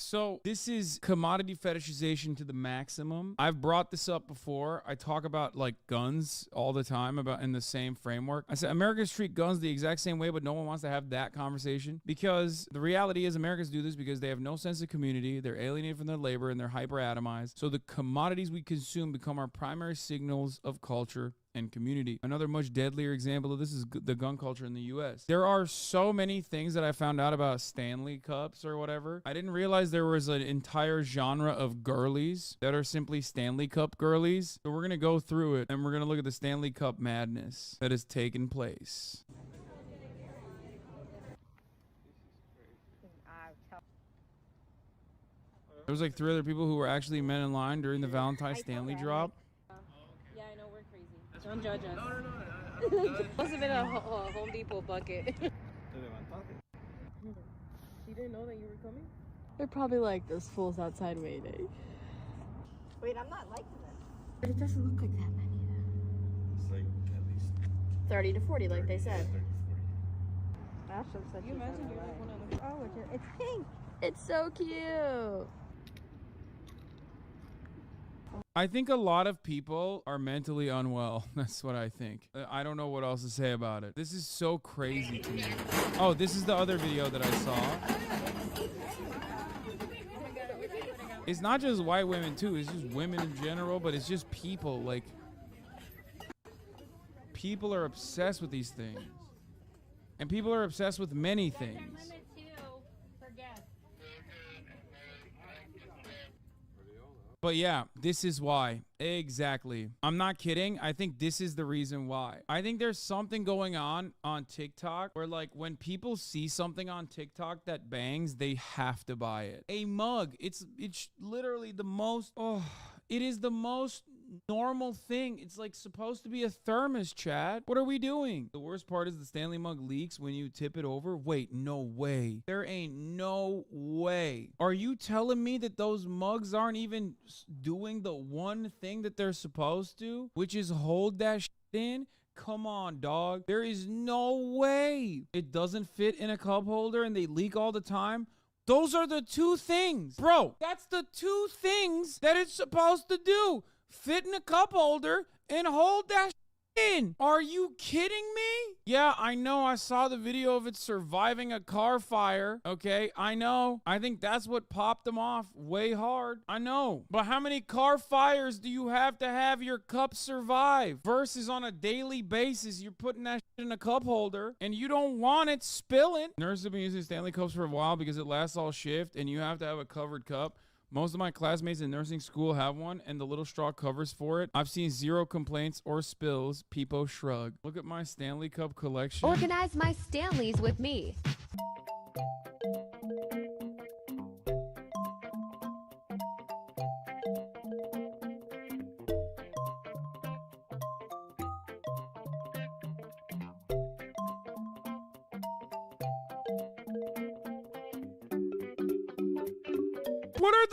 B: So this is commodity fetishization to the maximum. I've brought this up before. I talk about like guns all the time about in the same framework. I said Americans treat guns the exact same way, but no one wants to have that conversation because the reality is Americans do this because they have no sense of community. They're alienated from their labor and they're hyper atomized. So the commodities we consume become our primary signals of culture and community. Another much deadlier example of this is the gun culture in the US. There are so many things that I found out about Stanley cups or whatever. I didn't realize there was an entire genre of girlies that are simply Stanley Cup girlies. So we're gonna go through it and we're gonna look at the Stanley Cup madness that has taken place. There was like 3 other people who were actually men in line during the Valentine's Stanley drop.
D: Yeah, I know, we're crazy. Don't judge us. No. Must have been a Home Depot bucket. She didn't know that you were coming? They're probably like, this fool's outside waiting.
E: Wait, I'm not liking this.
D: But it doesn't look like that many though.
F: It's like at least
D: 30 to 40, like they said.
F: 30, 40.
E: Ashton said
D: You imagine you're like one of the...
E: Oh, it's pink.
D: It's so cute.
B: I think a lot of people are mentally unwell. That's what I think. I don't know what else to say about it. This is so crazy to me. Oh, this is the other video that I saw. It's not just white women too. It's just women in general, but it's just people. Like, people are obsessed with these things. And people are obsessed with many things. But yeah, this is why. Exactly. I'm not kidding. I think this is the reason why. I think there's something going on TikTok where like when people see something on TikTok that bangs, they have to buy it. A mug. It's literally the most, it is the most normal thing. It's like supposed to be a thermos, Chad. What are we doing? The worst part is the Stanley mug leaks when you tip it over. Wait, no way. There ain't no way. Are you telling me that those mugs aren't even doing the one thing that they're supposed to, which is hold that shit in? Come on, dog. There is no way it doesn't fit in a cup holder and they leak all the time. Those are the 2 things. Bro, that's the 2 things that it's supposed to do. Fit in a cup holder and hold that in. Are you kidding me? Yeah, I know. I saw the video of it surviving a car fire. Okay, I know. I think that's what popped them off way hard. I know. But how many car fires do you have to have your cup survive? Versus on a daily basis, you're putting that shit in a cup holder and you don't want it spilling. Nurses have been using Stanley cups for a while because it lasts all shift and you have to have a covered cup. Most of my classmates in nursing school have one, and the little straw covers for it. I've seen 0 complaints or spills. Peepo shrug. Look at my Stanley Cup collection.
G: Organize my Stanleys with me.
B: What are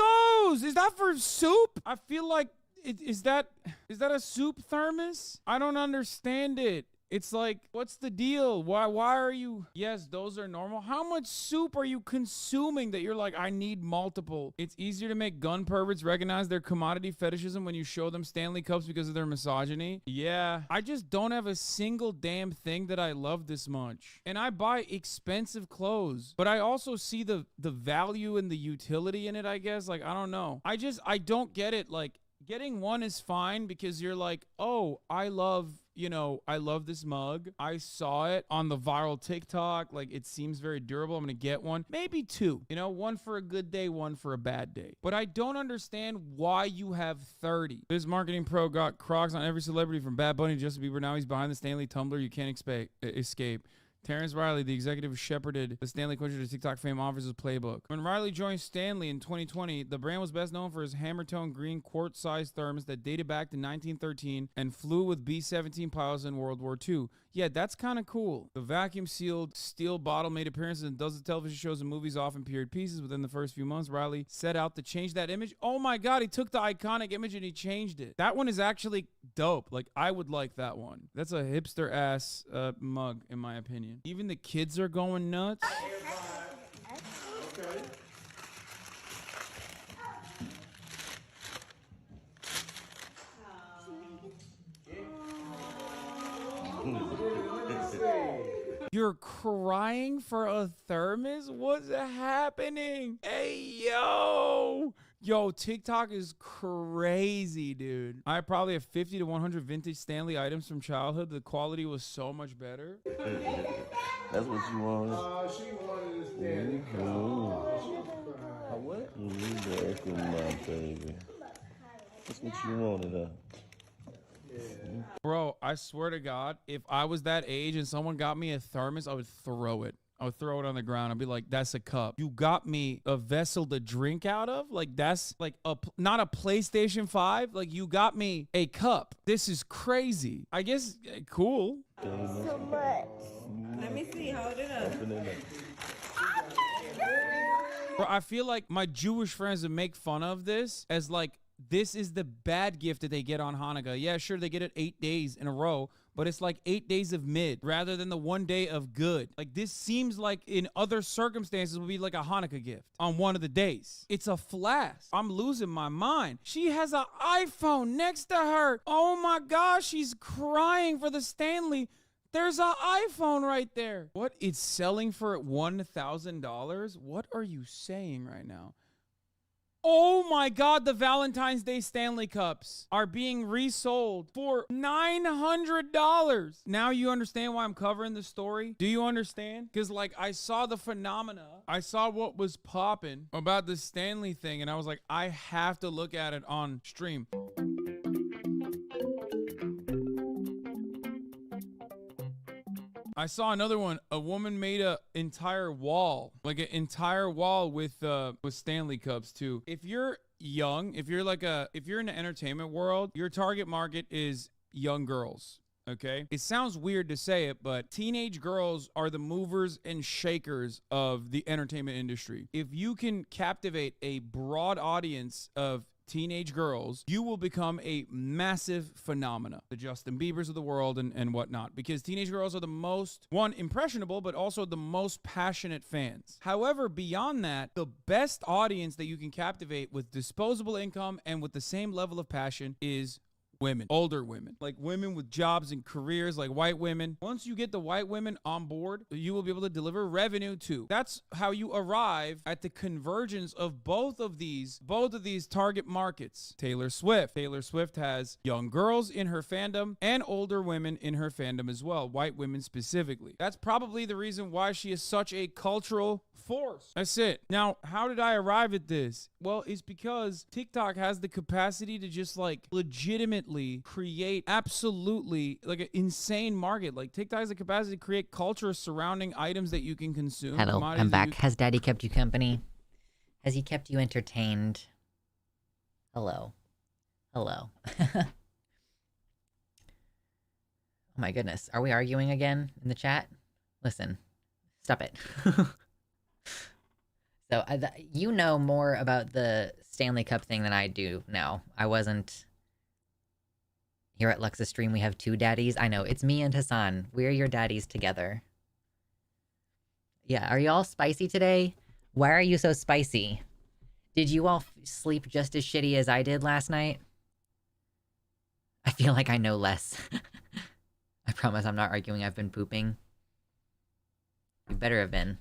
B: those? Is that for soup? I feel like is that a soup thermos? I don't understand it. It's like, what's the deal? Why are you? Yes, those are normal. How much soup are you consuming that you're like, I need multiple? It's easier to make gun perverts recognize their commodity fetishism when you show them Stanley cups because of their misogyny. Yeah, I just don't have a single damn thing that I love this much. And I buy expensive clothes, but I also see the value and the utility in it, I guess. Like, I don't know. I don't get it. Like, getting one is fine because you're like, oh, I love this mug. I saw it on the viral TikTok. Like, it seems very durable. I'm going to get one. Maybe 2. One for a good day, one for a bad day. But I don't understand why you have 30. This marketing pro got Crocs on every celebrity from Bad Bunny to Justin Bieber. Now he's behind the Stanley tumbler. You can't escape. Terrence Riley, the executive who shepherded the Stanley culture to TikTok fame, offers his playbook. When Riley joined Stanley in 2020, the brand was best known for his hammer-tone green quart-sized thermos that dated back to 1913 and flew with B-17 pilots in World War II. Yeah, that's kind of cool. The vacuum-sealed steel bottle made appearances in dozens of television shows and movies, often period pieces. Within the first few months, Riley set out to change that image. Oh my God, he took the iconic image and he changed it. That one is actually dope. Like, I would like that one. That's a hipster-ass mug, in my opinion. Even the kids are going nuts. You're crying for a thermos? What's happening? Hey, yo. Yo, TikTok is crazy, dude. I probably have 50 to 100 vintage Stanley items from childhood. The quality was so much better.
H: That's what you wanted.
F: She wanted to stand.
H: What? Welcome, my baby. That's what you wanted, huh?
B: Bro, I swear to God, if I was that age and someone got me a thermos, I would throw it. I would throw it on the ground. I'd be like, that's a cup. You got me a vessel to drink out of? Like, that's like not a PlayStation 5. Like, you got me a cup. This is crazy. I guess, cool.
E: So much.
F: Let me see. Hold it up.
B: Bro, I feel like my Jewish friends would make fun of this as like, this is the bad gift that they get on Hanukkah. Yeah, sure, they get it 8 days in a row, but it's like 8 days of mid rather than the 1 day of good. Like, this seems like in other circumstances would be like a Hanukkah gift on one of the days. It's a flask. I'm losing my mind. She has an iPhone next to her. Oh my gosh, she's crying for the Stanley. There's an iPhone right there. What? It's selling for $1,000? What are you saying right now? Oh my God, the Valentine's Day Stanley Cups are being resold for $900. Now you understand why I'm covering the story? Do you understand? Because like I saw the phenomena. I saw what was popping about the Stanley thing and I was like, I have to look at it on stream. I saw another one. A woman made an entire wall, like an entire wall with Stanley Cups too. If you're young, if you're in the entertainment world, your target market is young girls. Okay. It sounds weird to say it, but teenage girls are the movers and shakers of the entertainment industry. If you can captivate a broad audience of teenage girls, you will become a massive phenomena. The Justin Biebers of the world and whatnot, because teenage girls are the most, one, impressionable, but also the most passionate fans. However, beyond that, the best audience that you can captivate with disposable income and with the same level of passion is women, older women, like women with jobs and careers, like white women. Once you get the white women on board, you will be able to deliver revenue too. That's how you arrive at the convergence of both of these target markets. Taylor Swift has young girls in her fandom and older women in her fandom as well, white women specifically. That's probably the reason why she is such a cultural force. That's it. Now, how did I arrive at this? Well, it's because TikTok has the capacity to just like legitimately create absolutely like an insane market. Like TikTok has the capacity to create culture surrounding items that you can consume.
A: Hello, I'm back. Has Daddy kept you company? Has he kept you entertained? Hello. Hello. Oh my goodness. Are we arguing again in the chat? Listen, stop it. So, you know more about the Stanley Cup thing than I do now. I wasn't... Here at Lux's stream, we have two daddies. I know, it's me and Hassan. We're your daddies together. Yeah, are you all spicy today? Why are you so spicy? Did you all sleep just as shitty as I did last night? I feel like I know less. I promise I'm not arguing. I've been pooping. You better have been.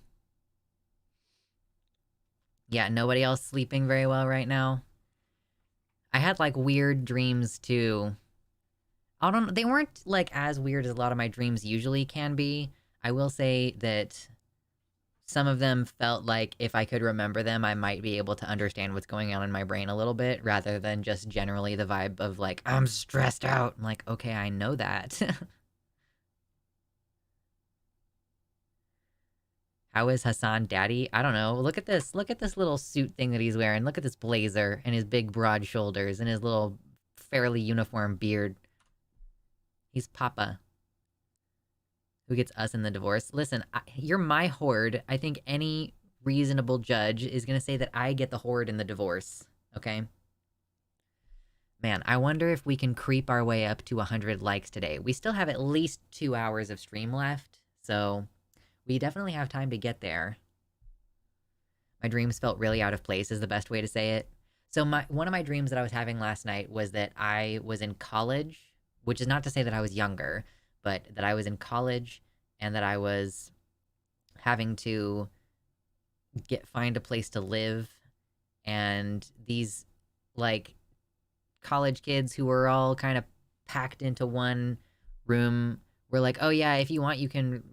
A: Yeah, nobody else sleeping very well right now. I had like weird dreams too. I don't know, they weren't like as weird as a lot of my dreams usually can be. I will say that some of them felt like if I could remember them, I might be able to understand what's going on in my brain a little bit, rather than just generally the vibe of like, I'm stressed out. I'm like, okay, I know that. How is Hassan daddy? I don't know. Look at this. Look at this little suit thing that he's wearing. Look at this blazer and his big broad shoulders and his little fairly uniform beard. He's Papa. Who gets us in the divorce? Listen, you're my horde. I think any reasonable judge is going to say that I get the horde in the divorce. Okay? Man, I wonder if we can creep our way up to 100 likes today. We still have at least 2 hours of stream left, so... we definitely have time to get there. My dreams felt really out of place is the best way to say it. So one of my dreams that I was having last night was that I was in college, which is not to say that I was younger, but that I was in college and that I was having to find a place to live, and these like college kids who were all kind of packed into one room were like, oh yeah, if you want you can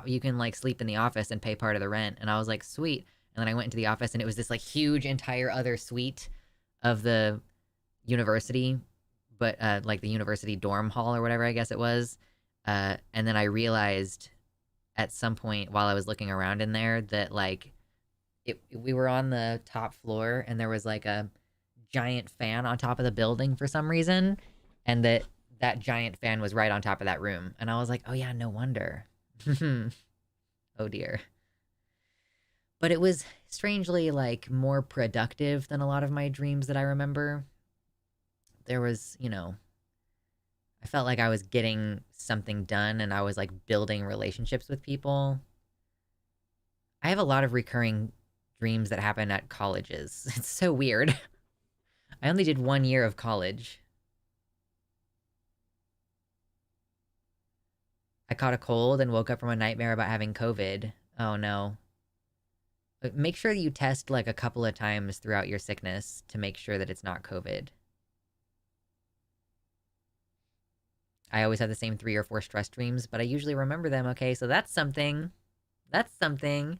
A: you can like sleep in the office and pay part of the rent. And I was like, sweet. And then I went into the office and it was this like huge entire other suite of the university, but like the university dorm hall or whatever I guess it was. And then I realized at some point while I was looking around in there that like we were on the top floor and there was like a giant fan on top of the building for some reason, and that giant fan was right on top of that room. And I was like, oh yeah, no wonder. Oh dear. But it was strangely like more productive than a lot of my dreams that I remember. There was, you know, I felt like I was getting something done and I was like building relationships with people. I have a lot of recurring dreams that happen at colleges. It's so weird. I only did 1 year of college. I caught a cold and woke up from a nightmare about having COVID. Oh no. But make sure that you test like a couple of times throughout your sickness to make sure that it's not COVID. I always have the same 3 or 4 stress dreams, but I usually remember them, okay? So that's something. That's something.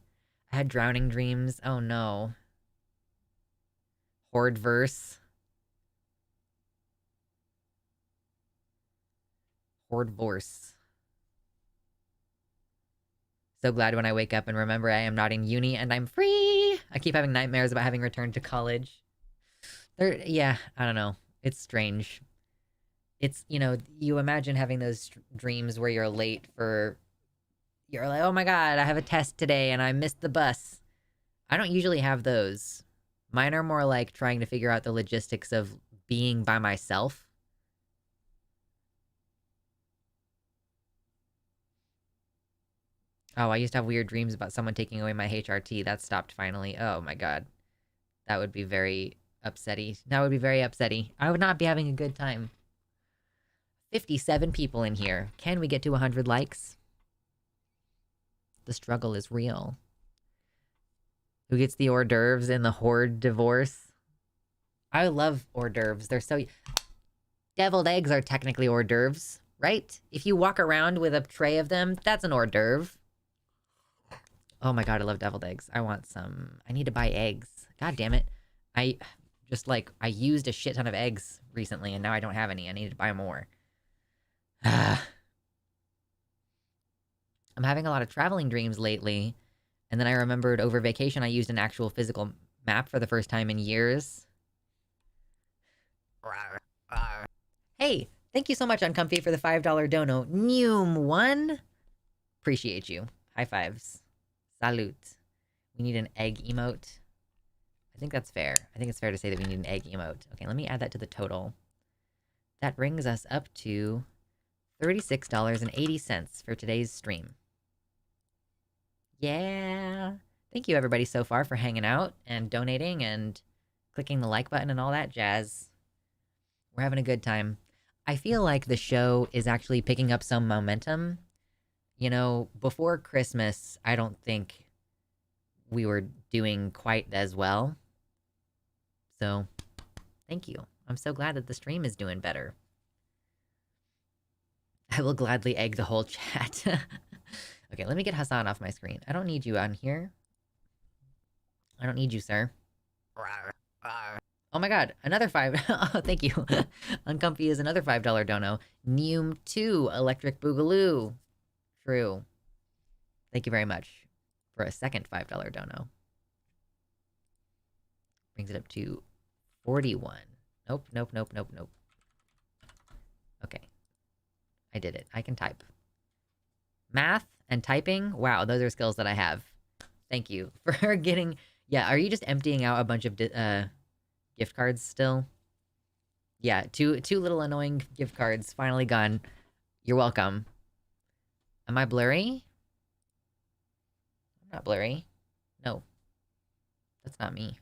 A: I had drowning dreams. Oh no. Horde verse. Horde vorse. So glad when I wake up and remember I am not in uni and I'm free. I keep having nightmares about having returned to college. Yeah, I don't know. It's strange. It's, you know, you imagine having those dreams where you're late for, you're like, oh my God, I have a test today and I missed the bus. I don't usually have those. Mine are more like trying to figure out the logistics of being by myself. Oh, I used to have weird dreams about someone taking away my HRT. That stopped finally. Oh my God. That would be very upsetty. That would be very upsetty. I would not be having a good time. 57 people in here. Can we get to 100 likes? The struggle is real. Who gets the hors d'oeuvres in the horde divorce? I love hors d'oeuvres. They're so... Deviled eggs are technically hors d'oeuvres, right? If you walk around with a tray of them, that's an hors d'oeuvre. Oh my God, I love deviled eggs. I want some. I need to buy eggs. God damn it. I used a shit ton of eggs recently and now I don't have any. I need to buy more. I'm having a lot of traveling dreams lately. And then I remembered over vacation I used an actual physical map for the first time in years. Hey, thank you so much, Uncomfy, for the $5 dono. Neum1. Appreciate you. High fives. Salute. We need an egg emote. I think that's fair. I think it's fair to say that we need an egg emote. Okay, let me add that to the total. That brings us up to $36.80 for today's stream. Yeah. Thank you everybody so far for hanging out and donating and clicking the like button and all that jazz. We're having a good time. I feel like the show is actually picking up some momentum. You know, before Christmas, I don't think we were doing quite as well. So, thank you. I'm so glad that the stream is doing better. I will gladly egg the whole chat. Okay, let me get Hassan off my screen. I don't need you on here. I don't need you, sir. Oh my God, another $5. Oh, thank you. Uncomfy is another $5 dono. Neum 2 Electric Boogaloo. True. Thank you very much for a second $5 dono. Brings it up to 41. Nope. Okay. I did it. I can type. Math and typing? Wow, those are skills that I have. Thank you for getting... Yeah, are you just emptying out a bunch of gift cards still? Yeah, two little annoying gift cards finally gone. You're welcome. Am I blurry? I'm not blurry. No. That's not me.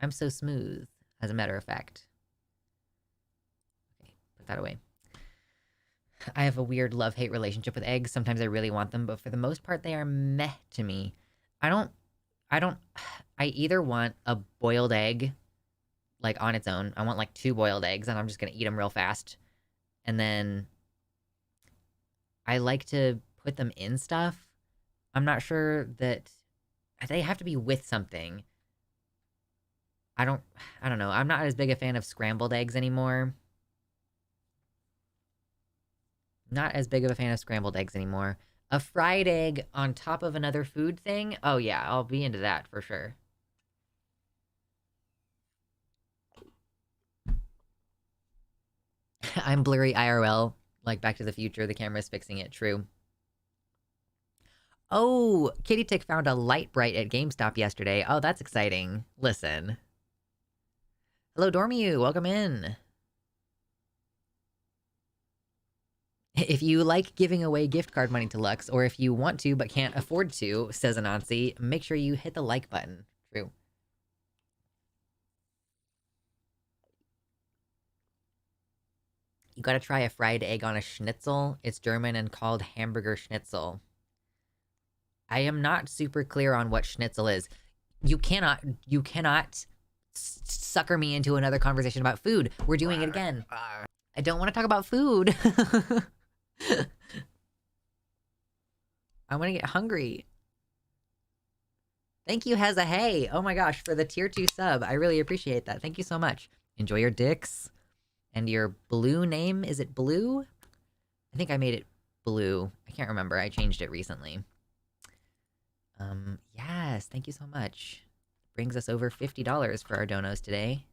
A: I'm so smooth, as a matter of fact. Okay, put that away. I have a weird love-hate relationship with eggs. Sometimes I really want them, but for the most part, they are meh to me. I don't, I either want a boiled egg, like on its own. I want like 2 boiled eggs and I'm just gonna eat them real fast. And then I like to put them in stuff. I'm not sure that they have to be with something. I don't know. I'm not as big a fan of scrambled eggs anymore. Not as big of a fan of scrambled eggs anymore. A fried egg on top of another food thing? Oh yeah, I'll be into that for sure. I'm blurry IRL, like Back to the Future, the camera's fixing it, true. Oh, Kitty Tick found a light bright at GameStop yesterday. Oh, that's exciting. Listen. Hello, Dormiu, welcome in. If you like giving away gift card money to Lux, or if you want to but can't afford to, says Anansi, make sure you hit the like button. True. You gotta try a fried egg on a schnitzel. It's German and called hamburger schnitzel. I am not super clear on what schnitzel is. You cannot sucker me into another conversation about food. We're doing it again. I don't want to talk about food. I want to get hungry. Thank you, Heza Hey. Oh my gosh, for the tier 2 sub. I really appreciate that. Thank you so much. Enjoy your dicks. And your blue name, is it Blue? I think I made it Blue. I can't remember. I changed it recently. Yes, thank you so much. Brings us over $50 for our donos today.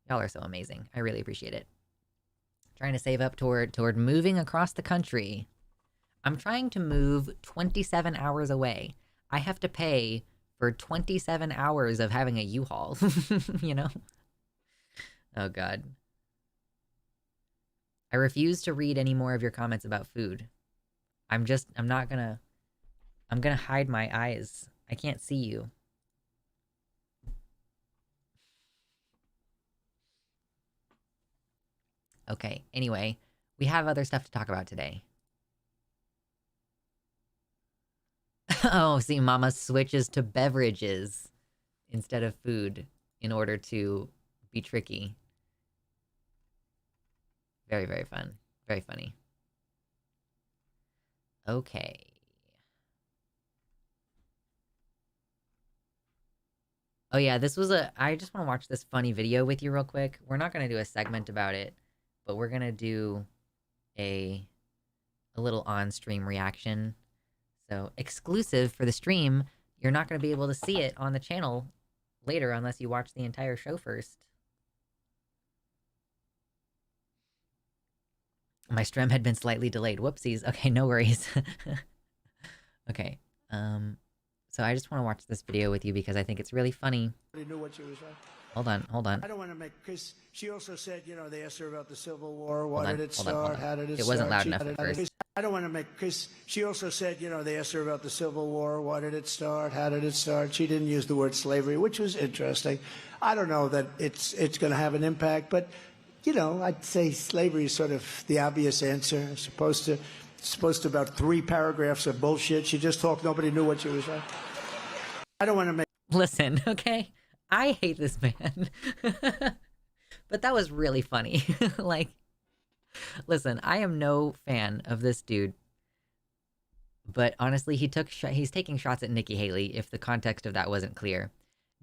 A: Y'all are so amazing. I really appreciate it. Trying to save up toward moving across the country. I'm trying to move 27 hours away. I have to pay for 27 hours of having a U-Haul, you know? Oh, God. I refuse to read any more of your comments about food. I'm gonna hide my eyes. I can't see you. Okay, anyway, we have other stuff to talk about today. Oh, see, Mama switches to beverages instead of food in order to be tricky. Very, very fun. Very funny. Okay. Oh yeah, this was I just want to watch this funny video with you real quick. We're not going to do a segment about it, but we're going to do a little on-stream reaction. So, exclusive for the stream, you're not going to be able to see it on the channel later unless you watch the entire show first. My stream had been slightly delayed. Whoopsies. Okay, no worries. Okay. So I just want to watch this video with you because I think it's really funny.
I: Knew what she was like.
A: Hold on.
I: I don't want to make, because she also said, you know, they asked her about the Civil War. Why did it start? How did it start?
A: It wasn't loud enough at first.
I: I don't want to make, because she also said, you know, they asked her about the Civil War. Why did it start? How did it start? She didn't use the word slavery, which was interesting. I don't know that it's going to have an impact, but, you know, I'd say slavery is sort of the obvious answer. It's supposed to about 3 paragraphs of bullshit. She just talked. Nobody knew what she was saying. I don't want to make...
A: Listen, okay? I hate this man. But that was really funny. Like, listen, I am no fan of this dude. But honestly, he's taking shots at Nikki Haley, if the context of that wasn't clear.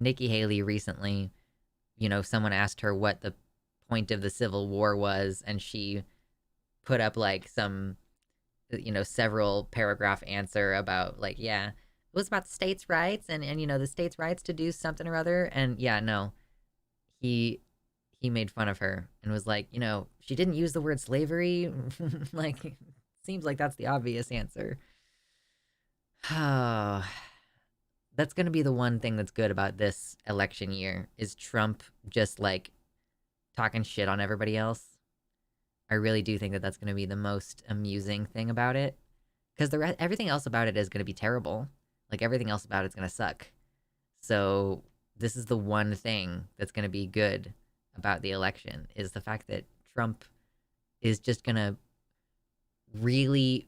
A: Nikki Haley recently, you know, someone asked her what the point of the Civil War was, and she put up, like, some, you know, several paragraph answer about, like, yeah, it was about states' rights and you know, the states' rights to do something or other. And yeah, no, he made fun of her and was like, you know, she didn't use the word slavery. Like, seems like that's the obvious answer. Oh, that's going to be the one thing that's good about this election year is Trump just like talking shit on everybody else. I really do think that that's going to be the most amusing thing about it. Because everything else about it is going to be terrible. Like, everything else about it's going to suck. So, this is the one thing that's going to be good about the election, is the fact that Trump is just gonna really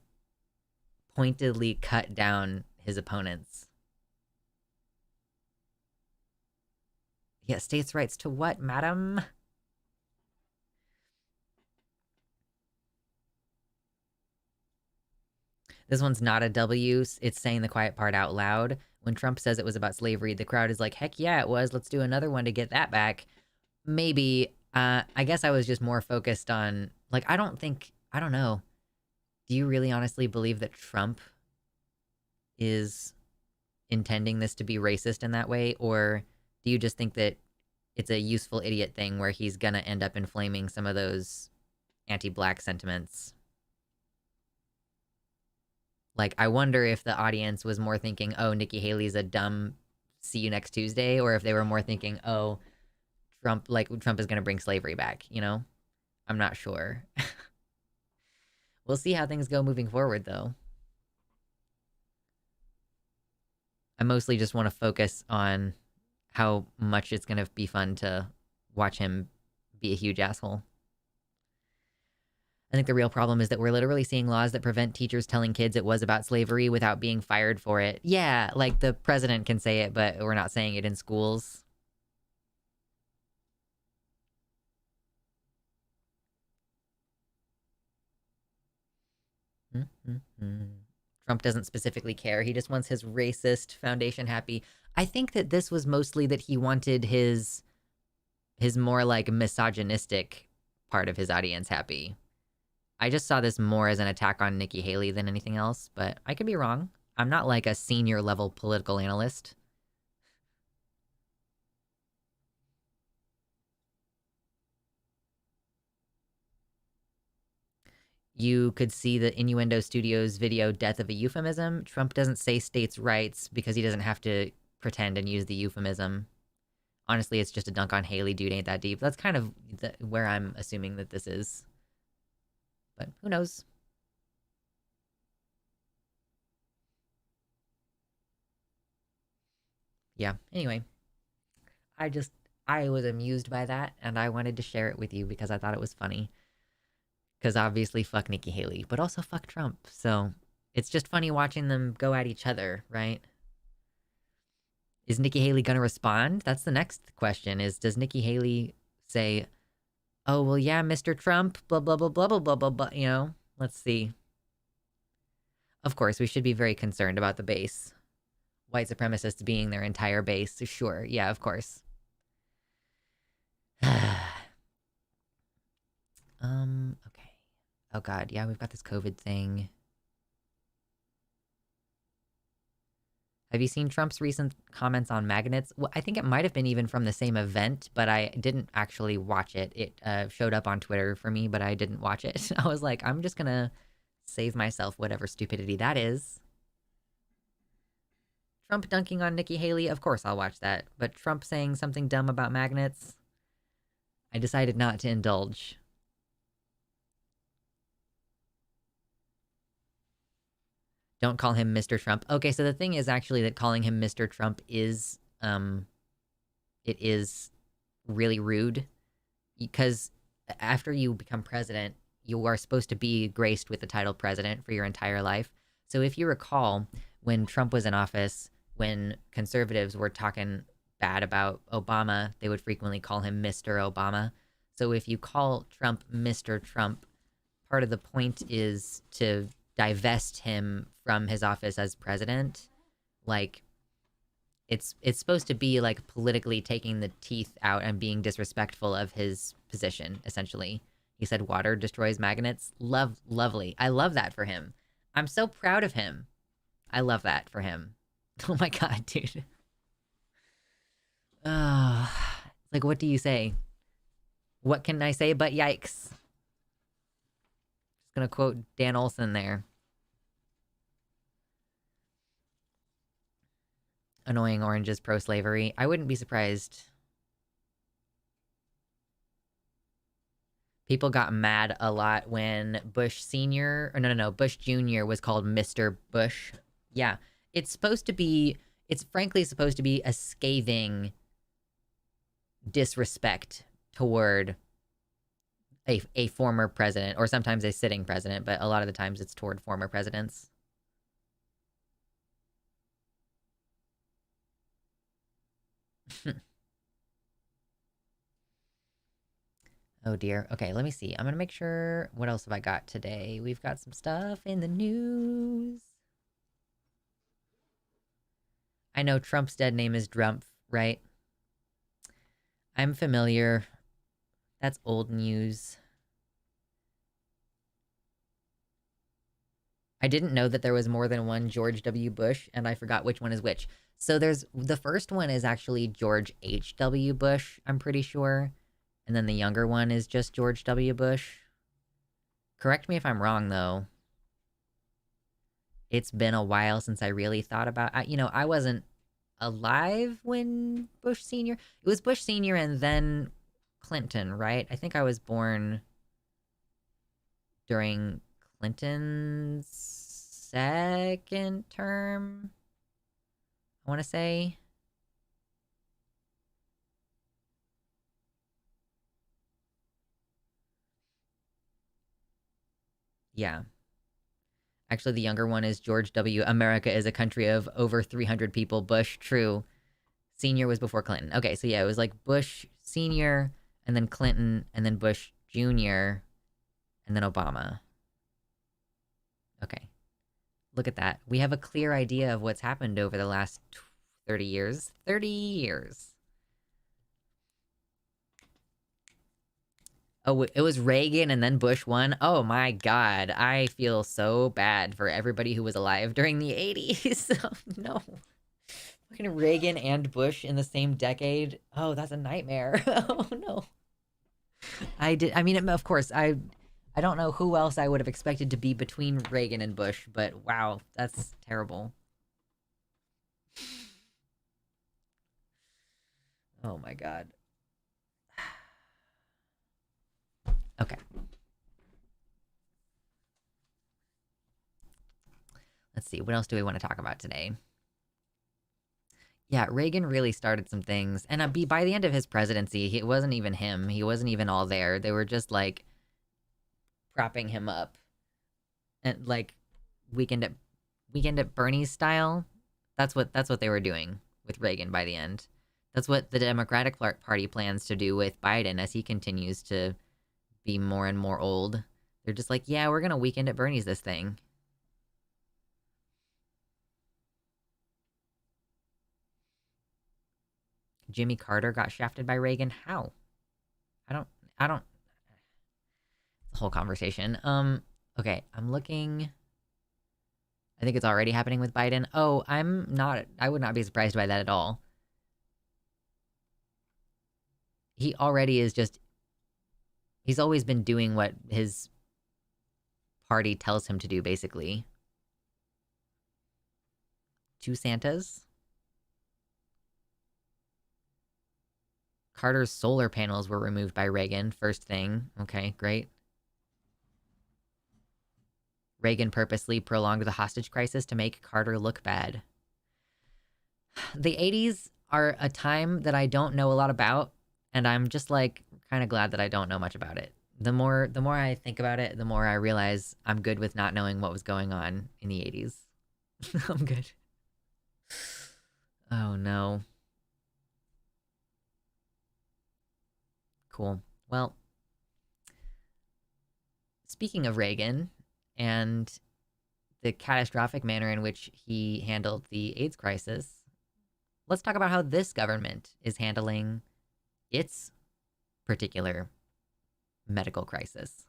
A: pointedly cut down his opponents. Yeah, states' rights to what, madam? This one's not a W. It's saying the quiet part out loud. When Trump says it was about slavery, the crowd is like, heck yeah, it was. Let's do another one to get that back. Maybe. I guess I was just more focused on, like, I don't know. Do you really honestly believe that Trump is intending this to be racist in that way? Or do you just think that it's a useful idiot thing where he's gonna end up inflaming some of those anti-black sentiments? Like, I wonder if the audience was more thinking, oh, Nikki Haley's a dumb see you next Tuesday, or if they were more thinking, oh, Trump is gonna bring slavery back, you know? I'm not sure. We'll see how things go moving forward, though. I mostly just want to focus on how much it's going to be fun to watch him be a huge asshole. I think the real problem is that we're literally seeing laws that prevent teachers telling kids it was about slavery without being fired for it. Yeah, like the president can say it, but we're not saying it in schools. Trump doesn't specifically care. He just wants his racist foundation happy. I think that this was mostly that he wanted his more like misogynistic part of his audience happy. I just saw this more as an attack on Nikki Haley than anything else, but I could be wrong. I'm not like a senior level political analyst. You could see the Innuendo Studios video Death of a Euphemism. Trump doesn't say states' rights because he doesn't have to pretend and use the euphemism. Honestly, it's just a dunk on Haley, dude, ain't that deep. That's kind of where I'm assuming that this is. But who knows? Yeah, anyway. I was amused by that, and I wanted to share it with you because I thought it was funny. Because obviously fuck Nikki Haley, but also fuck Trump. So it's just funny watching them go at each other, right? Is Nikki Haley going to respond? That's the next question is, does Nikki Haley say, oh, well, yeah, Mr. Trump, blah, blah, blah, blah, blah, blah, blah, blah, you know? Let's see. Of course, we should be very concerned about the base. White supremacists being their entire base. Sure, yeah, of course. Okay. Oh god, yeah, we've got this COVID thing. Have you seen Trump's recent comments on magnets? Well, I think it might have been even from the same event, but I didn't actually watch it. It showed up on Twitter for me, but I didn't watch it. I was like, I'm just gonna save myself whatever stupidity that is. Trump dunking on Nikki Haley, of course I'll watch that. But Trump saying something dumb about magnets, I decided not to indulge. Don't call him Mr. Trump. Okay, so the thing is actually that calling him Mr. Trump is, it is really rude. Because after you become president, you are supposed to be graced with the title president for your entire life. So if you recall, when Trump was in office, when conservatives were talking bad about Obama, they would frequently call him Mr. Obama. So if you call Trump Mr. Trump, part of the point is to divest him from his office as president. Like, it's supposed to be like politically taking the teeth out and being disrespectful of his position, essentially. He said water destroys magnets. Lovely. I love that for him. I'm so proud of him. I love that for him. Oh my god, dude. Like, what do you say? What can I say but yikes? Just gonna quote Dan Olson there. Annoying oranges pro-slavery. I wouldn't be surprised. People got mad a lot when Bush Sr. or no, Bush Jr. was called Mr. Bush. Yeah. It's frankly supposed to be a scathing disrespect toward a former president, or sometimes a sitting president, but a lot of the times it's toward former presidents. Oh dear. Okay, let me see. I'm gonna make sure. What else have I got today? We've got some stuff in the news. I know Trump's dead name is Drumpf, right? I'm familiar. That's old news. I didn't know that there was more than one George W. Bush, and I forgot which one is which. So the first one is actually George H.W. Bush, I'm pretty sure. And then the younger one is just George W. Bush. Correct me if I'm wrong, though. It's been a while since I really thought about... I wasn't alive when Bush Sr. It was Bush Sr. and then Clinton, right? I think I was born during Clinton's second term, I want to say. Yeah. Actually, the younger one is George W. America is a country of over 300 people. Bush, true. Senior was before Clinton. Okay, so yeah, it was like Bush Senior, and then Clinton, and then Bush Jr., and then Obama. Okay. Look at that. We have a clear idea of what's happened over the last 30 years. 30 years. Oh, it was Reagan and then Bush won? Oh my god. I feel so bad for everybody who was alive during the 80s. Oh no. Fucking Reagan and Bush in the same decade. Oh, that's a nightmare. Oh no. Of course, I don't know who else I would have expected to be between Reagan and Bush, but wow, that's terrible. Oh my god. Okay. Let's see, what else do we want to talk about today? Yeah, Reagan really started some things, and by the end of his presidency, it wasn't even him. He wasn't even all there. They were just, like, propping him up. And, like, Weekend at Bernie's style. That's what they were doing with Reagan by the end. That's what the Democratic Party plans to do with Biden as he continues to be more and more old. They're just like, yeah, we're gonna Weekend at Bernie's this thing. Jimmy Carter got shafted by Reagan. How? I don't the whole conversation. Okay, I'm looking. I think it's already happening with Biden. Oh, I would not be surprised by that at all. He already is just... He's always been doing what his party tells him to do, basically. 2 Santas. Carter's solar panels were removed by Reagan, first thing. Okay, great. Reagan purposely prolonged the hostage crisis to make Carter look bad. The 80s are a time that I don't know a lot about, and I'm just, like, kind of glad that I don't know much about it. The more I think about it, the more I realize I'm good with not knowing what was going on in the 80s. I'm good. Oh, no. Cool. Well, speaking of Reagan and the catastrophic manner in which he handled the AIDS crisis, let's talk about how this government is handling its particular medical crisis.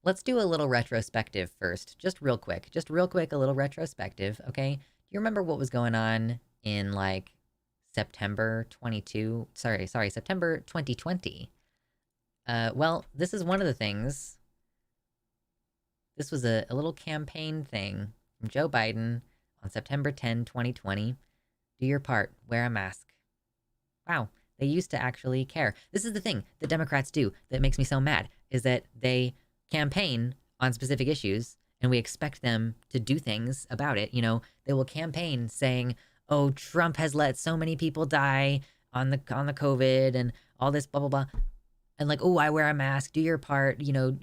A: Let's do a little retrospective first, just real quick, a little retrospective, okay? Do you remember what was going on in, like, September 2020? Well, this is one of the things. This was a little campaign thing from Joe Biden on September 10, 2020. Do your part. Wear a mask. Wow. They used to actually care. This is the thing that Democrats do that makes me so mad, is that they campaign on specific issues and we expect them to do things about it. You know, they will campaign saying, oh, Trump has let so many people die on the COVID and all this blah blah blah, and like, oh, I wear a mask, do your part, you know,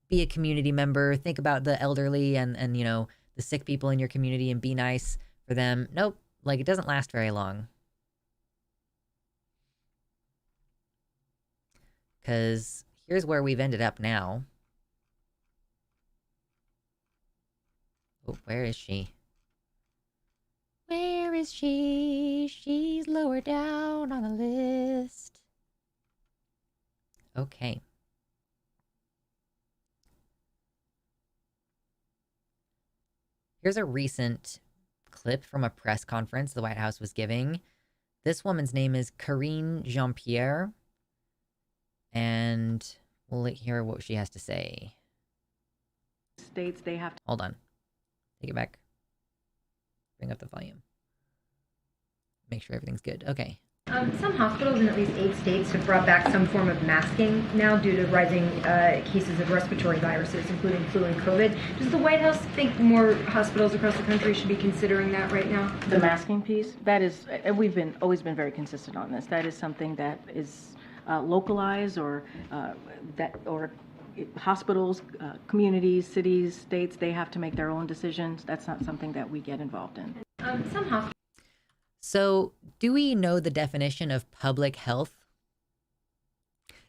A: be a community member, think about the elderly and you know, the sick people in your community and be nice for them. Nope, like it doesn't last very long. Because here's where we've ended up now. Oh, where is she? Where is she? She's lower down on the list. Okay. Here's a recent clip from a press conference the White House was giving. This woman's name is Karine Jean-Pierre. And we'll hear what she has to say.
J: States they have to...
A: Hold on. Take it back. Bring up the volume. Make sure everything's good. Okay.
K: Some hospitals in at least 8 states have brought back some form of masking now due to rising cases of respiratory viruses, including flu and COVID. Does the White House think more hospitals across the country should be considering that right now?
J: The masking piece, that is, we've always been very consistent on this. That is something that is localized or hospitals, communities, cities, states, they have to make their own decisions. That's not something that we get involved in.
K: Some hospitals.
A: So, do we know the definition of public health?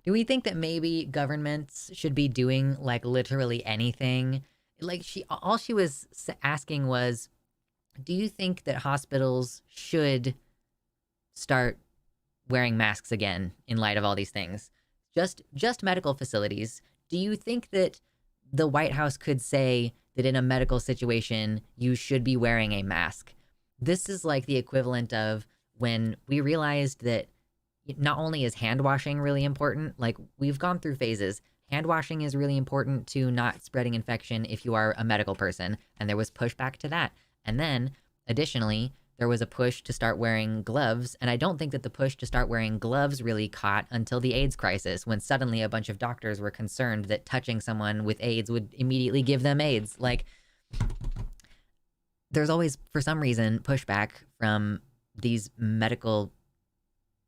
A: Do we think that maybe governments should be doing like literally anything? Like all she was asking was, do you think that hospitals should start wearing masks again in light of all these things? Just medical facilities. Do you think that the White House could say that in a medical situation, you should be wearing a mask? This is like the equivalent of when we realized that not only is hand washing really important, like we've gone through phases. Hand washing is really important to not spreading infection if you are a medical person. And there was pushback to that. And then additionally, there was a push to start wearing gloves. And I don't think that the push to start wearing gloves really caught until the AIDS crisis, when suddenly a bunch of doctors were concerned that touching someone with AIDS would immediately give them AIDS. Like, there's always, for some reason, pushback from these medical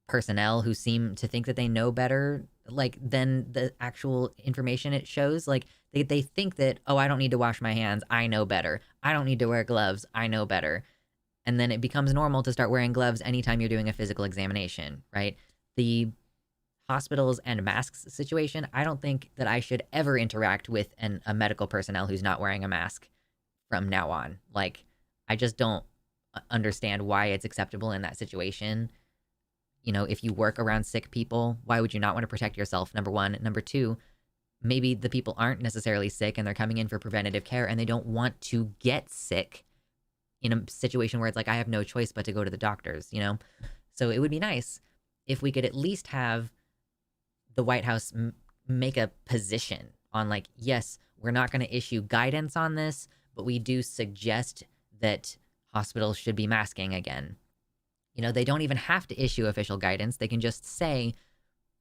A: personnel who seem to think that they know better, like, than the actual information it shows. Like, they think that, oh, I don't need to wash my hands, I know better. I don't need to wear gloves, I know better. And then it becomes normal to start wearing gloves anytime you're doing a physical examination, right? The hospitals and masks situation, I don't think that I should ever interact with a medical personnel who's not wearing a mask from now on. Like, I just don't understand why it's acceptable in that situation. You know, if you work around sick people, why would you not want to protect yourself? Number one. Number two, maybe the people aren't necessarily sick and they're coming in for preventative care and they don't want to get sick in a situation where it's like, I have no choice but to go to the doctors, you know? So it would be nice if we could at least have the White House make a position on like, yes, we're not going to issue guidance on this, but we do suggest that hospitals should be masking again. You know, they don't even have to issue official guidance. They can just say,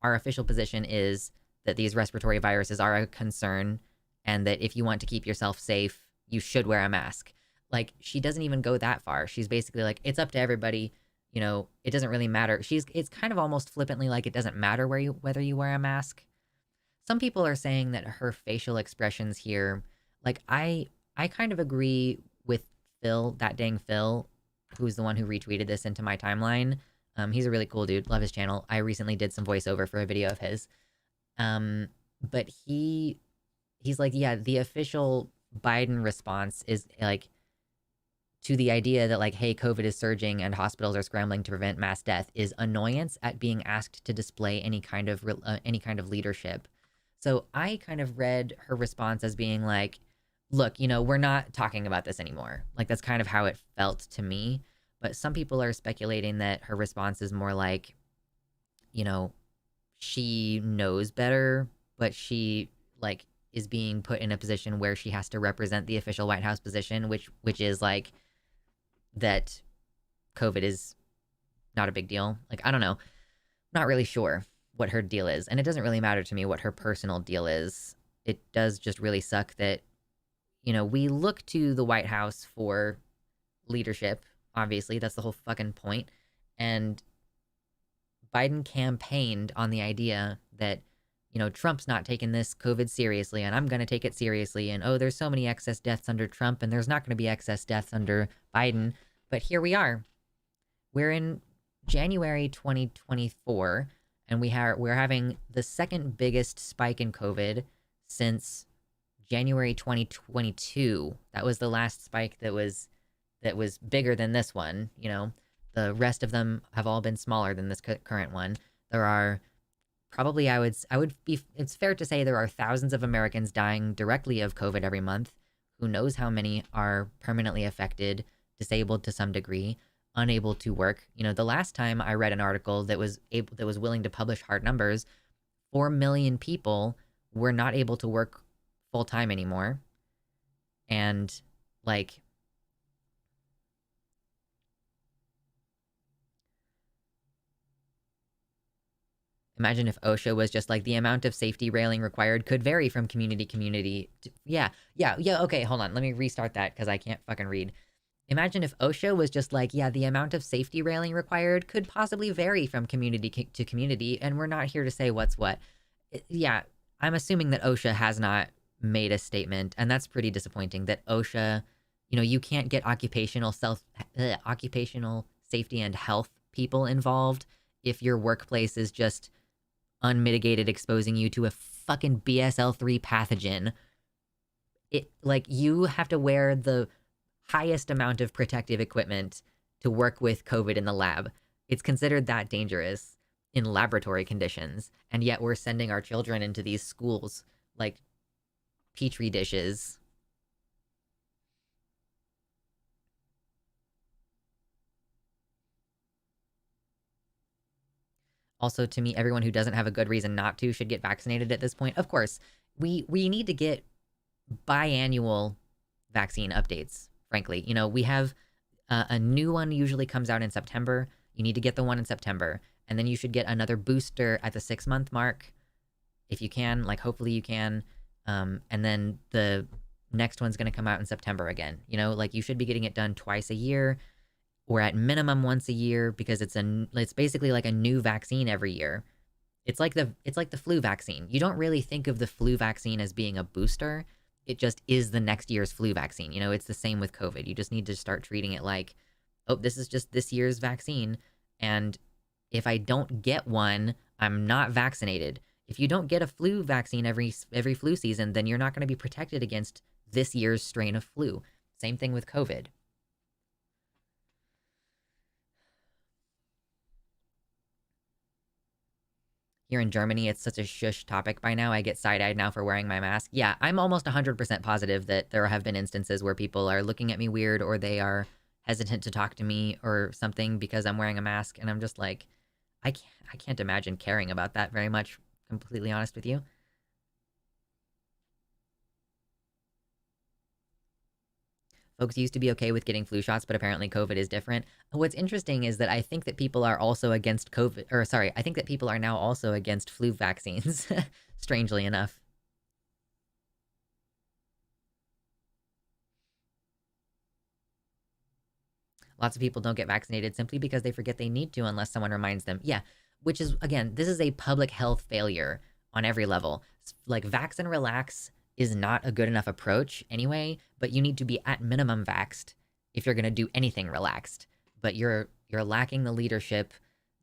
A: our official position is that these respiratory viruses are a concern and that if you want to keep yourself safe, you should wear a mask. Like, she doesn't even go that far. She's basically like, it's up to everybody. You know, it doesn't really matter. It's kind of almost flippantly like it doesn't matter whether you wear a mask. Some people are saying that her facial expressions here, like, I kind of agree with Phil, that dang Phil, who's the one who retweeted this into my timeline. He's a really cool dude. Love his channel. I recently did some voiceover for a video of his. But he's like, yeah, the official Biden response is like, to the idea that like, hey, COVID is surging and hospitals are scrambling to prevent mass death, is annoyance at being asked to display any kind of leadership. So I kind of read her response as being like, look, you know, we're not talking about this anymore. Like, that's kind of how it felt to me. But some people are speculating that her response is more like, you know, she knows better, but she like is being put in a position where she has to represent the official White House position, which is like that COVID is not a big deal. Like, I don't know. Not really sure what her deal is. And it doesn't really matter to me what her personal deal is. It does just really suck that, you know, we look to the White House for leadership. Obviously, that's the whole fucking point. And Biden campaigned on the idea that, you know, Trump's not taking this COVID seriously and I'm going to take it seriously. And, oh, there's so many excess deaths under Trump and there's not going to be excess deaths under Biden. But here we are. We're in January 2024 and we're having the second biggest spike in COVID since January 2022. That was the last spike that was bigger than this one. You know, the rest of them have all been smaller than this current one. There are probably, it's fair to say there are thousands of Americans dying directly of COVID every month. Who knows how many are permanently affected, disabled to some degree, unable to work. You know, the last time I read an article that was willing to publish hard numbers, 4 million people were not able to work full time anymore. And like, imagine if OSHA was just like the amount of safety railing required could vary from community to community. Yeah. Okay, hold on. Let me restart that because I can't fucking read. Imagine if OSHA was just like, yeah, the amount of safety railing required could possibly vary from community to community, and we're not here to say what's what. Yeah, I'm assuming that OSHA has not made a statement, and that's pretty disappointing that OSHA, you know, you can't get occupational safety and health people involved if your workplace is just unmitigated exposing you to a fucking BSL-3 pathogen. It, like, you have to wear the highest amount of protective equipment to work with COVID in the lab. It's considered that dangerous in laboratory conditions, and yet we're sending our children into these schools like petri dishes. Also, to me, everyone who doesn't have a good reason not to should get vaccinated at this point. Of course, we need to get biannual vaccine updates, frankly. You know, we have a new one usually comes out in September. You need to get the one in September. And then you should get another booster at the 6-month mark. If you can, like, hopefully you can. And then the next one's going to come out in September again. You know, like, you should be getting it done twice a year or at minimum once a year, because it's basically like a new vaccine every year. It's like the flu vaccine. You don't really think of the flu vaccine as being a booster. It just is the next year's flu vaccine. You know, it's the same with COVID. You just need to start treating it like, oh, this is just this year's vaccine. And if I don't get one, I'm not vaccinated. If you don't get a flu vaccine every flu season, then you're not going to be protected against this year's strain of flu. Same thing with COVID. Here in Germany, it's such a shush topic by now. I get side-eyed now for wearing my mask. Yeah, I'm almost 100% positive that there have been instances where people are looking at me weird, or they are hesitant to talk to me or something because I'm wearing a mask. And I'm just like, I can't imagine caring about that very much, completely honest with you. Folks used to be okay with getting flu shots, but apparently COVID is different. What's interesting is that I think that people are also against I think that people are now also against flu vaccines, strangely enough. Lots of people don't get vaccinated simply because they forget they need to unless someone reminds them. Yeah, which is, again, this is a public health failure on every level. Like, vax and relax is not a good enough approach anyway, but you need to be at minimum vaxxed if you're going to do anything relaxed. But you're lacking the leadership.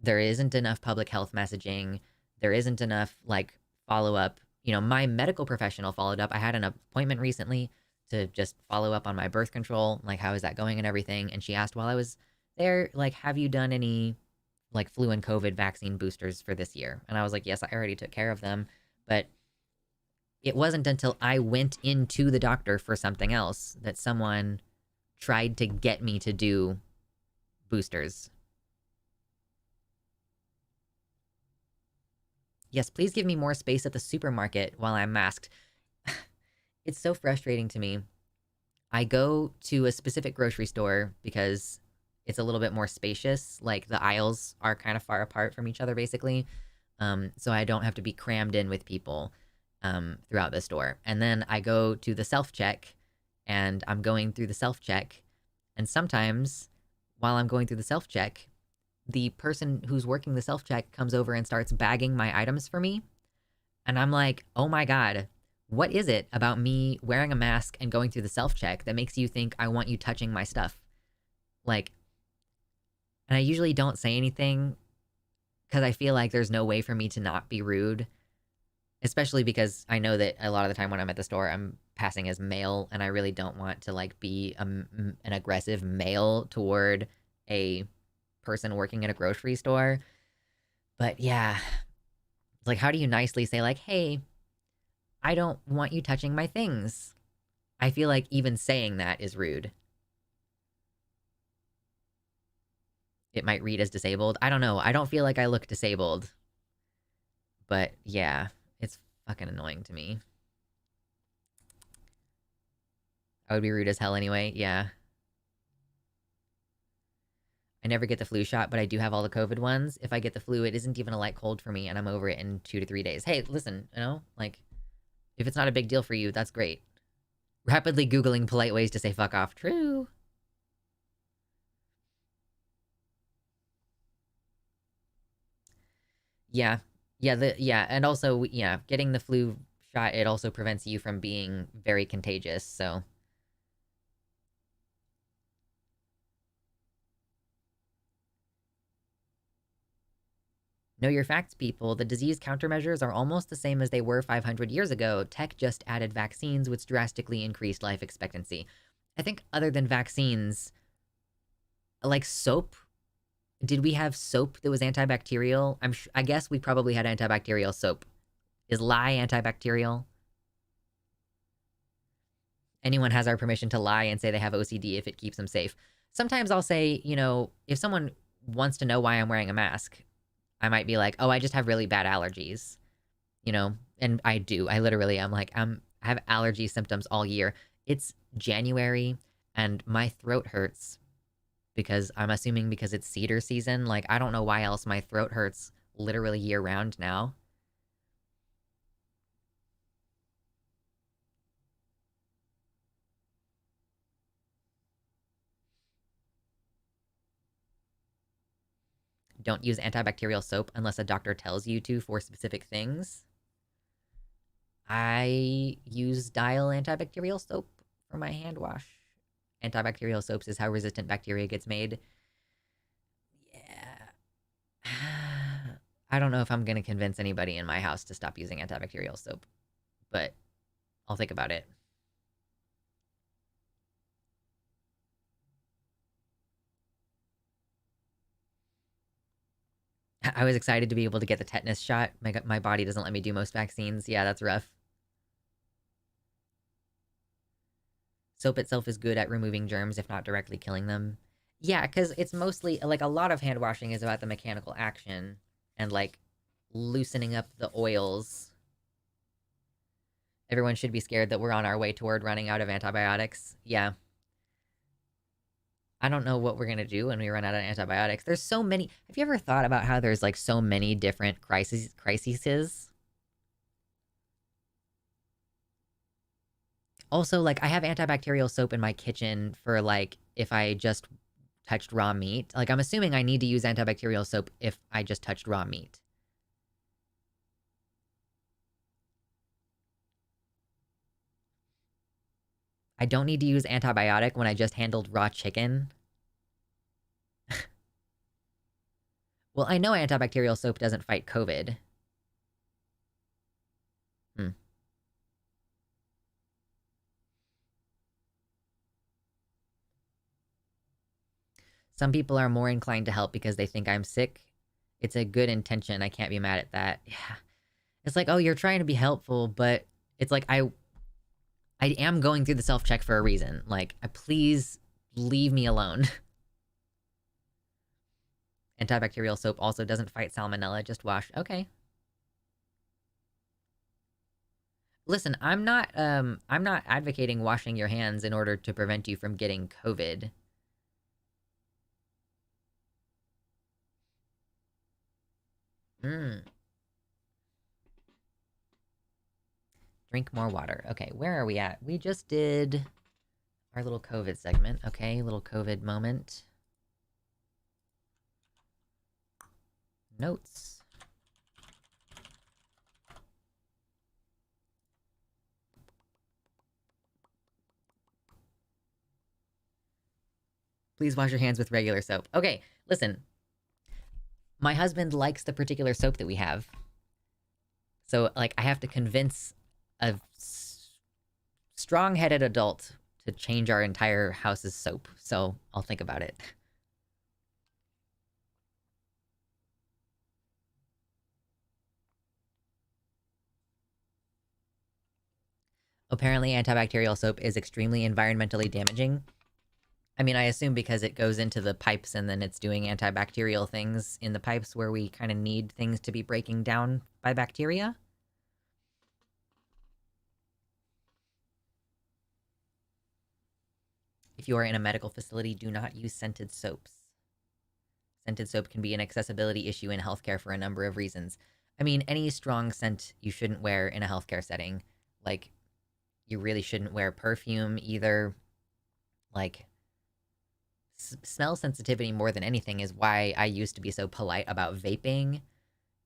A: There isn't enough public health messaging. There isn't enough, like, follow-up. You know, my medical professional followed up. I had an appointment recently to just follow up on my birth control, like, how is that going and everything. And she asked while I was there, like, have you done any, like, flu and COVID vaccine boosters for this year? And I was like, yes, I already took care of them. But it wasn't until I went into the doctor for something else that someone tried to get me to do boosters. Yes, please give me more space at the supermarket while I'm masked. It's so frustrating to me. I go to a specific grocery store because it's a little bit more spacious. Like, the aisles are kind of far apart from each other, basically. So I don't have to be crammed in with people throughout the store. And then I go to the self-check, and I'm going through the self-check. And sometimes, while I'm going through the self-check, the person who's working the self-check comes over and starts bagging my items for me. And I'm like, oh my God, what is it about me wearing a mask and going through the self-check that makes you think I want you touching my stuff? Like, and I usually don't say anything because I feel like there's no way for me to not be rude, especially because I know that a lot of the time when I'm at the store, I'm passing as male, and I really don't want to like be an aggressive male toward a person working in a grocery store. But yeah, like, how do you nicely say like, hey, I don't want you touching my things? I feel like even saying that is rude. It might read as disabled. I don't know. I don't feel like I look disabled. But yeah, it's fucking annoying to me. I would be rude as hell anyway, yeah. I never get the flu shot, but I do have all the COVID ones. If I get the flu, it isn't even a light cold for me, and I'm over it in 2 to 3 days. Hey, listen, you know, like, if it's not a big deal for you, that's great. Rapidly Googling polite ways to say fuck off. True. Yeah. Yeah, and also, yeah, getting the flu shot, it also prevents you from being very contagious, so... Know your facts, people. The disease countermeasures are almost the same as they were 500 years ago. Tech just added vaccines, which drastically increased life expectancy. I think other than vaccines, like soap, did we have soap that was antibacterial? I guess we probably had antibacterial soap. Is lye antibacterial? Anyone has our permission to lie and say they have OCD if it keeps them safe. Sometimes I'll say, you know, if someone wants to know why I'm wearing a mask, I might be like, oh, I just have really bad allergies, you know? And I do. I literally am like, I have allergy symptoms all year. It's January and my throat hurts because I'm assuming because it's cedar season. Like, I don't know why else my throat hurts literally year round now. Don't use antibacterial soap unless a doctor tells you to for specific things. I use Dial antibacterial soap for my hand wash. Antibacterial soaps is how resistant bacteria gets made. Yeah. I don't know if I'm going to convince anybody in my house to stop using antibacterial soap, but I'll think about it. I was excited to be able to get the tetanus shot. My body doesn't let me do most vaccines. Yeah, that's rough. Soap itself is good at removing germs, if not directly killing them. Yeah, because it's mostly, like, a lot of hand washing is about the mechanical action and, like, loosening up the oils. Everyone should be scared that we're on our way toward running out of antibiotics. Yeah. I don't know what we're going to do when we run out of antibiotics. There's so many. Have you ever thought about how there's, like, so many different crises? Also, like, I have antibacterial soap in my kitchen for, like, if I just touched raw meat. Like, I'm assuming I need to use antibacterial soap if I just touched raw meat. I don't need to use antibiotic when I just handled raw chicken. Well, I know antibacterial soap doesn't fight COVID. Some people are more inclined to help because they think I'm sick. It's a good intention. I can't be mad at that. Yeah. It's like, oh, you're trying to be helpful, but it's like, I am going through the self-check for a reason. Like, please leave me alone. Antibacterial soap also doesn't fight salmonella, just wash. Okay. Listen, I'm not advocating washing your hands in order to prevent you from getting COVID. Drink more water. Okay, where are we at? We just did our little COVID segment. Okay, little COVID moment. Notes. Please wash your hands with regular soap. Okay, listen. My husband likes the particular soap that we have. So, like, I have to convince a strong-headed adult to change our entire house's soap. So, I'll think about it. Apparently, antibacterial soap is extremely environmentally damaging. I mean, I assume because it goes into the pipes and then it's doing antibacterial things in the pipes where we kind of need things to be breaking down by bacteria. If you are in a medical facility, do not use scented soaps. Scented soap can be an accessibility issue in healthcare for a number of reasons. I mean, any strong scent you shouldn't wear in a healthcare setting. Like, you really shouldn't wear perfume either. Like, smell sensitivity more than anything is why I used to be so polite about vaping.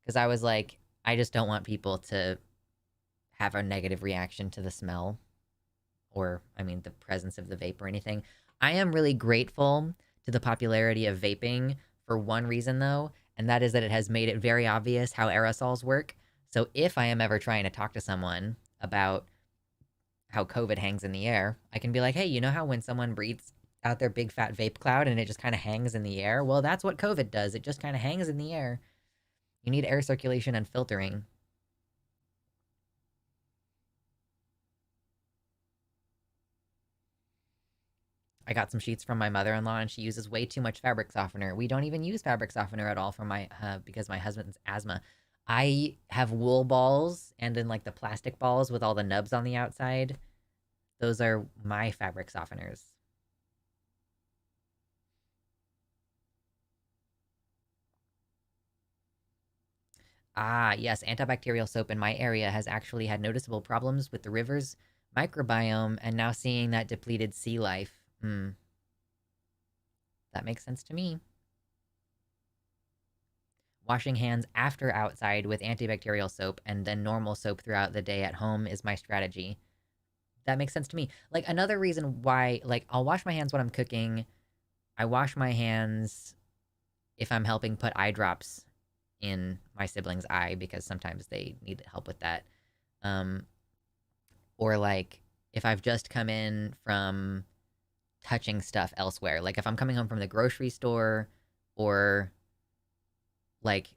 A: Because I was like, I just don't want people to have a negative reaction to the smell. Or, I mean, the presence of the vape or anything. I am really grateful to the popularity of vaping for one reason, though, and that is that it has made it very obvious how aerosols work. So if I am ever trying to talk to someone about how COVID hangs in the air, I can be like, hey, you know how when someone breathes out their big fat vape cloud and it just kind of hangs in the air? Well, that's what COVID does. It just kind of hangs in the air. You need air circulation and filtering. I got some sheets from my mother-in-law and she uses way too much fabric softener. We don't even use fabric softener at all for my because my husband's asthma. I have wool balls and then like the plastic balls with all the nubs on the outside. Those are my fabric softeners. Ah, yes, antibacterial soap in my area has actually had noticeable problems with the river's microbiome and now seeing that depleted sea life. That makes sense to me. Washing hands after outside with antibacterial soap and then normal soap throughout the day at home is my strategy. That makes sense to me. Like, another reason why, like, I'll wash my hands when I'm cooking. I wash my hands if I'm helping put eye drops in my sibling's eye because sometimes they need help with that. Or, like, if I've just come in from touching stuff elsewhere. Like, if I'm coming home from the grocery store or, like,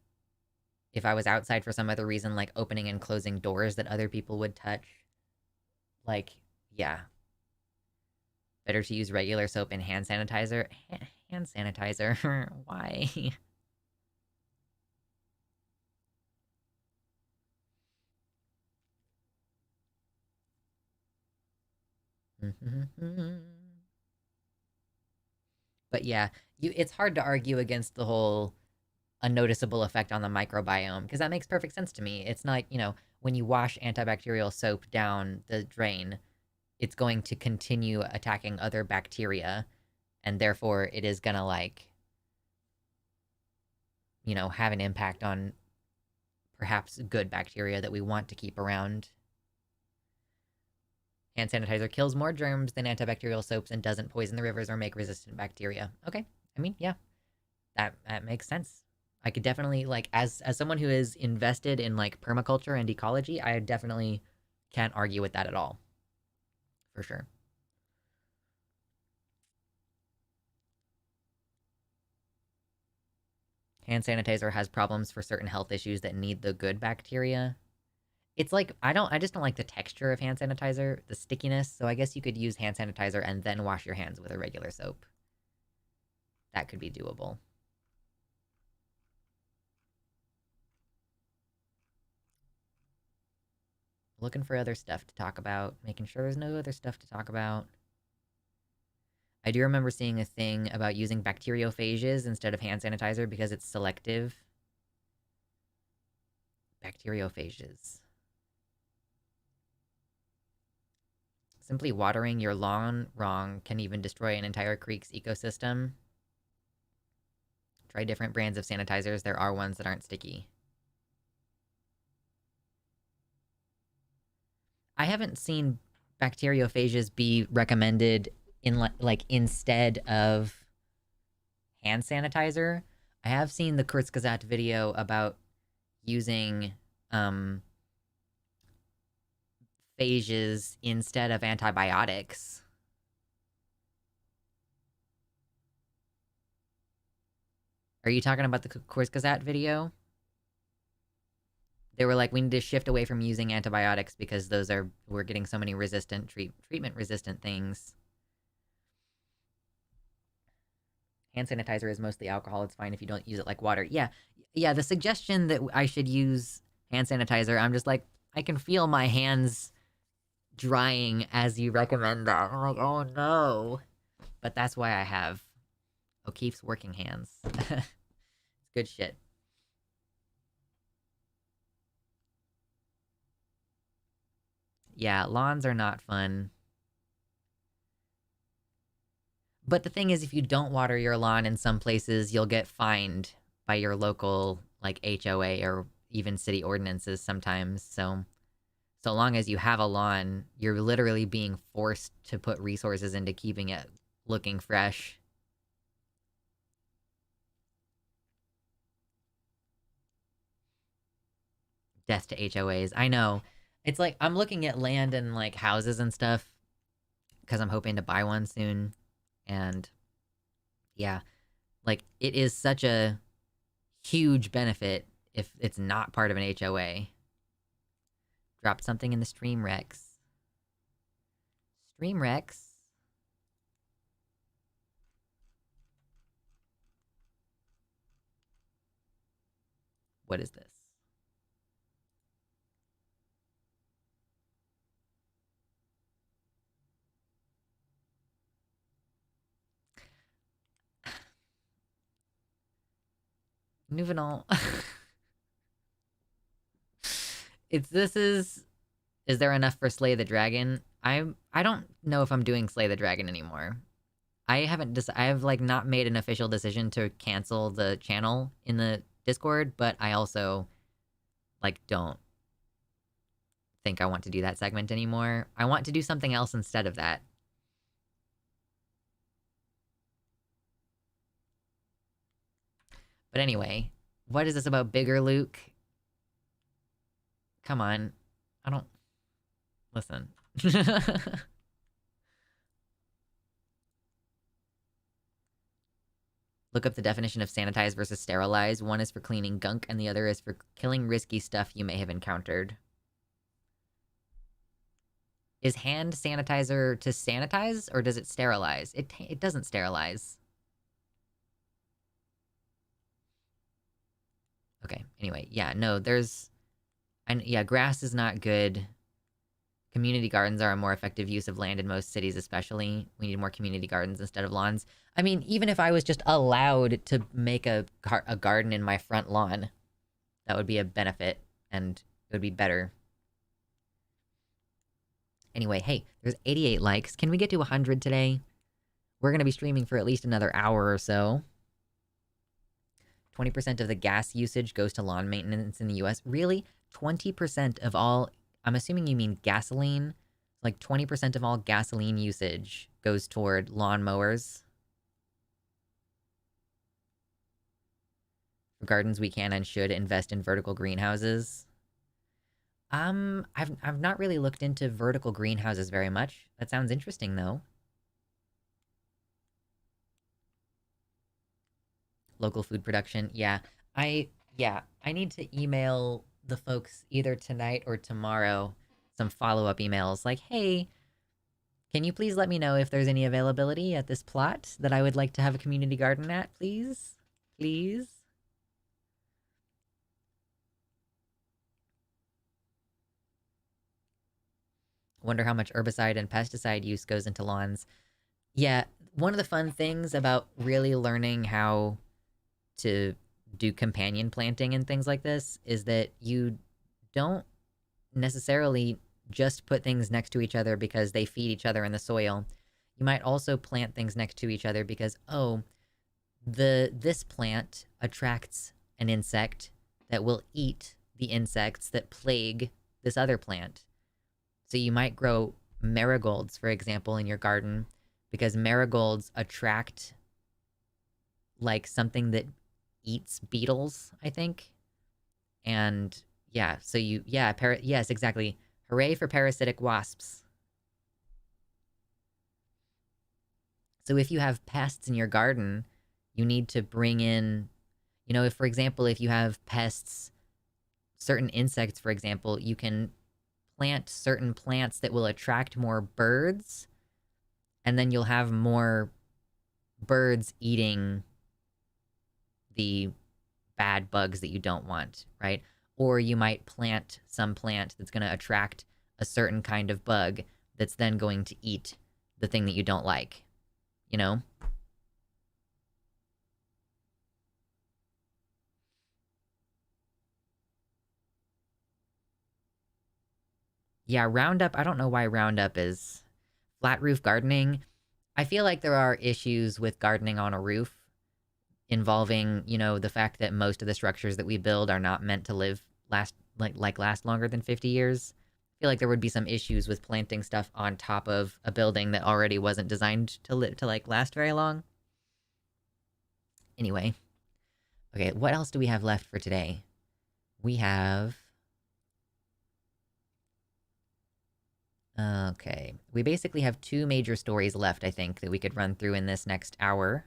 A: if I was outside for some other reason, like opening and closing doors that other people would touch. Like, yeah. Better to use regular soap and hand sanitizer. Hand sanitizer? Why? But yeah, it's hard to argue against the whole unnoticeable effect on the microbiome, because that makes perfect sense to me. It's not, you know, when you wash antibacterial soap down the drain, it's going to continue attacking other bacteria, and therefore it is gonna, like, you know, have an impact on perhaps good bacteria that we want to keep around. Hand sanitizer kills more germs than antibacterial soaps and doesn't poison the rivers or make resistant bacteria. Okay, I mean, yeah, that makes sense. I could definitely, like, as someone who is invested in, like, permaculture and ecology, I definitely can't argue with that at all. For sure. Hand sanitizer has problems for certain health issues that need the good bacteria. It's like, I just don't like the texture of hand sanitizer, the stickiness, so I guess you could use hand sanitizer and then wash your hands with a regular soap. That could be doable. Looking for other stuff to talk about, making sure there's no other stuff to talk about. I do remember seeing a thing about using bacteriophages instead of hand sanitizer because it's selective. Bacteriophages. Simply watering your lawn wrong can even destroy an entire creek's ecosystem. Try different brands of sanitizers. There are ones that aren't sticky. I haven't seen bacteriophages be recommended in like instead of hand sanitizer. I have seen the Kurzgesagt video about using phages instead of antibiotics. Are you talking about the Kurzgesagt video? They were like, we need to shift away from using antibiotics because we're getting so many resistant treatment resistant things. Hand sanitizer is mostly alcohol. It's fine if you don't use it like water. Yeah, the suggestion that I should use hand sanitizer, I'm just like, I can feel my hands drying as you recommend that. I'm like, oh no. But that's why I have O'Keefe's working hands. It's good shit. Yeah, lawns are not fun. But the thing is, if you don't water your lawn in some places, you'll get fined by your local, like, HOA or even city ordinances sometimes. So long as you have a lawn, you're literally being forced to put resources into keeping it looking fresh. Death to HOAs. I know. It's like, I'm looking at land and, like, houses and stuff because I'm hoping to buy one soon. And, yeah, like, it is such a huge benefit if it's not part of an HOA. Dropped something in the stream, Rex. Stream, Rex. What is this? Nouvenal. Is there enough for Slay the Dragon? I don't know if I'm doing Slay the Dragon anymore. I have like not made an official decision to cancel the channel in the Discord, but I also like don't think I want to do that segment anymore. I want to do something else instead of that. But anyway, what is this about Bigger Luke? Come on. I don't... Listen. Look up the definition of sanitize versus sterilize. One is for cleaning gunk, and the other is for killing risky stuff you may have encountered. Is hand sanitizer to sanitize, or does it sterilize? It doesn't sterilize. Okay, anyway, yeah, no, grass is not good. Community gardens are a more effective use of land in most cities especially. We need more community gardens instead of lawns. I mean, even if I was just allowed to make a garden in my front lawn, that would be a benefit, and it would be better. Anyway, hey, there's 88 likes. Can we get to 100 today? We're going to be streaming for at least another hour or so. 20% of the gas usage goes to lawn maintenance in the US. Really? 20% of all... I'm assuming you mean gasoline? Like 20% of all gasoline usage goes toward lawn mowers. For gardens, we can and should invest in vertical greenhouses. I've not really looked into vertical greenhouses very much. That sounds interesting, though. Local food production. Yeah, I need to email the folks either tonight or tomorrow some follow-up emails like, hey, can you please let me know if there's any availability at this plot that I would like to have a community garden at, please? Please? Wonder how much herbicide and pesticide use goes into lawns. Yeah, one of the fun things about really learning how to do companion planting and things like this is that you don't necessarily just put things next to each other because they feed each other in the soil. You might also plant things next to each other because, oh, this plant attracts an insect that will eat the insects that plague this other plant. So you might grow marigolds, for example, in your garden, because marigolds attract like something that eats beetles, I think. And yeah, so yes, exactly. Hooray for parasitic wasps. So if you have pests in your garden, you need to bring in, if, for example, if you have pests, certain insects, for example, you can plant certain plants that will attract more birds, and then you'll have more birds eating the bad bugs that you don't want, right? Or you might plant some plant that's going to attract a certain kind of bug that's then going to eat the thing that you don't like, Yeah, Roundup, I don't know why Roundup is flat roof gardening. I feel like there are issues with gardening on a roof involving, the fact that most of the structures that we build are not meant to last longer than 50 years. I feel like there would be some issues with planting stuff on top of a building that already wasn't designed to last very long. Anyway. Okay, what else do we have left for today? We have... Okay. We basically have 2 major stories left, I think, that we could run through in this next hour.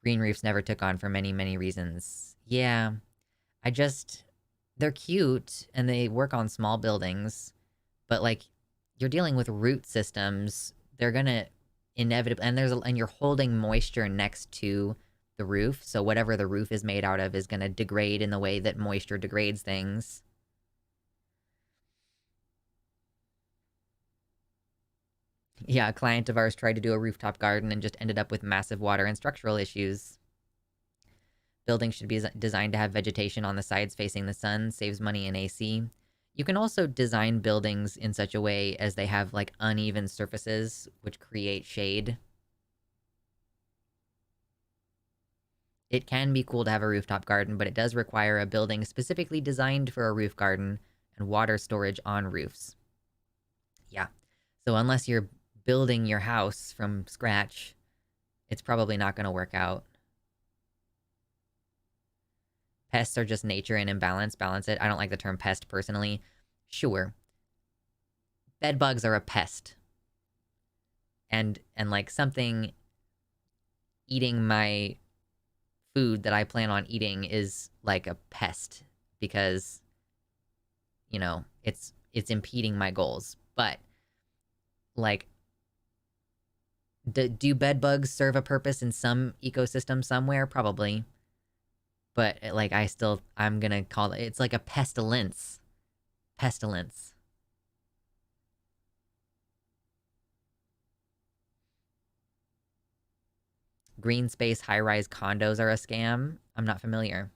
A: Green roofs never took on for many, many reasons. Yeah. They're cute, and they work on small buildings, but, you're dealing with root systems. They're gonna inevitably... And you're holding moisture next to the roof, so whatever the roof is made out of is gonna degrade in the way that moisture degrades things. Yeah, a client of ours tried to do a rooftop garden and just ended up with massive water and structural issues. Buildings should be designed to have vegetation on the sides facing the sun, saves money in AC. You can also design buildings in such a way as they have, uneven surfaces, which create shade. It can be cool to have a rooftop garden, but it does require a building specifically designed for a roof garden and water storage on roofs. Yeah. So unless you're building your house from scratch, it's probably not going to work out. Pests are just nature in imbalance. Balance it. I don't like the term pest personally. Sure. Bed bugs are a pest. And something eating my food that I plan on eating is like a pest because, it's impeding my goals. But, do bed bugs serve a purpose in some ecosystem somewhere? Probably. But, I'm gonna call it... It's like a pestilence. Pestilence. Green space high-rise condos are a scam? I'm not familiar.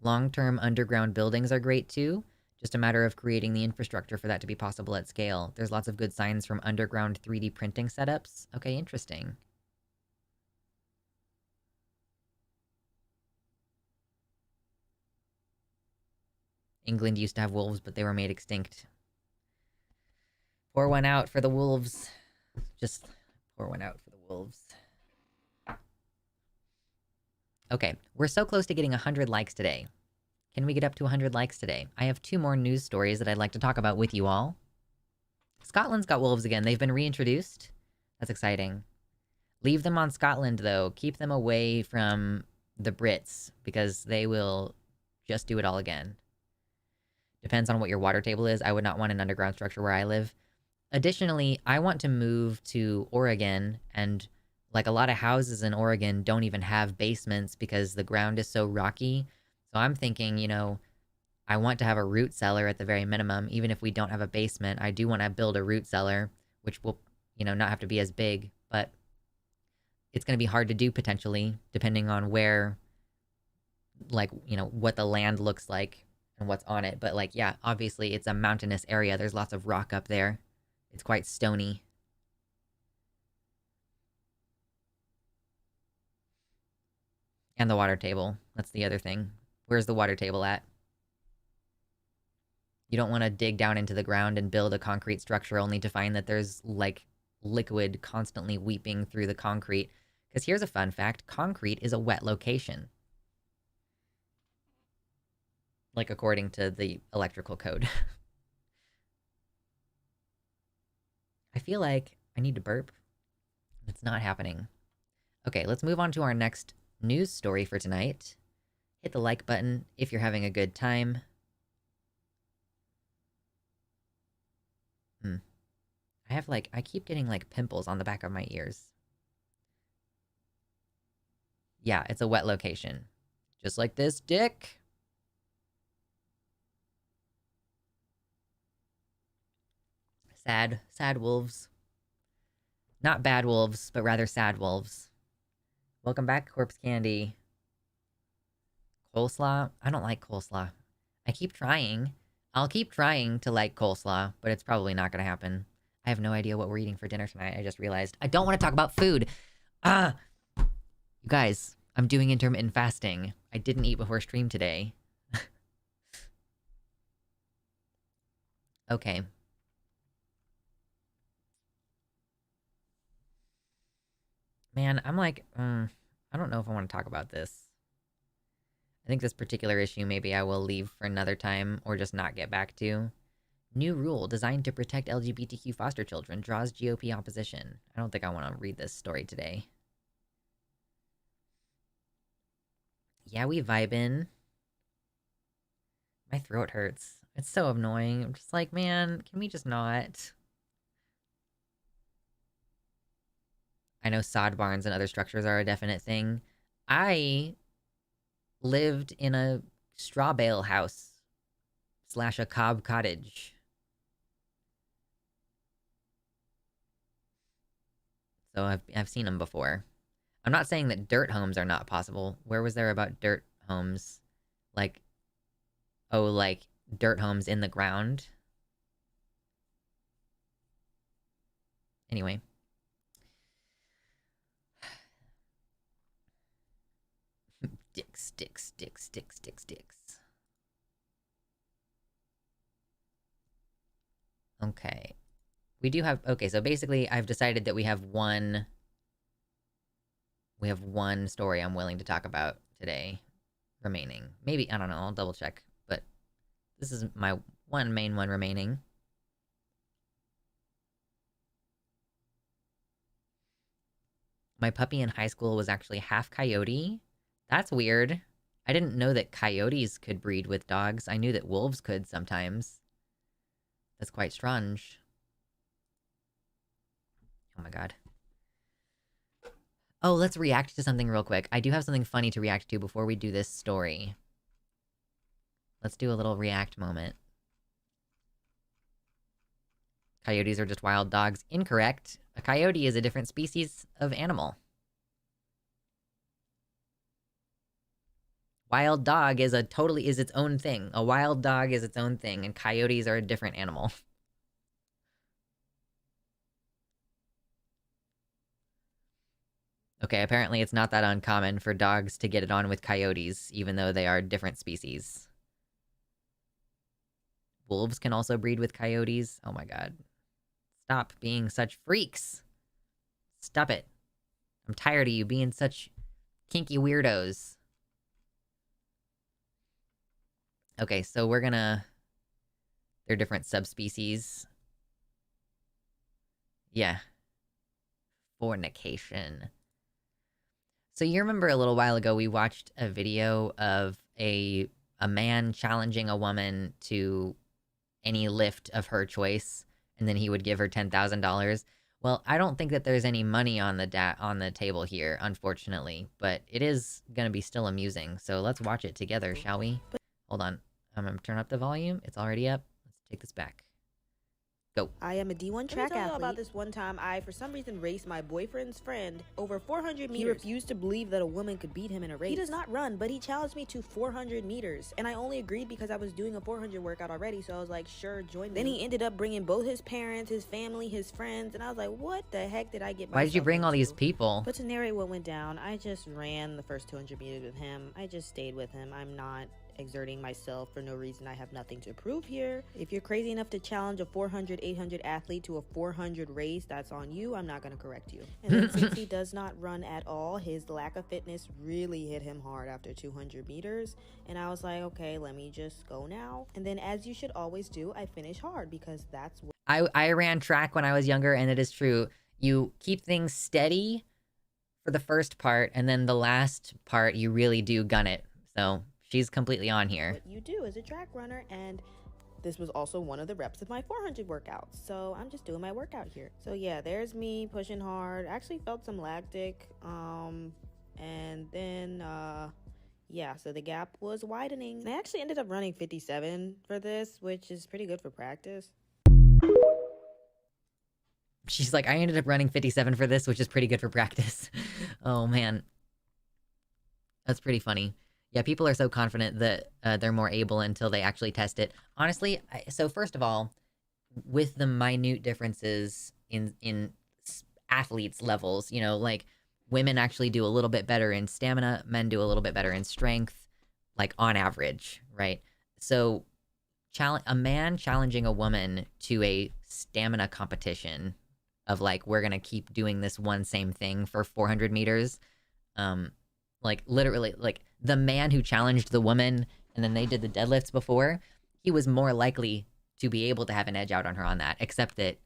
A: Long-term underground buildings are great too. Just a matter of creating the infrastructure for that to be possible at scale. There's lots of good signs from underground 3D printing setups. Okay, interesting. England used to have wolves, but they were made extinct. Pour one out for the wolves. Just pour one out for the wolves. Okay, we're so close to getting 100 likes today. Can we get up to 100 likes today? I have 2 more news stories that I'd like to talk about with you all. Scotland's got wolves again. They've been reintroduced. That's exciting. Leave them on Scotland, though. Keep them away from the Brits, because they will just do it all again. Depends on what your water table is. I would not want an underground structure where I live. Additionally, I want to move to Oregon, and a lot of houses in Oregon don't even have basements because the ground is so rocky. So I'm thinking, I want to have a root cellar at the very minimum. Even if we don't have a basement, I do want to build a root cellar, which will, not have to be as big, but it's going to be hard to do potentially, depending on where, what the land looks like and what's on it. But like, yeah, obviously it's a mountainous area. There's lots of rock up there. It's quite stony. And the water table. That's the other thing. Where's the water table at? You don't want to dig down into the ground and build a concrete structure only to find that there's, like, liquid constantly weeping through the concrete. Because here's a fun fact. Concrete is a wet location. Like, according to the electrical code. I feel like I need to burp. It's not happening. Okay, let's move on to our next news story for tonight. Hit the like button if you're having a good time. I keep getting, like, pimples on the back of my ears. Yeah, it's a wet location. Just like this dick. Sad wolves. Not bad wolves, but rather sad wolves. Welcome back, Corpse Candy. Coleslaw? I don't like coleslaw. I keep trying. I'll keep trying to like coleslaw, but it's probably not gonna happen. I have no idea what we're eating for dinner tonight. I just realized. I don't want to talk about food. You guys, I'm doing intermittent fasting. I didn't eat before stream today. Okay. Man, I'm like, I don't know if I want to talk about this. I think this particular issue maybe I will leave for another time or just not get back to. New rule designed to protect LGBTQ foster children draws GOP opposition. I don't think I want to read this story today. Yeah, we vibin'. My throat hurts. It's so annoying. I'm just like, man, can we just not? I know sod barns and other structures are a definite thing. I lived in a straw bale house / a cob cottage. So I've seen them before. I'm not saying that dirt homes are not possible. Where was there about dirt homes? Like, oh, like dirt homes in the ground? Anyway. Dicks. Okay. We do have... Okay, so basically I've decided that we have one story I'm willing to talk about today remaining. Maybe, I don't know, I'll double check. But this is my main one remaining. My puppy in high school was actually half coyote. That's weird. I didn't know that coyotes could breed with dogs. I knew that wolves could sometimes. That's quite strange. Oh my god. Oh, let's react to something real quick. I do have something funny to react to before we do this story. Let's do a little react moment. Coyotes are just wild dogs. Incorrect. A coyote is a different species of animal. Wild dog is its own thing. A wild dog is its own thing, and coyotes are a different animal. Okay, apparently it's not that uncommon for dogs to get it on with coyotes, even though they are different species. Wolves can also breed with coyotes. Oh my god. Stop being such freaks. Stop it. I'm tired of you being such kinky weirdos. Okay, so we're gonna... They're different subspecies. Yeah. Fornication. So you remember a little while ago we watched a video of a man challenging a woman to any lift of her choice, and then he would give her $10,000. Well, I don't think that there's any money on the table here, unfortunately, but it is gonna be still amusing. So let's watch it together, shall we? Hold on. I'm gonna turn up the volume. It's already up. Let's take this back. Go.
L: I am a D1 track
M: Let me tell you
L: athlete.
M: about this one time I, for some reason, raced my boyfriend's friend over 400 meters. He refused to believe that a woman could beat him in a race. He does not run, but he challenged me to 400 meters. And I only agreed because I was doing a 400 workout already, so I was like, sure, join me. Then he ended up bringing both his parents, his family, his friends, and I was like, what the heck did I get myself
A: Why did you bring all
M: into?
A: these people?
L: But to narrate what went down, I just ran the first 200 meters with him. I just stayed with him. I'm not exerting myself for no reason. I have nothing to prove here. If you're crazy enough to challenge a 400, 800 athlete to a 400 race, that's on you. I'm not going to correct you. And then since he does not run at all, his lack of fitness really hit him hard after 200 meters. And I was like, okay, let me just go now. And then, as you should always do, I finish hard because that's what
A: I ran track when I was younger, and it is true. You keep things steady for the first part, and then the last part, you really do gun it. So she's completely on here.
L: what you do as a track runner, and this was also one of the reps of my 400 workouts, so I'm just doing my workout here. So yeah, there's me pushing hard. Actually felt some lactic, and then yeah, so the gap was widening. I actually ended up running 57 for this, which is pretty good for practice.
A: She's like, I ended up running 57 for this, which is pretty good for practice. Oh man, that's pretty funny. Yeah, people are so confident that they're more able until they actually test it. Honestly, so first of all, with the minute differences in athletes' levels, you know, like women actually do a little bit better in stamina, men do a little bit better in strength, like on average, right? So a man challenging a woman to a stamina competition of like, we're gonna keep doing this one same thing for 400 meters, like literally, like the man who challenged the woman and then they did the deadlifts before, he was more likely to be able to have an edge out on her on that, except that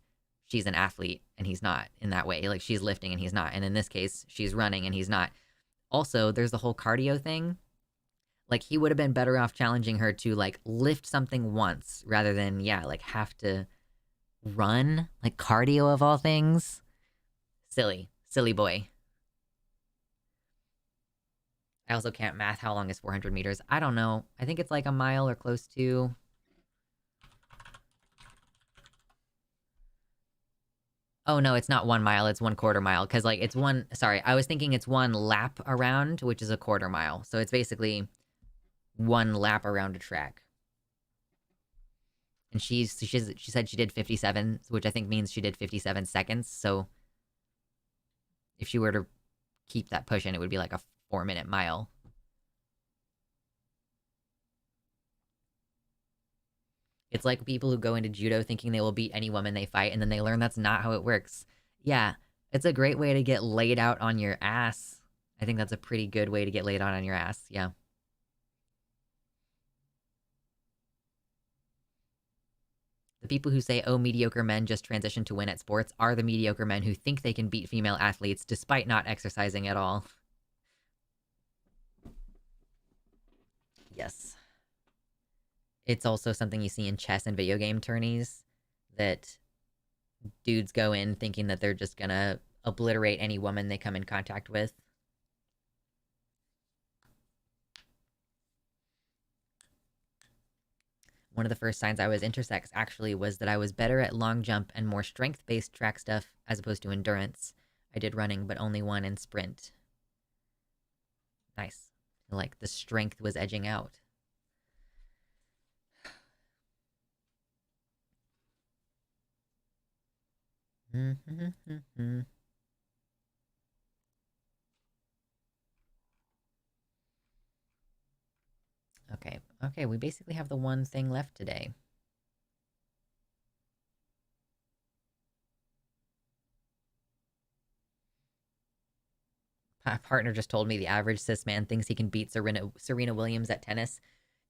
A: she's an athlete and he's not in that way. Like she's lifting and he's not. And in this case, she's running and he's not. Also, there's the whole cardio thing. Like he would have been better off challenging her to like lift something once rather than, yeah, like have to run, like cardio of all things. Silly boy. I also can't math how long is 400 meters. I don't know. I think it's like a mile or close to. Oh no, it's not 1 mile, it's 1/4 mile. Cause like it's I was thinking it's one lap around, which is a 1/4 mile. So it's basically one lap around a track. And she said she did 57, which I think means she did 57 seconds. So if she were to keep that pushing, it would be like a 4-minute mile. It's like people who go into judo thinking they will beat any woman they fight, and then they learn that's not how it works. Yeah, it's a great way to get laid out on your ass. I think that's a pretty good way to get laid out on your ass, yeah. The people who say, oh, mediocre men just transition to win at sports are the mediocre men who think they can beat female athletes despite not exercising at all. Yes. It's also something you see in chess and video game tourneys, that dudes go in thinking that they're just gonna obliterate any woman they come in contact with. One of the first signs I was intersex actually was that I was better at long jump and more strength-based track stuff as opposed to endurance. I did running, but only one in sprint. Nice. Like the strength was edging out. Okay, we basically have the one thing left today. My partner just told me the average cis man thinks he can beat Serena Williams at tennis.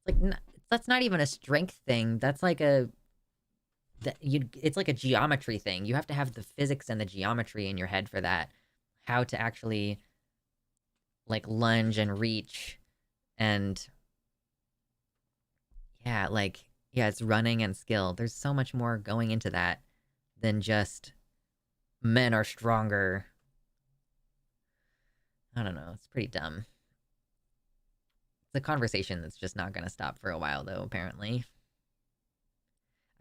A: Like, that's not even a strength thing. That's like it's like a geometry thing. You have to have the physics and the geometry in your head for that. How to actually, like, lunge and reach and... Yeah, like, yeah, it's running and skill. There's so much more going into that than just men are stronger. I don't know, it's pretty dumb. It's a conversation that's just not going to stop for a while, though, apparently.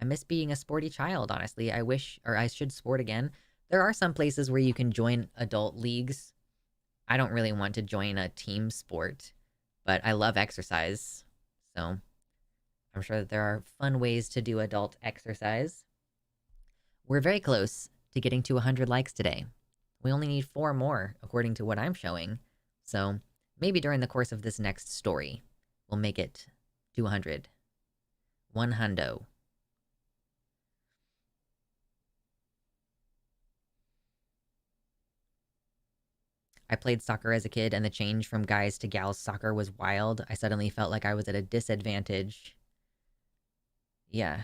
A: I miss being a sporty child, honestly. I wish, or I should sport again. There are some places where you can join adult leagues. I don't really want to join a team sport, but I love exercise. So I'm sure that there are fun ways to do adult exercise. We're very close to getting to 100 likes today. We only need 4 more, according to what I'm showing. So maybe during the course of this next story, we'll make it to 100. 100. I played soccer as a kid, and the change from guys to gals soccer was wild. I suddenly felt like I was at a disadvantage. Yeah.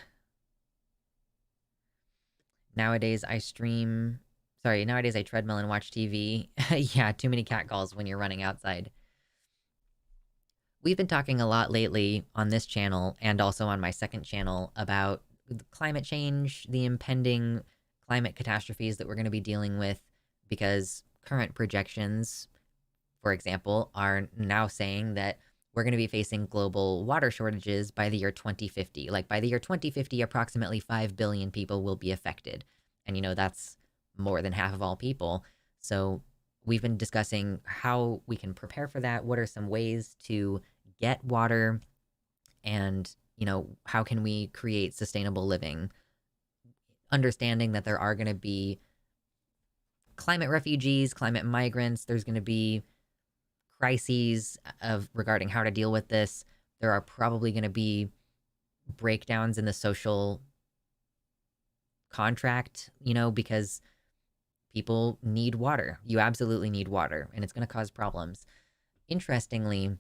A: Nowadays I treadmill and watch TV. Yeah, too many catcalls when you're running outside. We've been talking a lot lately on this channel, and also on my second channel, about climate change, the impending climate catastrophes that we're going to be dealing with, because current projections, for example, are now saying that we're going to be facing global water shortages by the year 2050. Like, by the year 2050, approximately 5 billion people will be affected. And, that's more than half of all people. So we've been discussing how we can prepare for that. What are some ways to get water? And, how can we create sustainable living? Understanding that there are going to be climate refugees, climate migrants. There's going to be crises regarding how to deal with this. There are probably going to be breakdowns in the social contract, because people need water. You absolutely need water, and it's going to cause problems. Interestingly,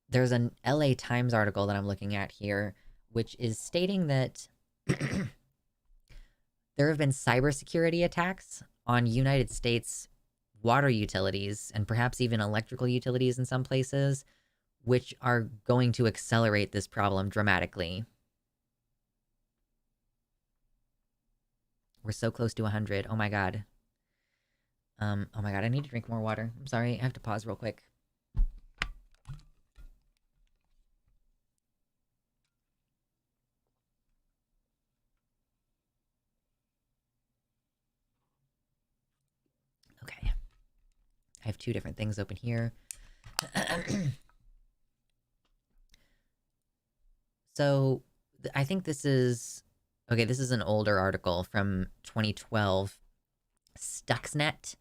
A: there's an LA Times article that I'm looking at here, which is stating that there have been cybersecurity attacks on United States water utilities, and perhaps even electrical utilities in some places, which are going to accelerate this problem dramatically. We're so close to 100. Oh my god. Oh my god, I need to drink more water. I'm sorry, I have to pause real quick. Okay. I have 2 different things open here. So, I think this is... Okay, this is an older article from 2012. Stuxnet.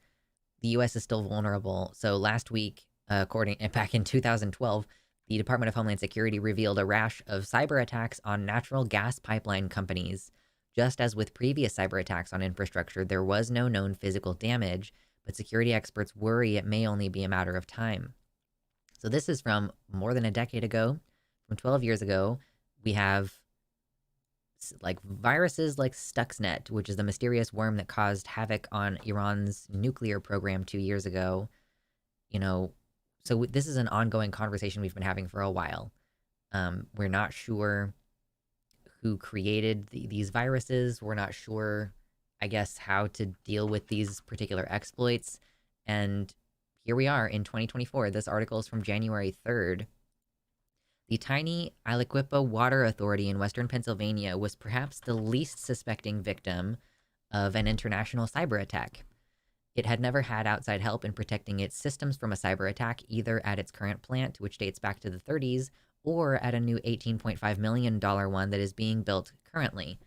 A: The US is still vulnerable. So last week, back in 2012, the Department of Homeland Security revealed a rash of cyber attacks on natural gas pipeline companies. Just as with previous cyber attacks on infrastructure, there was no known physical damage, but security experts worry it may only be a matter of time. So this is from more than a decade ago, from 12 years ago. We have viruses like Stuxnet, which is the mysterious worm that caused havoc on Iran's nuclear program 2 years ago. So this is an ongoing conversation we've been having for a while. We're not sure who created these viruses. We're not sure, I guess, how to deal with these particular exploits. And here we are in 2024. This article is from January 3rd. The tiny Aliquippa Water Authority in western Pennsylvania was perhaps the least suspecting victim of an international cyber attack. It had never had outside help in protecting its systems from a cyber attack, either at its current plant, which dates back to the 30s, or at a new $18.5 million one that is being built currently.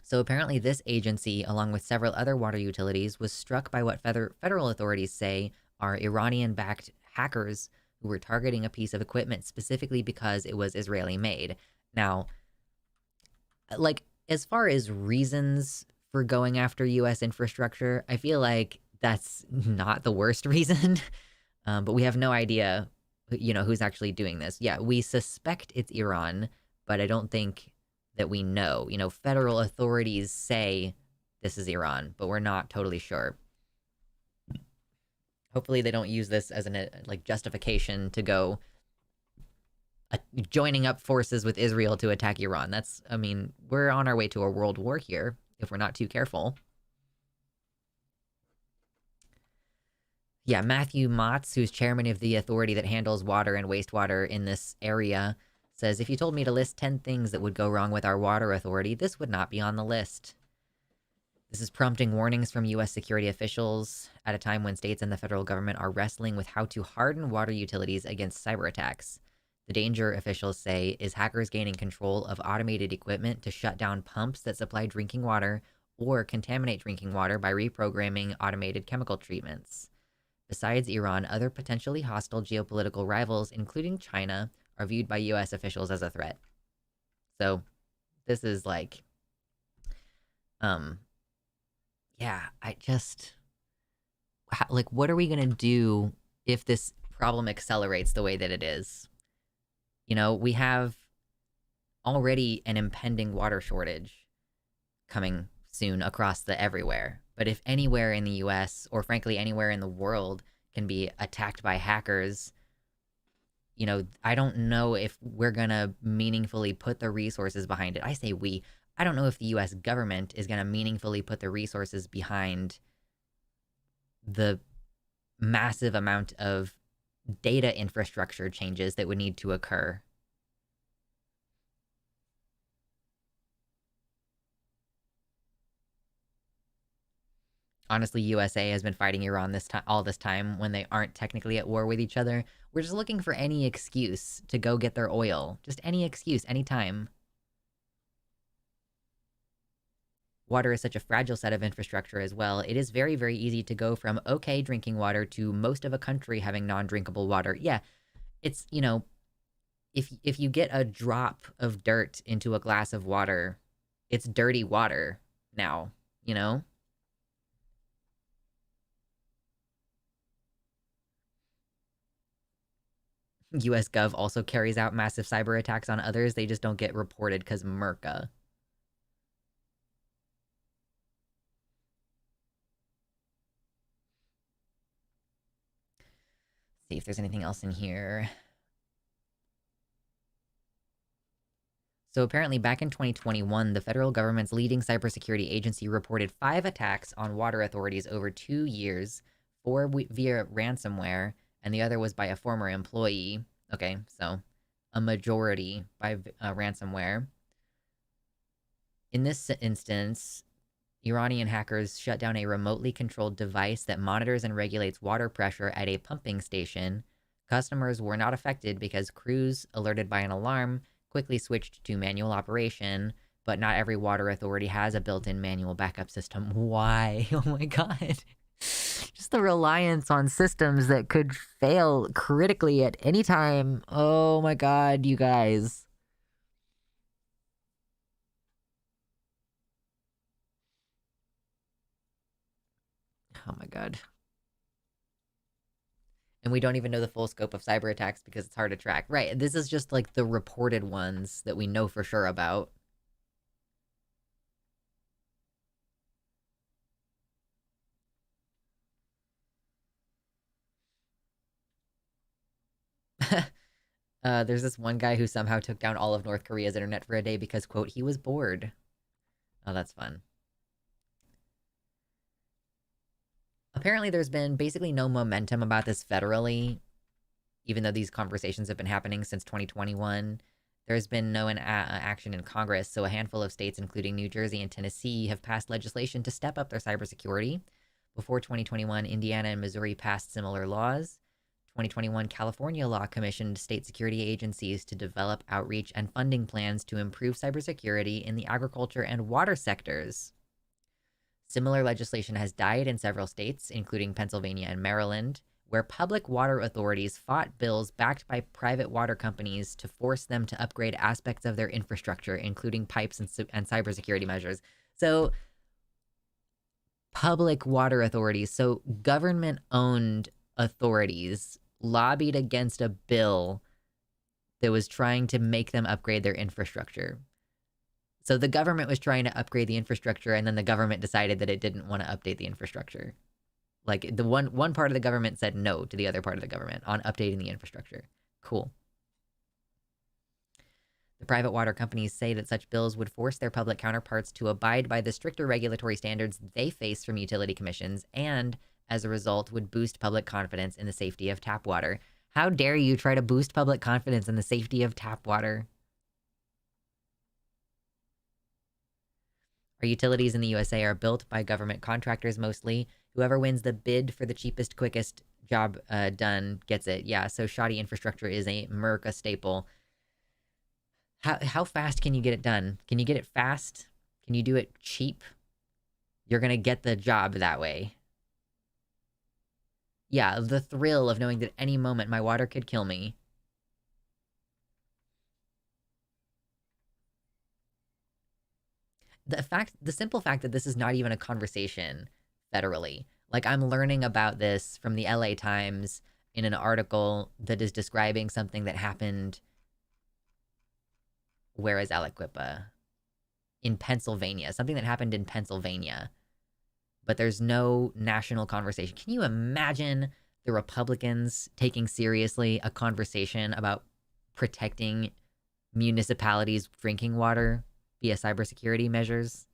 A: So apparently this agency, along with several other water utilities, was struck by what federal authorities say are Iranian-backed hackers who were targeting a piece of equipment specifically because it was Israeli-made. Now, as far as reasons for going after U.S. infrastructure, I feel like that's not the worst reason. But we have no idea, who's actually doing this. Yeah, we suspect it's Iran, but I don't think that we know. Federal authorities say this is Iran, but we're not totally sure. Hopefully they don't use this as an justification to go joining up forces with Israel to attack Iran. We're on our way to a world war here if we're not too careful. Yeah, Matthew Motz, who's chairman of the authority that handles water and wastewater in this area, says, if you told me to list 10 things that would go wrong with our water authority, this would not be on the list. This is prompting warnings from U.S. security officials at a time when states and the federal government are wrestling with how to harden water utilities against cyber attacks. The danger, officials say, is hackers gaining control of automated equipment to shut down pumps that supply drinking water or contaminate drinking water by reprogramming automated chemical treatments. Besides Iran, other potentially hostile geopolitical rivals, including China, are viewed by U.S. officials as a threat. So, this is like, yeah, like, what are we gonna do if this problem accelerates the way that it is? You know, we have already an impending water shortage coming soon across the everywhere. But if anywhere in the US, or frankly anywhere in the world, can be attacked by hackers, you know, I don't know if we're gonna meaningfully put the resources behind it. I say we. I don't know if the US government is gonna meaningfully put the resources behind the massive amount of data infrastructure changes that would need to occur. Honestly, USA has been fighting Iran all this time when they aren't technically at war with each other. We're just looking for any excuse to go get their oil. Just any excuse, anytime. Water is such a fragile set of infrastructure as well. It is very, very easy to go from okay drinking water to most of a country having non-drinkable water. Yeah, it's, you know, if you get a drop of dirt into a glass of water, it's dirty water now, you know? US Gov also carries out massive cyber attacks on others. They just don't get reported because Merca. See if there's anything else in here. So apparently back in 2021, the federal government's leading cybersecurity agency reported 5 attacks on water authorities over 2 years, 4 via ransomware, and the other was by a former employee. Okay, so a majority by ransomware. In this instance, Iranian hackers shut down a remotely controlled device that monitors and regulates water pressure at a pumping station. Customers were not affected because crews, alerted by an alarm, quickly switched to manual operation, but not every water authority has a built-in manual backup system. Why? Oh my god. Just the reliance on systems that could fail critically at any time. Oh my god, you guys. Oh my god. And we don't even know the full scope of cyber attacks because it's hard to track. Right, this is just like the reported ones that we know for sure about. There's this one guy who somehow took down all of North Korea's internet for a day because, quote, he was bored. Oh, that's fun. Apparently there's been basically no momentum about this federally, even though these conversations have been happening since 2021. There's been no action in Congress, so a handful of states, including New Jersey and Tennessee, have passed legislation to step up their cybersecurity. Before 2021, Indiana and Missouri passed similar laws. 2021, California law commissioned state security agencies to develop outreach and funding plans to improve cybersecurity in the agriculture and water sectors. Similar legislation has died in several states, including Pennsylvania and Maryland, where public water authorities fought bills backed by private water companies to force them to upgrade aspects of their infrastructure, including pipes and cybersecurity measures. So, public water authorities, so government-owned authorities, lobbied against a bill that was trying to make them upgrade their infrastructure. So the government was trying to upgrade the infrastructure, and then the government decided that it didn't want to update the infrastructure. Like, the one part of the government said no to the other part of the government on updating the infrastructure. Cool. The private water companies say that such bills would force their public counterparts to abide by the stricter regulatory standards they face from utility commissions, and, as a result, would boost public confidence in the safety of tap water. How dare you try to boost public confidence in the safety of tap water? Our utilities in the USA are built by government contractors mostly. Whoever wins the bid for the cheapest, quickest job done gets it. Yeah, so shoddy infrastructure is a America staple. How fast can you get it done? Can you get it fast? Can you do it cheap? You're gonna get the job that way. Yeah, the thrill of knowing that any moment my water could kill me. The simple fact that this is not even a conversation federally. Like, I'm learning about this from the LA Times in an article that is describing something that happened. Where is Aliquippa? In Pennsylvania. Something that happened in Pennsylvania. But there's no national conversation. Can you imagine the Republicans taking seriously a conversation about protecting municipalities' drinking water via cybersecurity measures?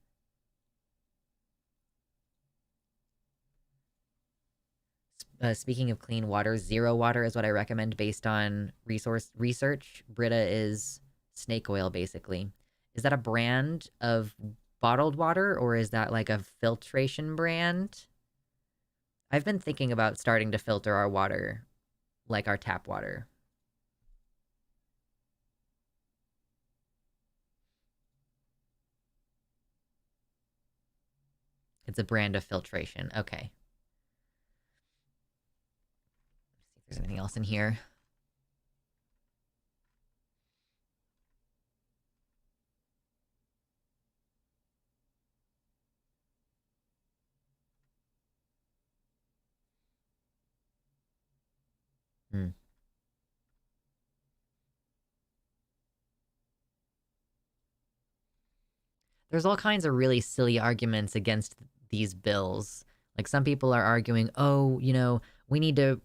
A: Speaking of clean water, Zero Water is what I recommend based on research. Brita is snake oil, basically. Is that a brand of bottled water, or is that like a filtration brand? I've been thinking about starting to filter our water, like our tap water. It's a brand of filtration. Okay. Let's see if there's anything else in here. There's all kinds of really silly arguments against these bills. Like, some people are arguing, oh, you know, we need to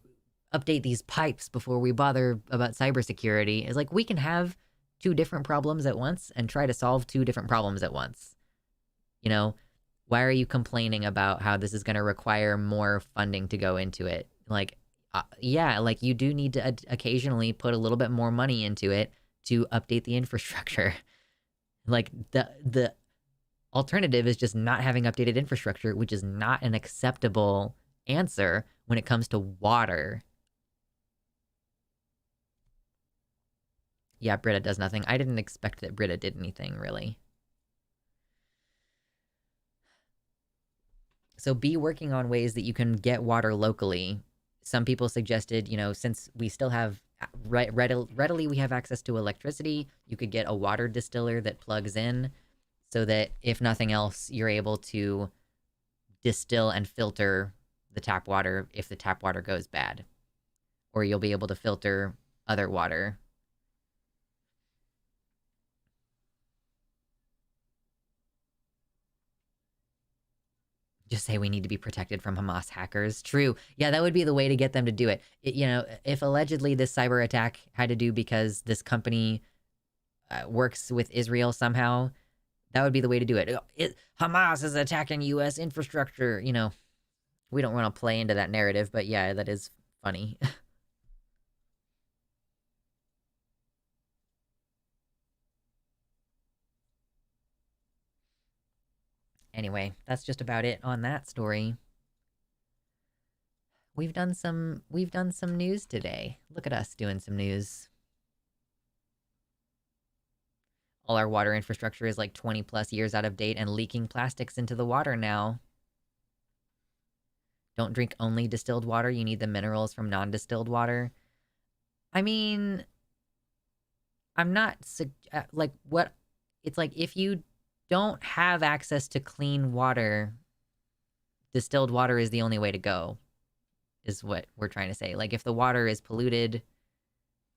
A: update these pipes before we bother about cybersecurity. It's like, we can have two different problems at once and try to solve two different problems at once. You know, why are you complaining about how this is going to require more funding to go into it? Like, yeah, like, you do need to occasionally put a little bit more money into it to update the infrastructure. Like, the alternative is just not having updated infrastructure, which is not an acceptable answer when it comes to water. Yeah, Brita does nothing. I didn't expect that Brita did anything, really. So be working on ways that you can get water locally. Some people suggested, you know, since we still have readily we have access to electricity, you could get a water distiller that plugs in, so that if nothing else, you're able to distill and filter the tap water if the tap water goes bad. Or you'll be able to filter other water. Just say we need to be protected from Hamas hackers. True. Yeah, that would be the way to get them to do it. You know, if allegedly this cyber attack had to do because this company works with Israel somehow, that would be the way to do it. Hamas is attacking U.S. infrastructure. You know, we don't want to play into that narrative, but yeah, that is funny. Anyway, that's just about it on that story. We've done some news today. Look at us doing some news. All our water infrastructure is like 20 plus years out of date and leaking plastics into the water now. Don't drink only distilled water. You need the minerals from non-distilled water. I mean, I'm not like what it's like if you don't have access to clean water, distilled water is the only way to go, is what we're trying to say. Like, if the water is polluted,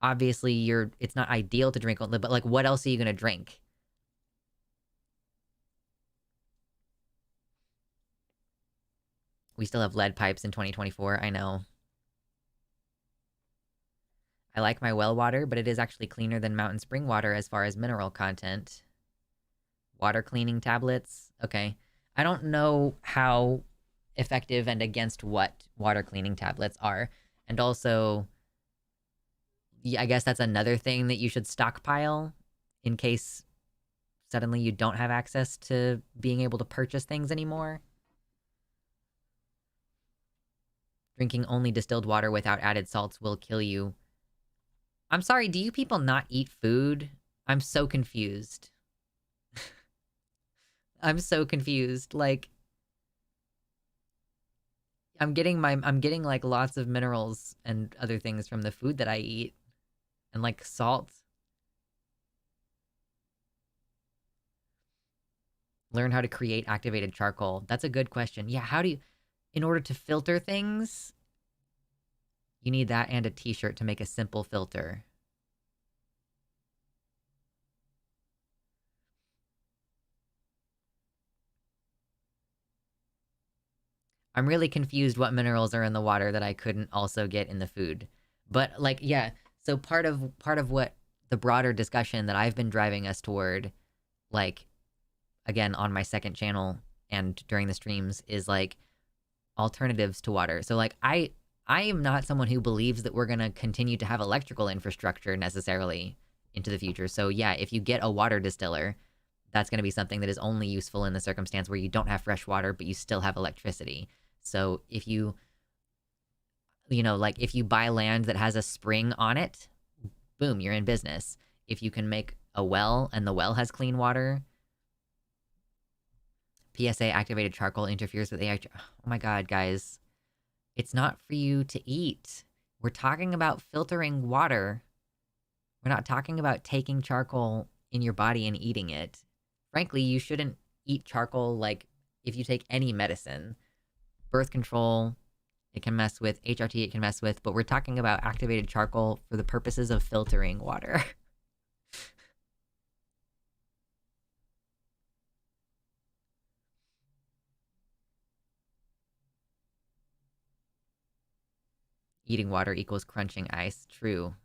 A: obviously it's not ideal to drink, but like, what else are you going to drink? We still have lead pipes in 2024, I know. I like my well water, but it is actually cleaner than mountain spring water as far as mineral content. Water cleaning tablets? Okay. I don't know how effective and against what water cleaning tablets are. And also, yeah, I guess that's another thing that you should stockpile in case suddenly you don't have access to being able to purchase things anymore. Drinking only distilled water without added salts will kill you. I'm sorry, do you people not eat food? I'm so confused. I'm so confused. Like, I'm getting like lots of minerals and other things from the food that I eat. And like salt. Learn how to create activated charcoal. That's a good question. Yeah, how do you, in order to filter things, you need that and a t-shirt to make a simple filter. I'm really confused what minerals are in the water that I couldn't also get in the food. But like, yeah, so part of what the broader discussion that I've been driving us toward, like, again, on my second channel and during the streams, is like alternatives to water. So like, I am not someone who believes that we're going to continue to have electrical infrastructure necessarily into the future. So yeah, if you get a water distiller, that's going to be something that is only useful in the circumstance where you don't have fresh water, but you still have electricity. So if you know, like if you buy land that has a spring on it, boom, you're in business. If you can make a well and the well has clean water. PSA activated charcoal interferes with AI. Oh my God, guys. It's not for you to eat. We're talking about filtering water. We're not talking about taking charcoal in your body and eating it. Frankly, you shouldn't eat charcoal like if you take any medicine. Birth control, it can mess with. HRT, it can mess with. But we're talking about activated charcoal for the purposes of filtering water. Eating water equals crunching ice. True.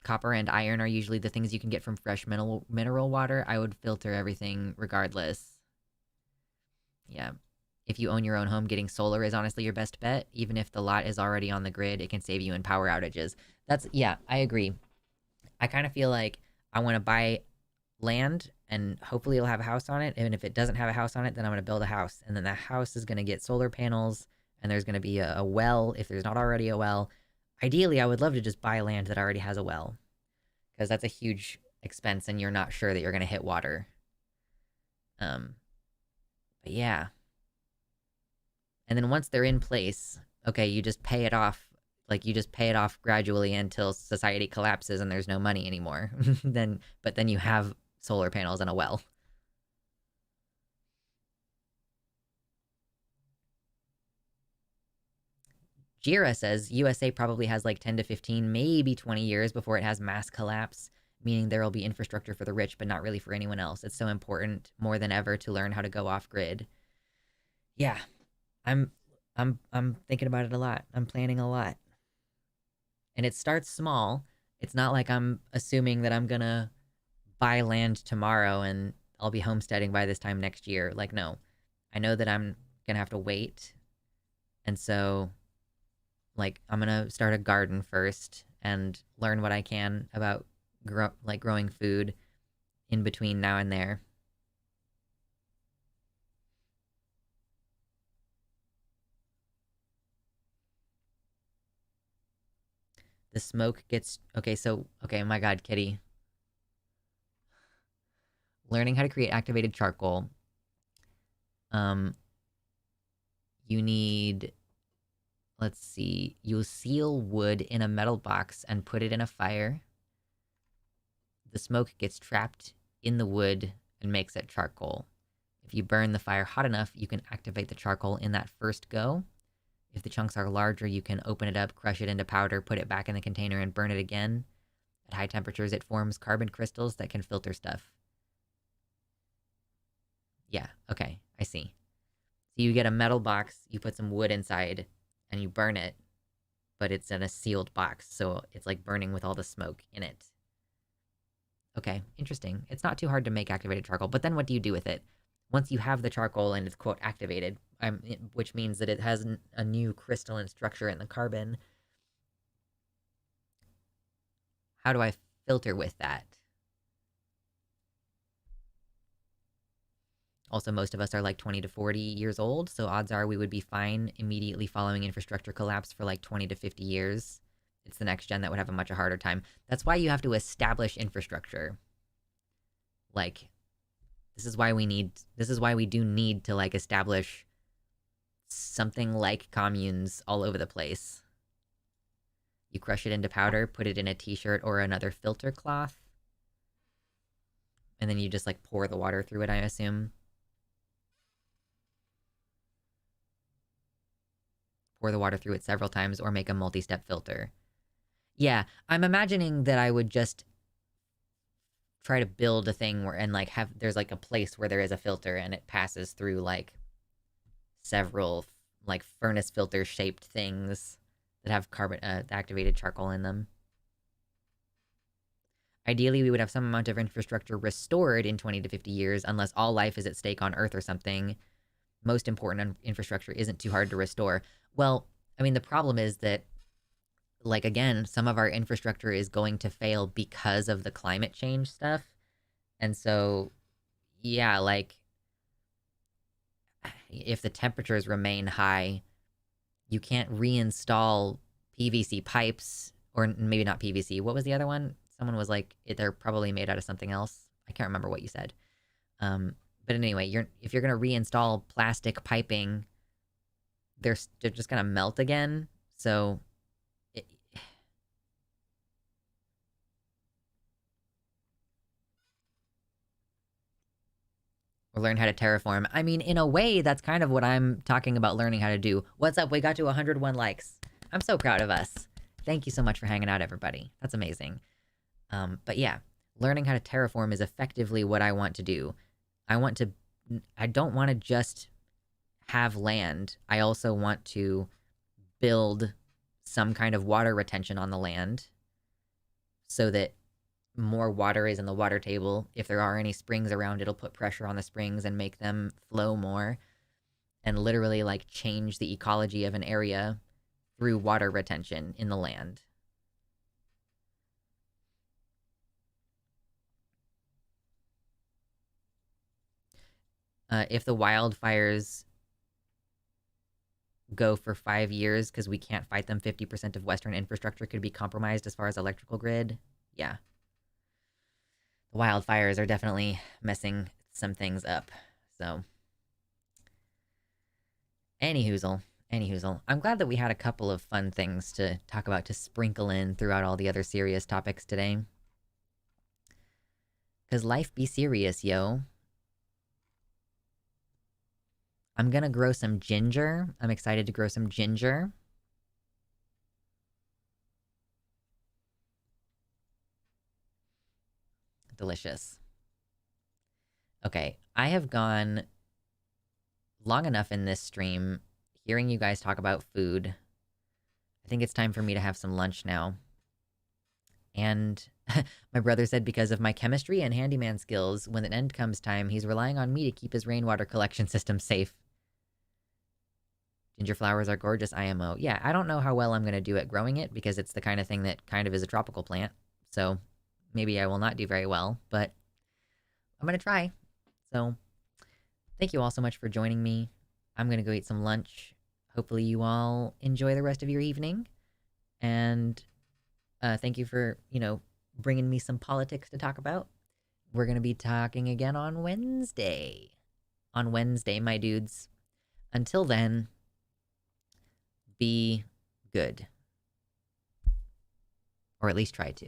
A: Copper and iron are usually the things you can get from fresh mineral water. I would filter everything regardless. Yeah. If you own your own home, getting solar is honestly your best bet. Even if the lot is already on the grid, it can save you in power outages. Yeah, I agree. I kind of feel like I want to buy land and hopefully it'll have a house on it. And if it doesn't have a house on it, then I'm going to build a house. And then the house is going to get solar panels and there's going to be a well if there's not already a well. Ideally, I would love to just buy land that already has a well because that's a huge expense and you're not sure that you're going to hit water. But yeah. And then once they're in place, okay, you just pay it off. Like, you just pay it off gradually until society collapses and there's no money anymore. But then you have solar panels and a well. Jira says USA probably has like 10 to 15, maybe 20 years before it has mass collapse, meaning there will be infrastructure for the rich, but not really for anyone else. It's so important more than ever to learn how to go off grid. Yeah, I'm thinking about it a lot. I'm planning a lot. And it starts small. It's not like I'm assuming that I'm gonna buy land tomorrow and I'll be homesteading by this time next year. Like, no. I know that I'm gonna have to wait. And so, like, I'm gonna start a garden first and learn what I can about growing food in between now and there. The smoke gets... Okay, my God, Kitty. Learning how to create activated charcoal. You need... Let's see. You'll seal wood in a metal box and put it in a fire. The smoke gets trapped in the wood and makes it charcoal. If you burn the fire hot enough, you can activate the charcoal in that first go. If the chunks are larger, you can open it up, crush it into powder, put it back in the container, and burn it again. At high temperatures, it forms carbon crystals that can filter stuff. Yeah, okay, I see. So you get a metal box, you put some wood inside, and you burn it, but it's in a sealed box, so it's like burning with all the smoke in it. Okay, interesting. It's not too hard to make activated charcoal, but then what do you do with it? Once you have the charcoal and it's, quote, activated, which means that it has a new crystalline structure in the carbon, how do I filter with that? Also, most of us are like 20 to 40 years old, so odds are we would be fine immediately following infrastructure collapse for like 20 to 50 years. It's the next gen that would have a much harder time. That's why you have to establish infrastructure. Like, this is why we do need to, like, establish something like communes all over the place. You crush it into powder, put it in a t-shirt or another filter cloth, and then you just, like, pour the water through it, I assume. Pour the water through it several times or make a multi-step filter. Yeah, I'm imagining that I would just try to build a thing where, and like there's like a place where there is a filter and it passes through like several like furnace filter shaped things that have carbon activated charcoal in them. Ideally, we would have some amount of infrastructure restored in 20 to 50 years, unless all life is at stake on Earth or something. Most important infrastructure isn't too hard to restore. Well, I mean, the problem is that, like, again, some of our infrastructure is going to fail because of the climate change stuff. And so, yeah, like, if the temperatures remain high, you can't reinstall PVC pipes, or maybe not PVC. What was the other one? Someone was like, they're probably made out of something else. I can't remember what you said. But anyway, if you're going to reinstall plastic piping, they're just going to melt again. So or learn how to terraform. I mean, in a way, that's kind of what I'm talking about learning how to do. What's up? We got to 101 likes. I'm so proud of us. Thank you so much for hanging out, everybody. That's amazing. But yeah, learning how to terraform is effectively what I want to do. I don't want to just have land. I also want to build some kind of water retention on the land so that more water is in the water table. If there are any springs around, it'll put pressure on the springs and make them flow more, and literally like change the ecology of an area through water retention in the land. If the wildfires go for 5 years because we can't fight them, 50% of Western infrastructure could be compromised as far as electrical grid. Yeah. The wildfires are definitely messing some things up. So, anyhoozle. I'm glad that we had a couple of fun things to talk about to sprinkle in throughout all the other serious topics today. Because life be serious, yo. I'm gonna grow some ginger. I'm excited to grow some ginger. Delicious. Okay, I have gone long enough in this stream hearing you guys talk about food. I think it's time for me to have some lunch now. And my brother said because of my chemistry and handyman skills, when the end comes time, he's relying on me to keep his rainwater collection system safe. Ginger flowers are gorgeous, IMO. Yeah, I don't know how well I'm going to do at growing it because it's the kind of thing that kind of is a tropical plant. So maybe I will not do very well, but I'm going to try. So thank you all so much for joining me. I'm going to go eat some lunch. Hopefully you all enjoy the rest of your evening. And thank you for, bringing me some politics to talk about. We're going to be talking again on Wednesday. On Wednesday, my dudes. Until then, be good. Or at least try to.